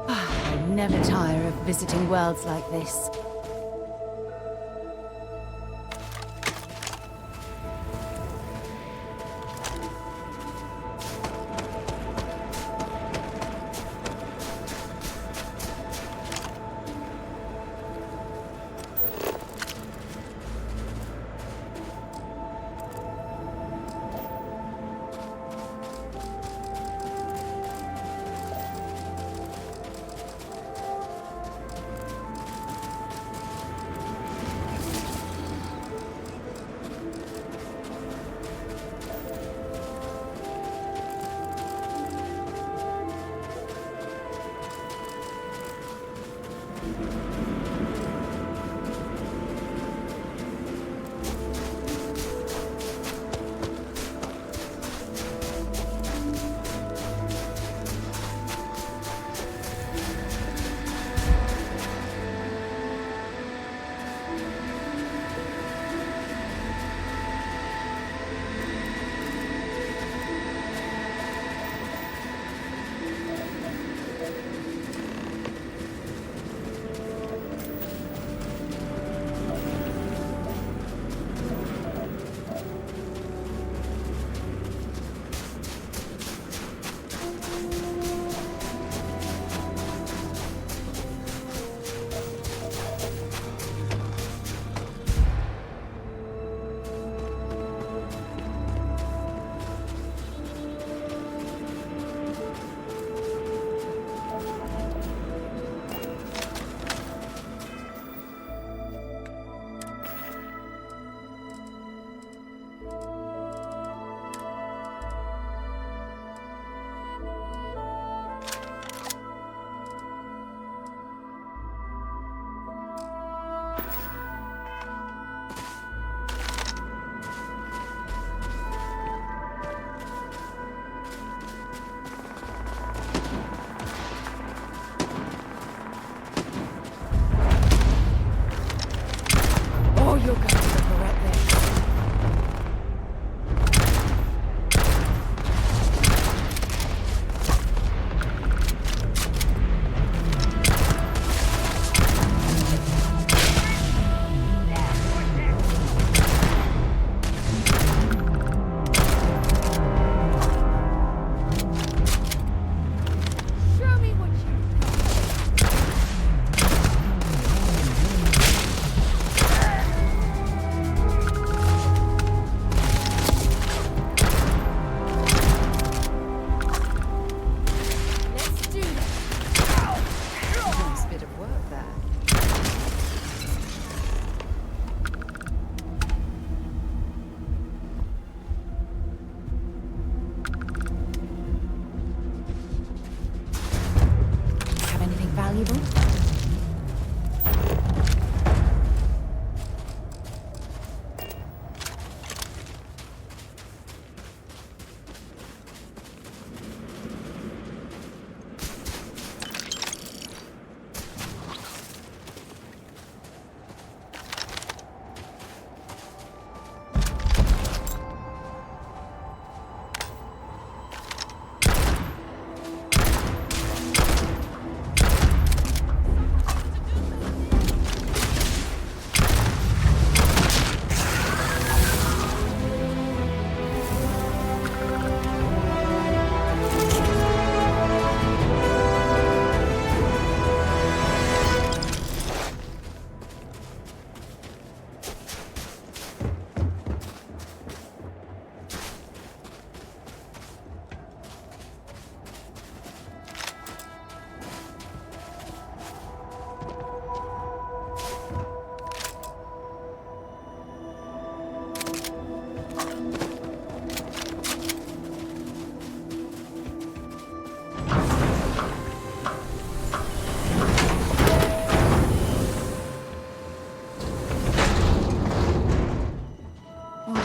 I never tire of visiting worlds like this.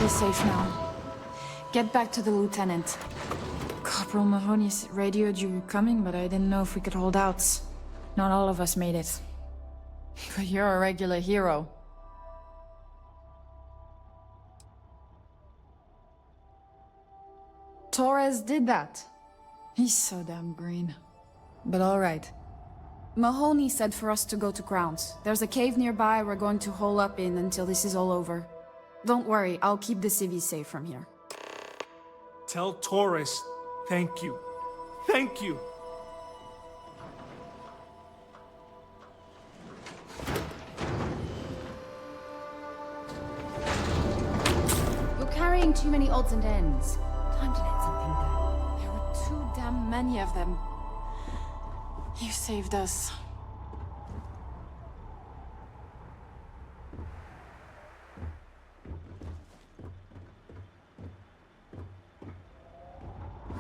be safe now. Get back to the lieutenant. Corporal Mahoney radioed you coming, but I didn't know if we could hold out. Not all of us made it. But you're a regular hero. Torres did that. He's so damn green. But alright. Mahoney said for us to go to Grounds. There's a cave nearby we're going to hole up in until this is all over. Don't worry, I'll keep the civvies safe from here. Tell Torres, thank you. Thank you. You're carrying too many odds and ends. Time to let something go. There were too damn many of them. You saved us.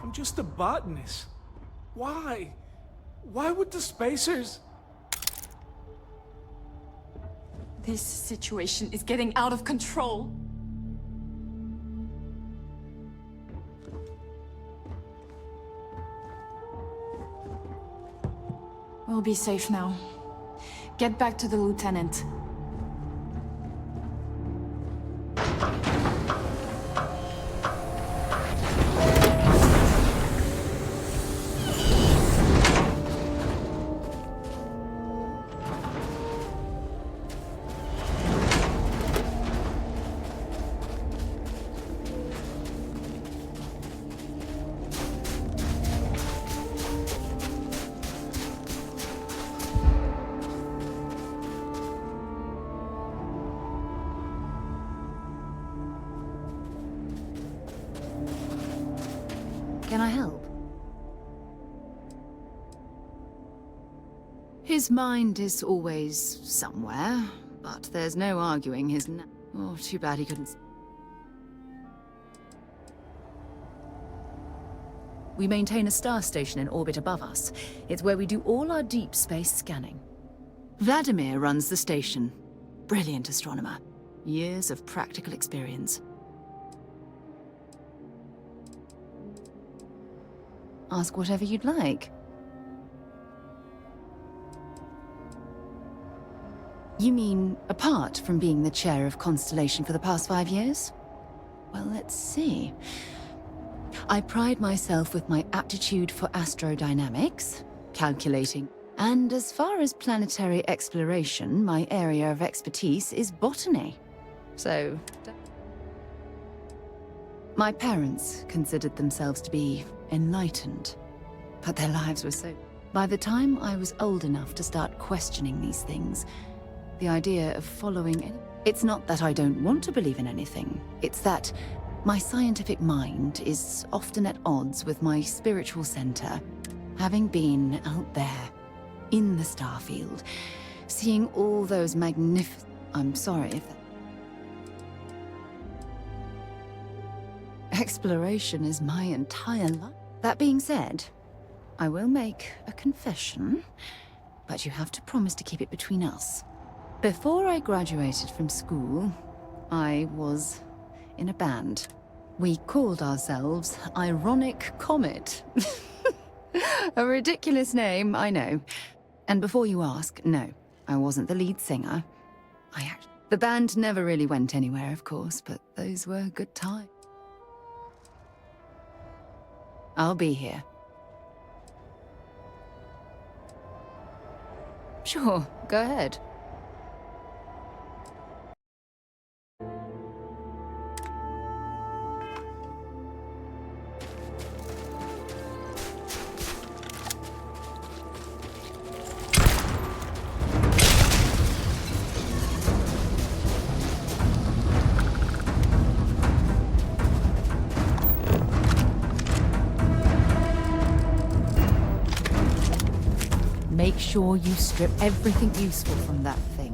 I'm just a botanist. Why? Why would the spacers... This situation is getting out of control. We'll be safe now. Get back to the lieutenant. Can I help? His mind is always somewhere, but there's no arguing his Oh, too bad he couldn't... We maintain a star station in orbit above us. It's where we do all our deep space scanning. Vladimir runs the station. Brilliant astronomer. Years of practical experience. Ask whatever you'd like. You mean, apart from being the chair of Constellation for the past 5 years? Well, let's see. I pride myself with my aptitude for astrodynamics, calculating, and as far as planetary exploration, my area of expertise is botany. So... My parents considered themselves to be enlightened, but their lives were so... By the time I was old enough to start questioning these things, the idea of following... It's not that I don't want to believe in anything, it's that my scientific mind is often at odds with my spiritual center. Having been out there, in the Starfield, seeing all those magnificent... I'm sorry if... Exploration is my entire life. That being said, I will make a confession, but you have to promise to keep it between us. Before I graduated from school, I was in a band. We called ourselves Ironic Comet. A ridiculous name, I know. And before you ask, no, I wasn't the lead singer. The band never really went anywhere, of course, but those were good times. I'll be here. Sure, go ahead. Make sure you strip everything useful from that thing.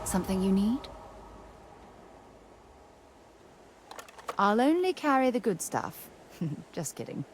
Something you need? I'll only carry the good stuff. Just kidding.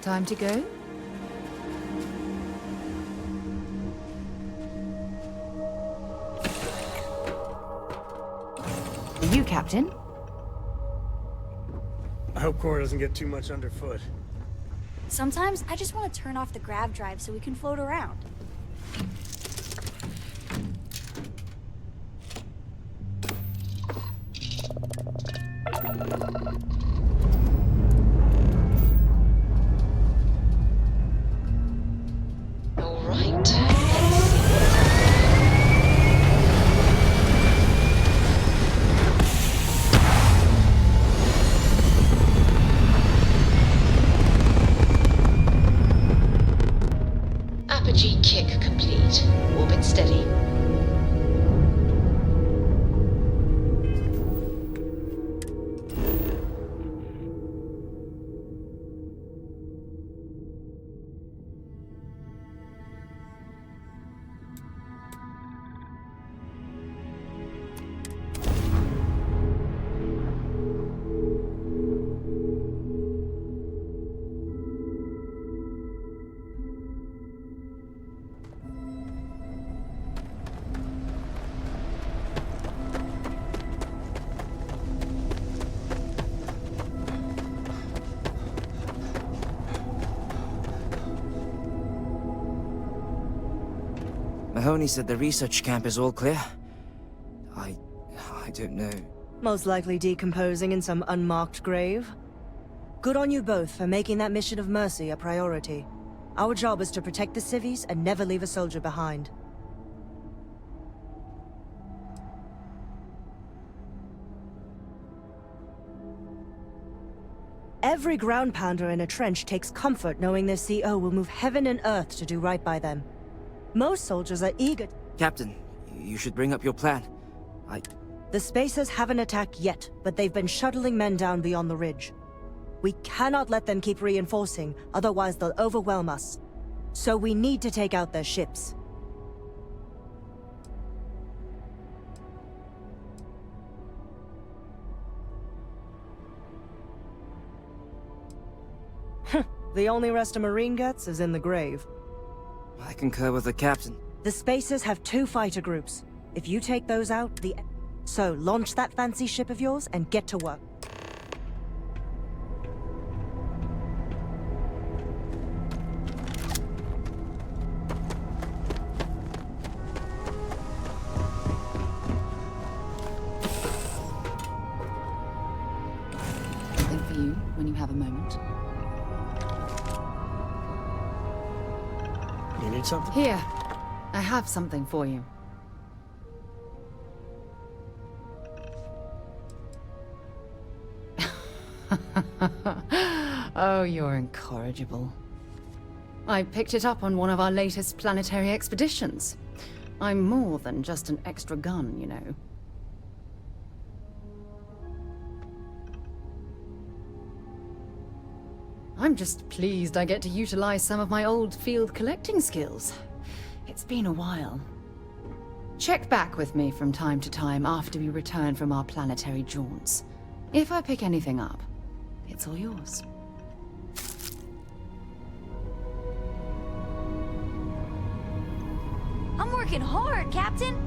Time to go? You, Captain? I hope Cora doesn't get too much underfoot. Sometimes I just want to turn off the grav drive so we can float around. Apogee kick complete. Orbit steady. Mahoney said the research camp is all clear. I don't know. Most likely decomposing in some unmarked grave. Good on you both for making that mission of mercy a priority. Our job is to protect the civvies and never leave a soldier behind. Every ground pounder in a trench takes comfort knowing their CO will move heaven and earth to do right by them. Most soldiers are eager. Captain, you should bring up your plan. The Spacers haven't attacked yet, but they've been shuttling men down beyond the ridge. We cannot let them keep reinforcing, otherwise they'll overwhelm us. So we need to take out their ships. The only rest a Marine gets is in the grave. I concur with the captain. The Spacers have 2 fighter groups. If you take those out, So launch that fancy ship of yours and get to work. Something for you when you have a moment. You need something? Here, I have something for you. Oh, you're incorrigible. I picked it up on one of our latest planetary expeditions. I'm more than just an extra gun, you know. I'm just pleased I get to utilize some of my old field collecting skills. It's been a while. Check back with me from time to time after we return from our planetary jaunts. If I pick anything up, it's all yours. I'm working hard, Captain!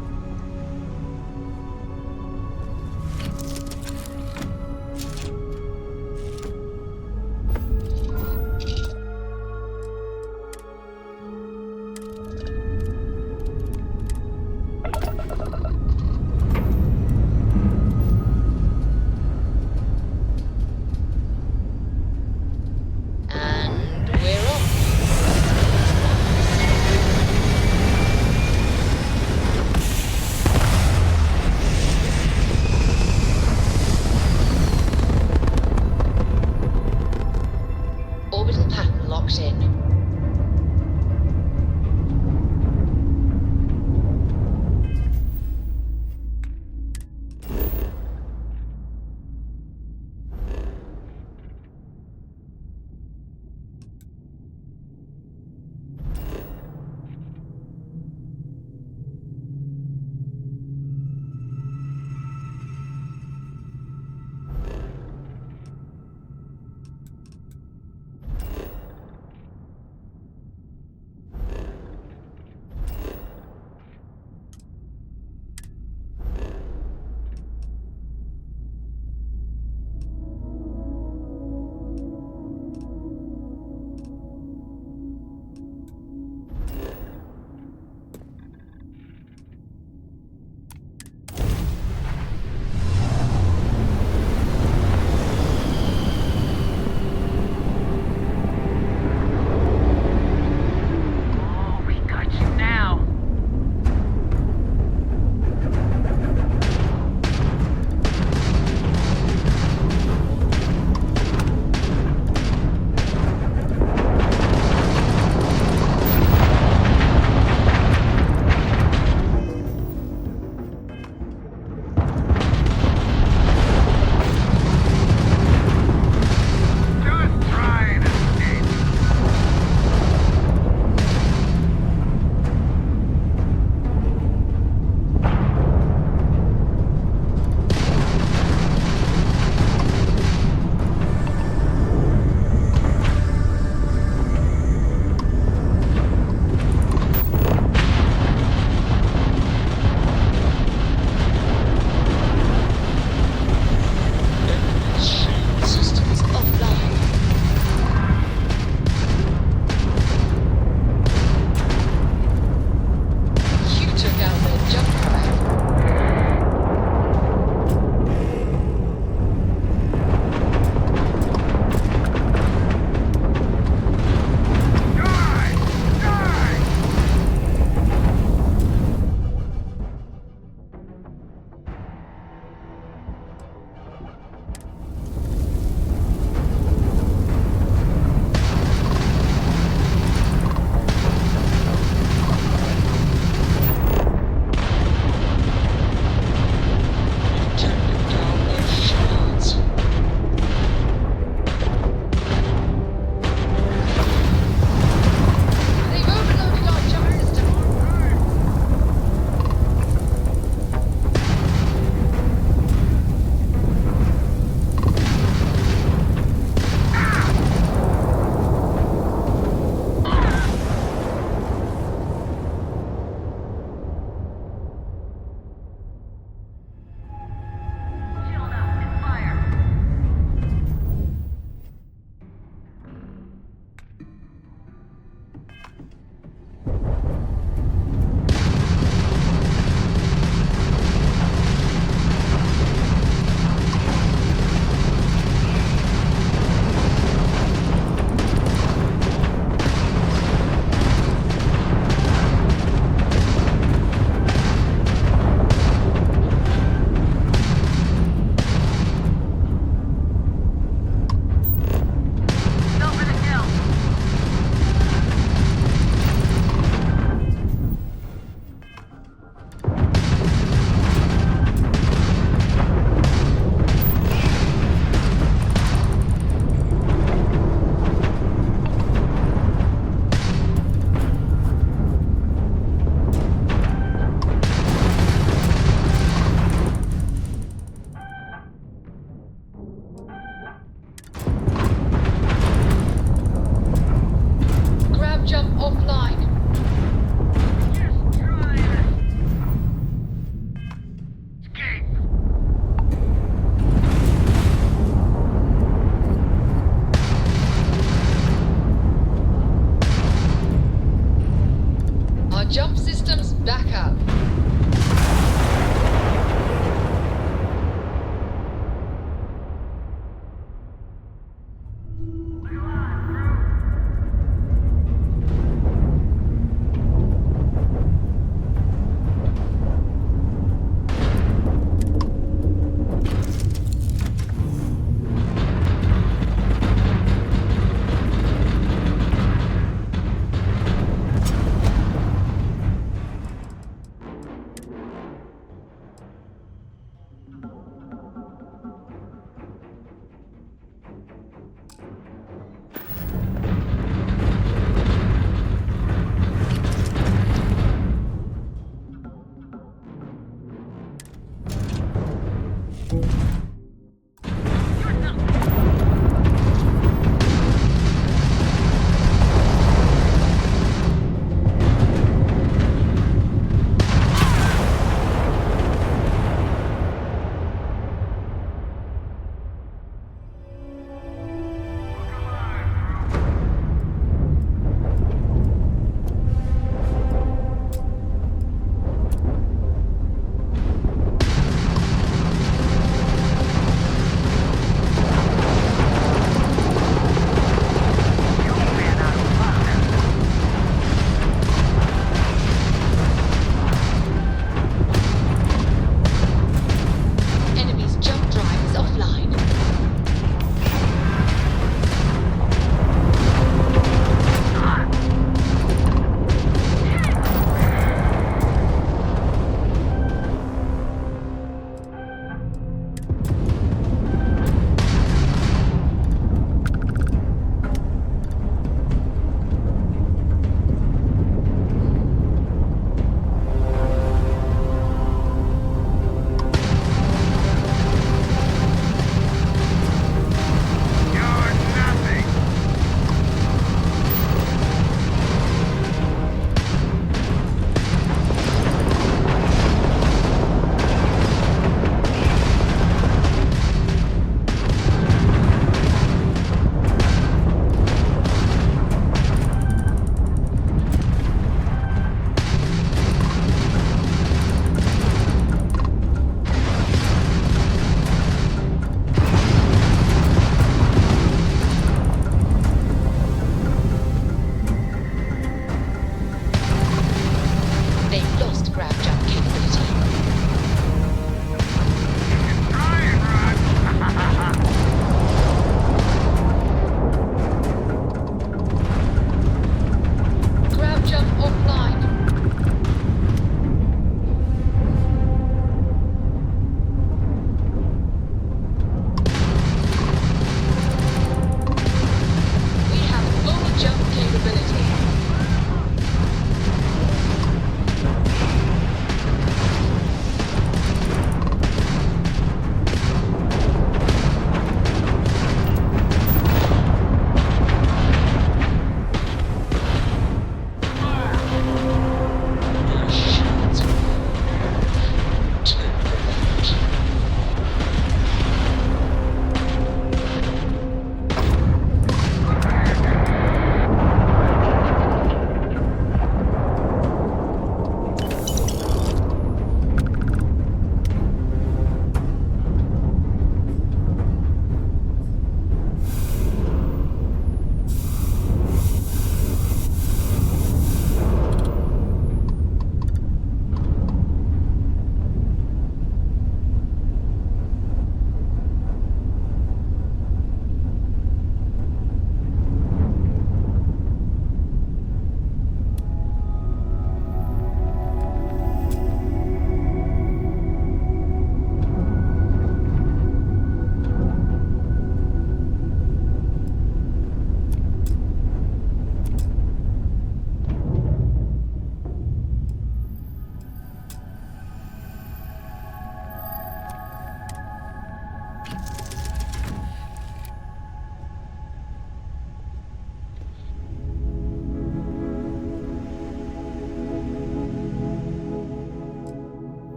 Jump systems back up.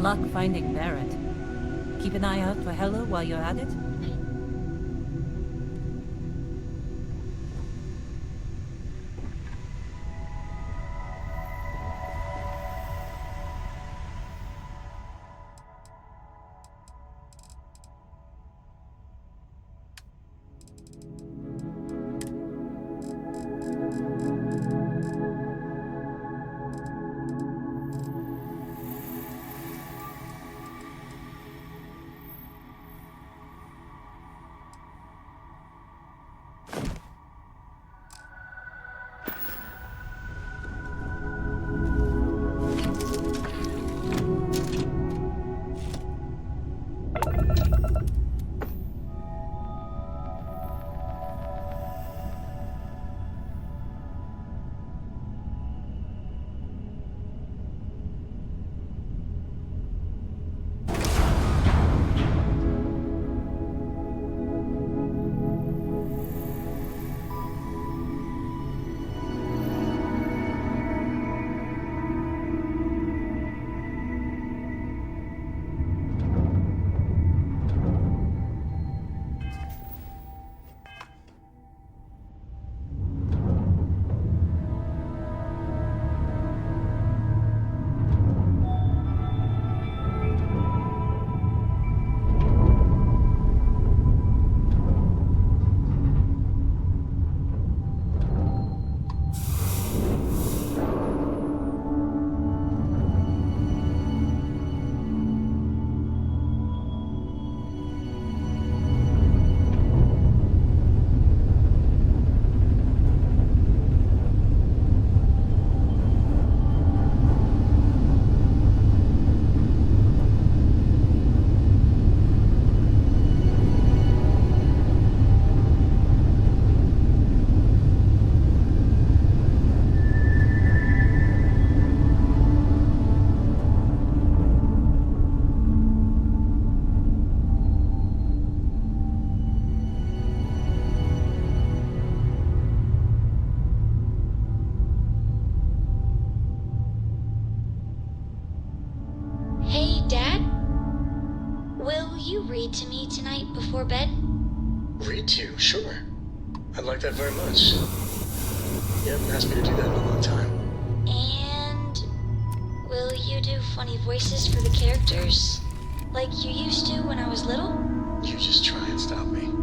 luck finding Barrett. Keep an eye out for Hella while you're at it. read to me tonight before bed? Read to you? Sure. I'd like that very much. You haven't asked me to do that in a long time. And will you do funny voices for the characters? Like you used to when I was little? You just try and stop me.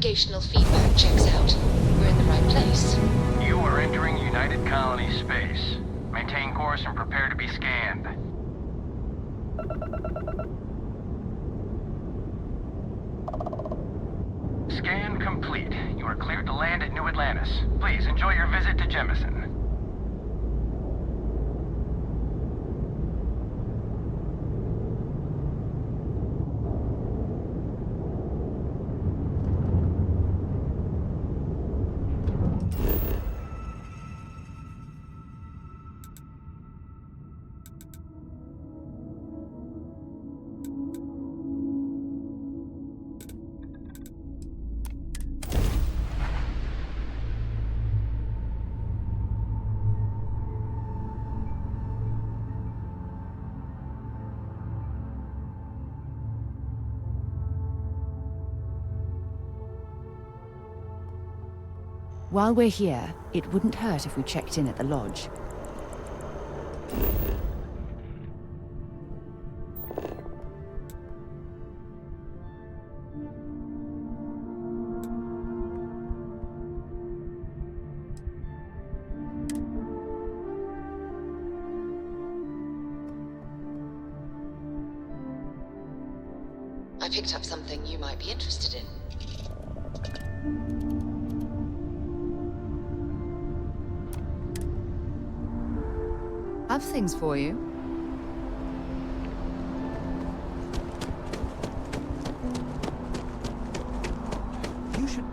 navigational feedback checks out. We're in the right place. You are entering United Colony space. Maintain course and prepare to be scanned. Scan complete. You are cleared to land at New Atlantis. Please enjoy your visit to Jemison. While we're here, it wouldn't hurt if we checked in at the lodge. I picked up something you might be interested in. Have things for you. You should...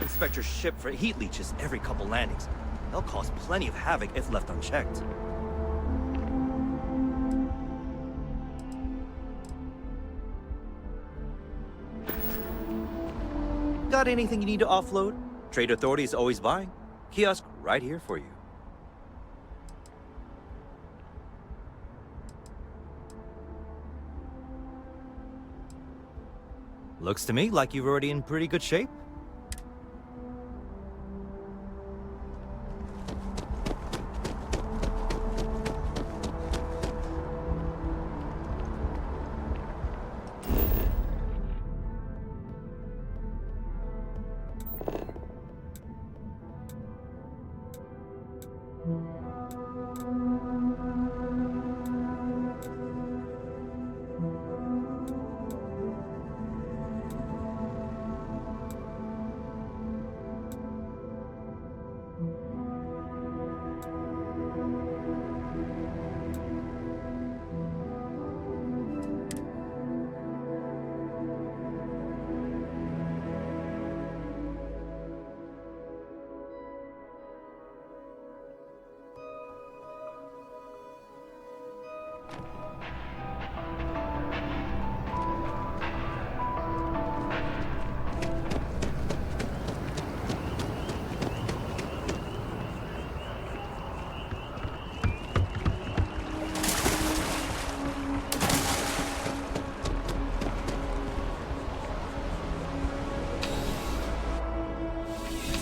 Inspect your ship for heat leeches every couple landings. They'll cause plenty of havoc if left unchecked. Got anything you need to offload? Trade Authority is always buying. Kiosk right here for you. Looks to me like you're already in pretty good shape.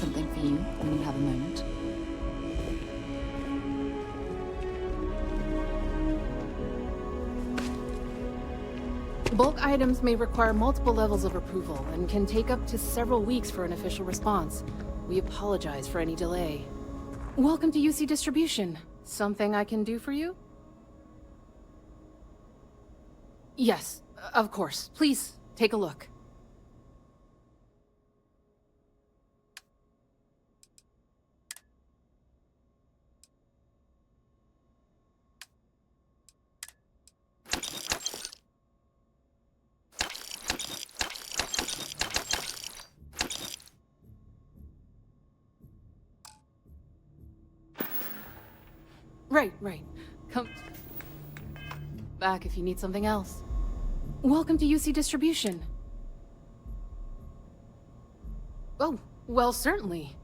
Something for you when you have a moment. Bulk items may require multiple levels of approval and can take up to several weeks for an official response. We apologize for any delay. Welcome to UC Distribution. Something I can do for you? Yes, of course. Please, take a look. Right. Come back if you need something else. Welcome to UC Distribution. Oh, well, certainly.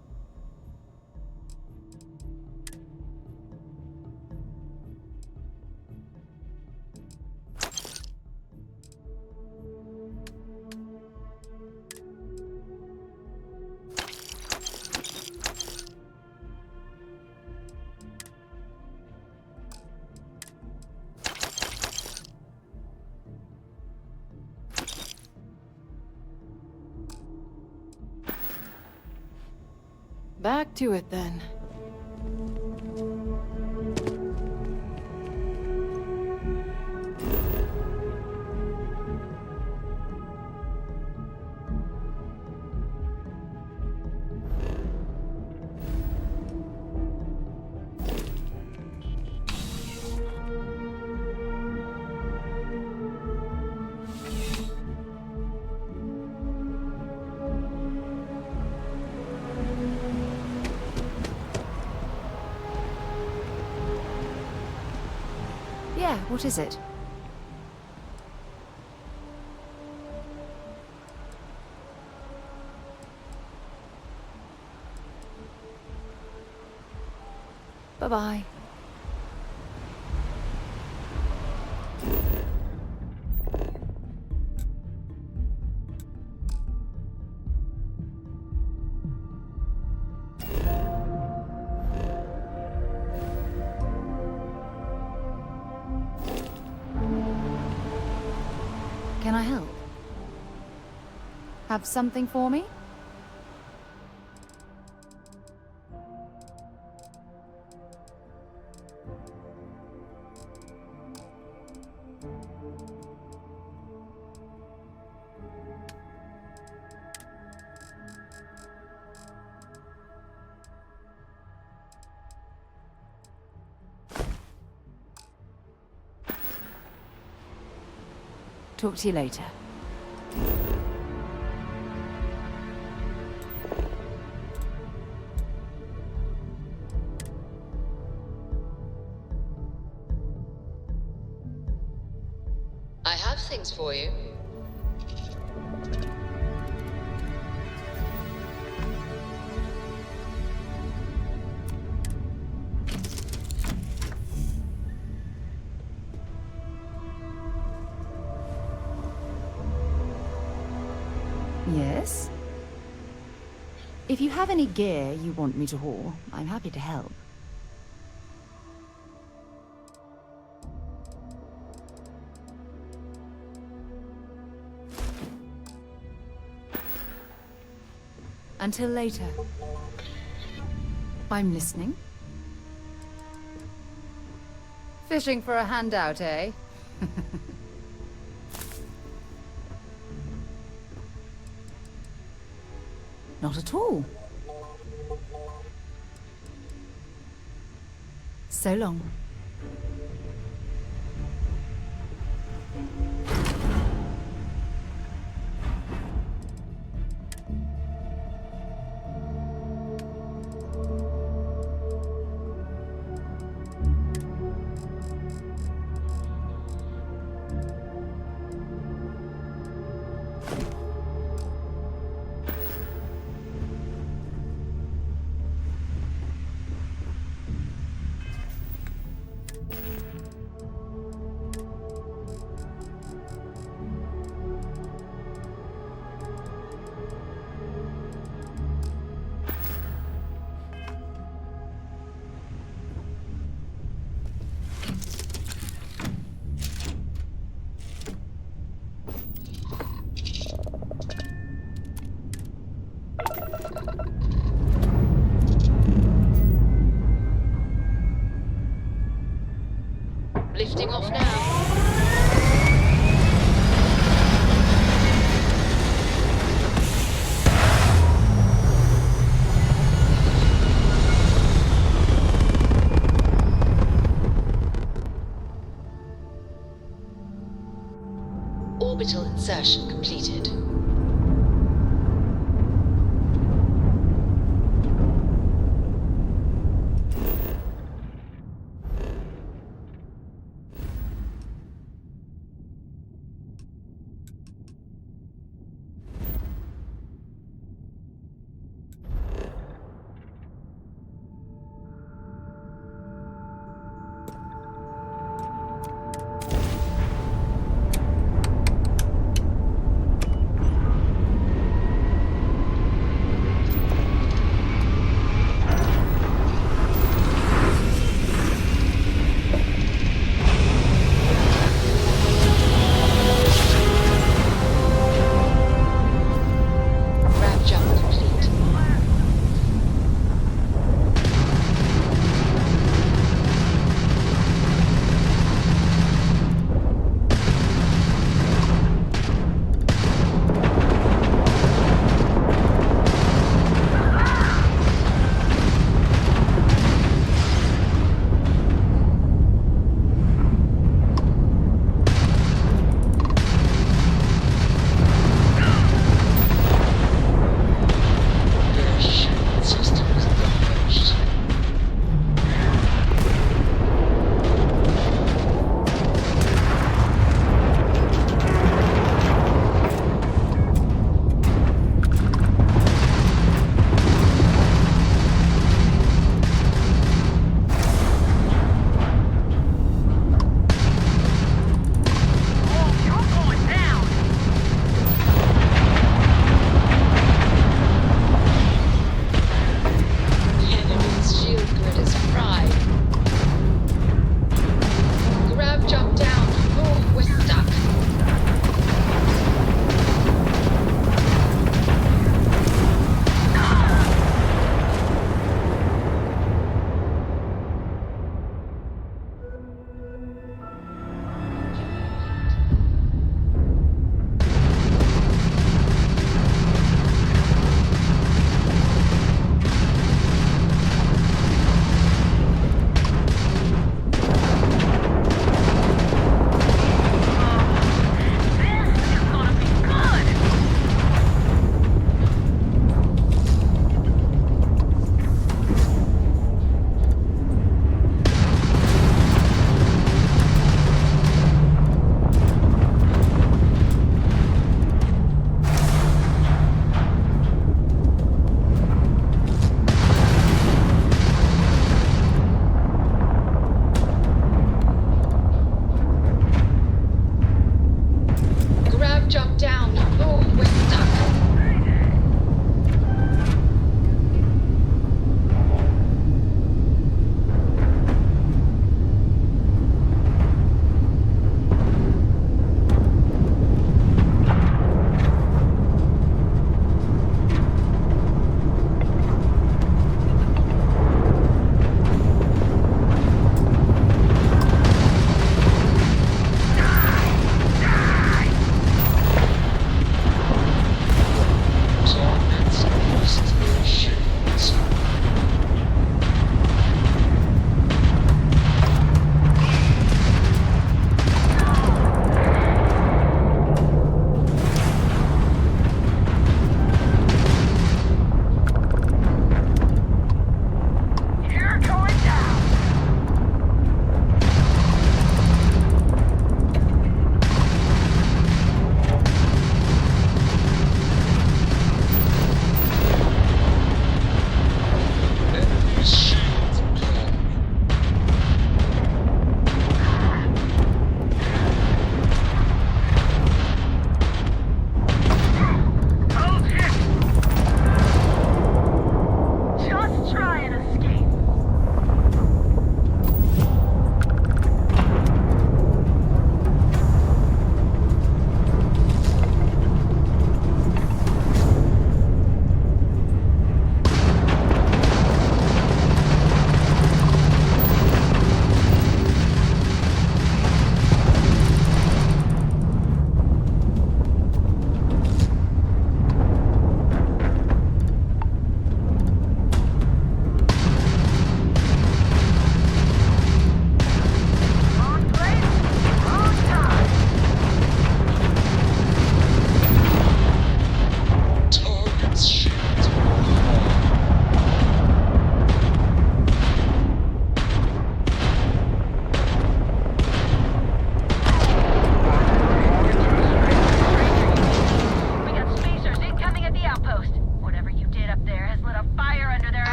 Back to it, then. Yeah, what is it? Bye-bye. Can I help? Have something for me? Talk to you later. I have things for you. Yes? If you have any gear you want me to haul, I'm happy to help. Until later. I'm listening. Fishing for a handout, eh? Not at all. So long. Lifting off now. Orbital insertion completed.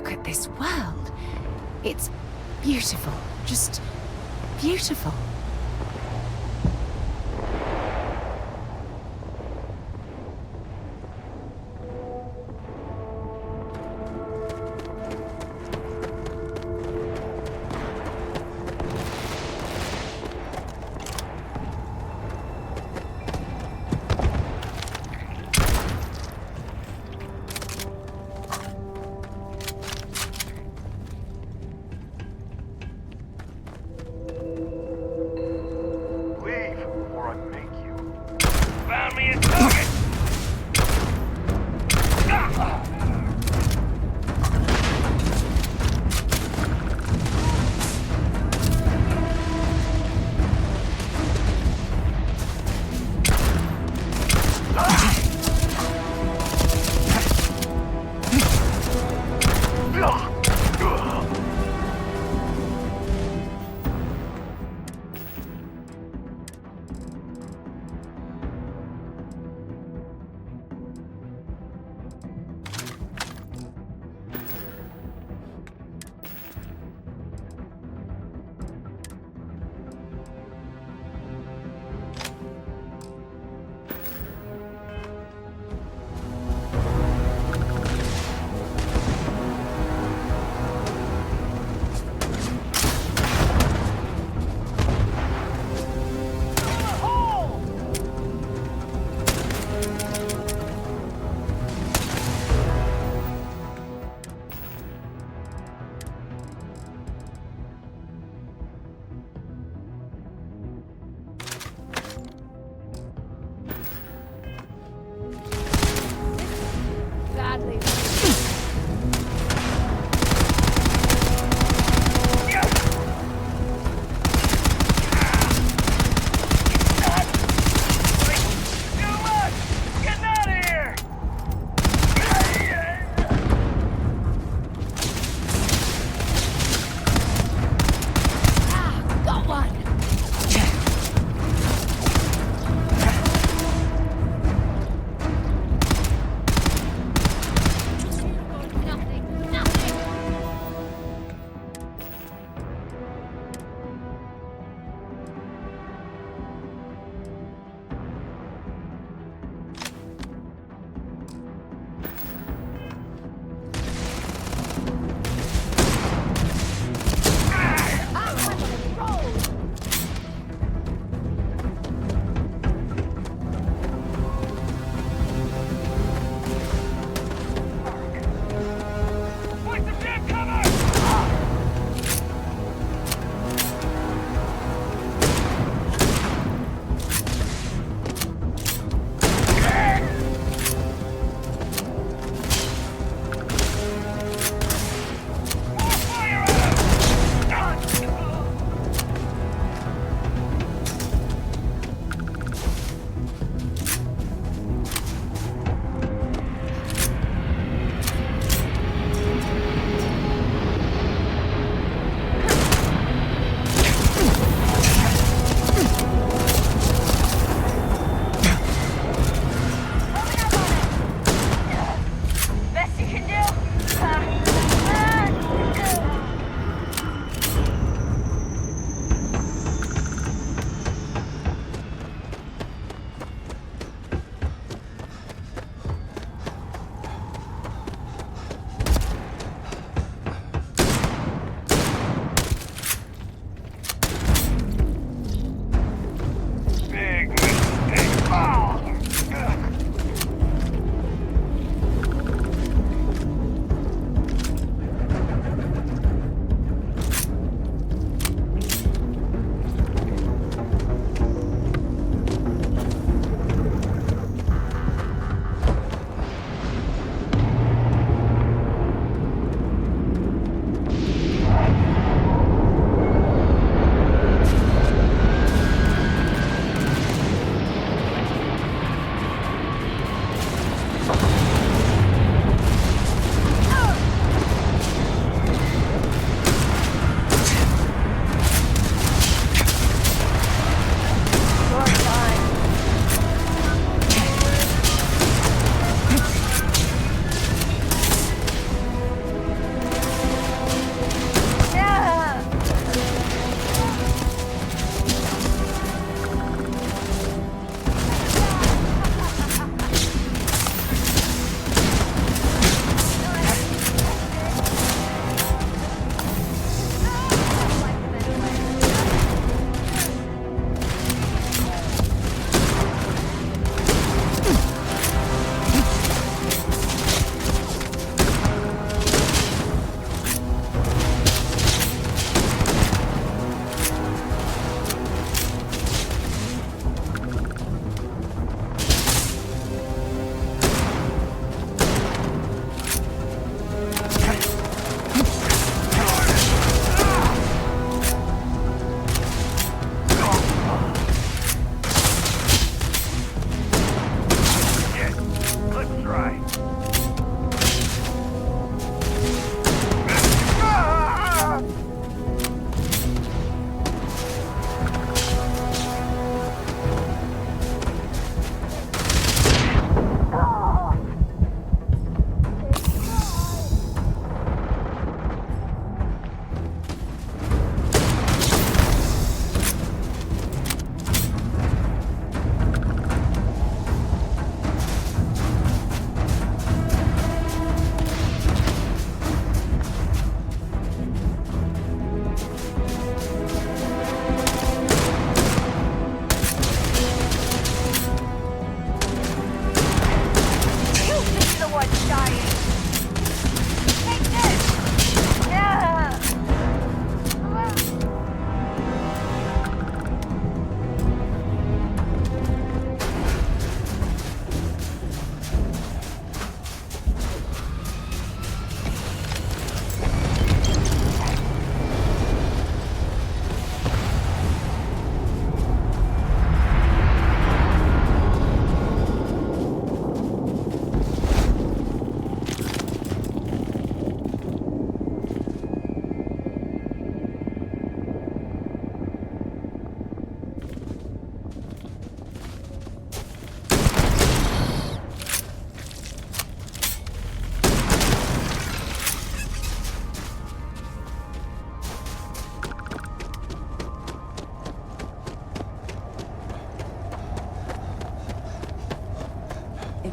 Look at this world. It's beautiful. Just beautiful.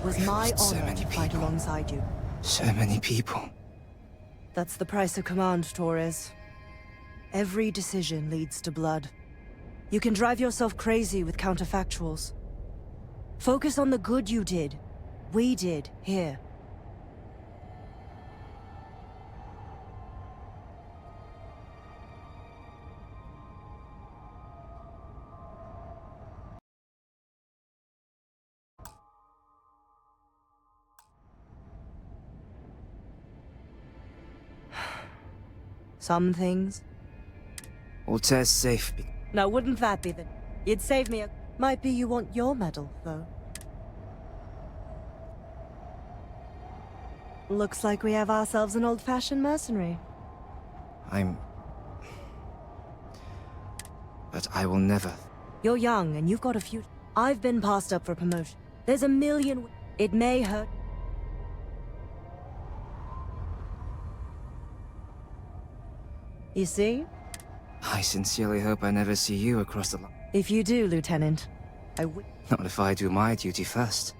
was my honor to fight alongside you. So many people. That's the price of command, Torres. Every decision leads to blood. You can drive yourself crazy with counterfactuals. Focus on the good you did. We did, here. Some things. Altair's safe. Now, wouldn't that be the... You'd save me a... Might be you want your medal, though. Looks like we have ourselves an old-fashioned mercenary. But I will never. You're young, and you've got a few... I've been passed up for promotion. There's a million... It may hurt... You see? I sincerely hope I never see you across the line. If you do, Lieutenant, I would... Not if I do my duty first.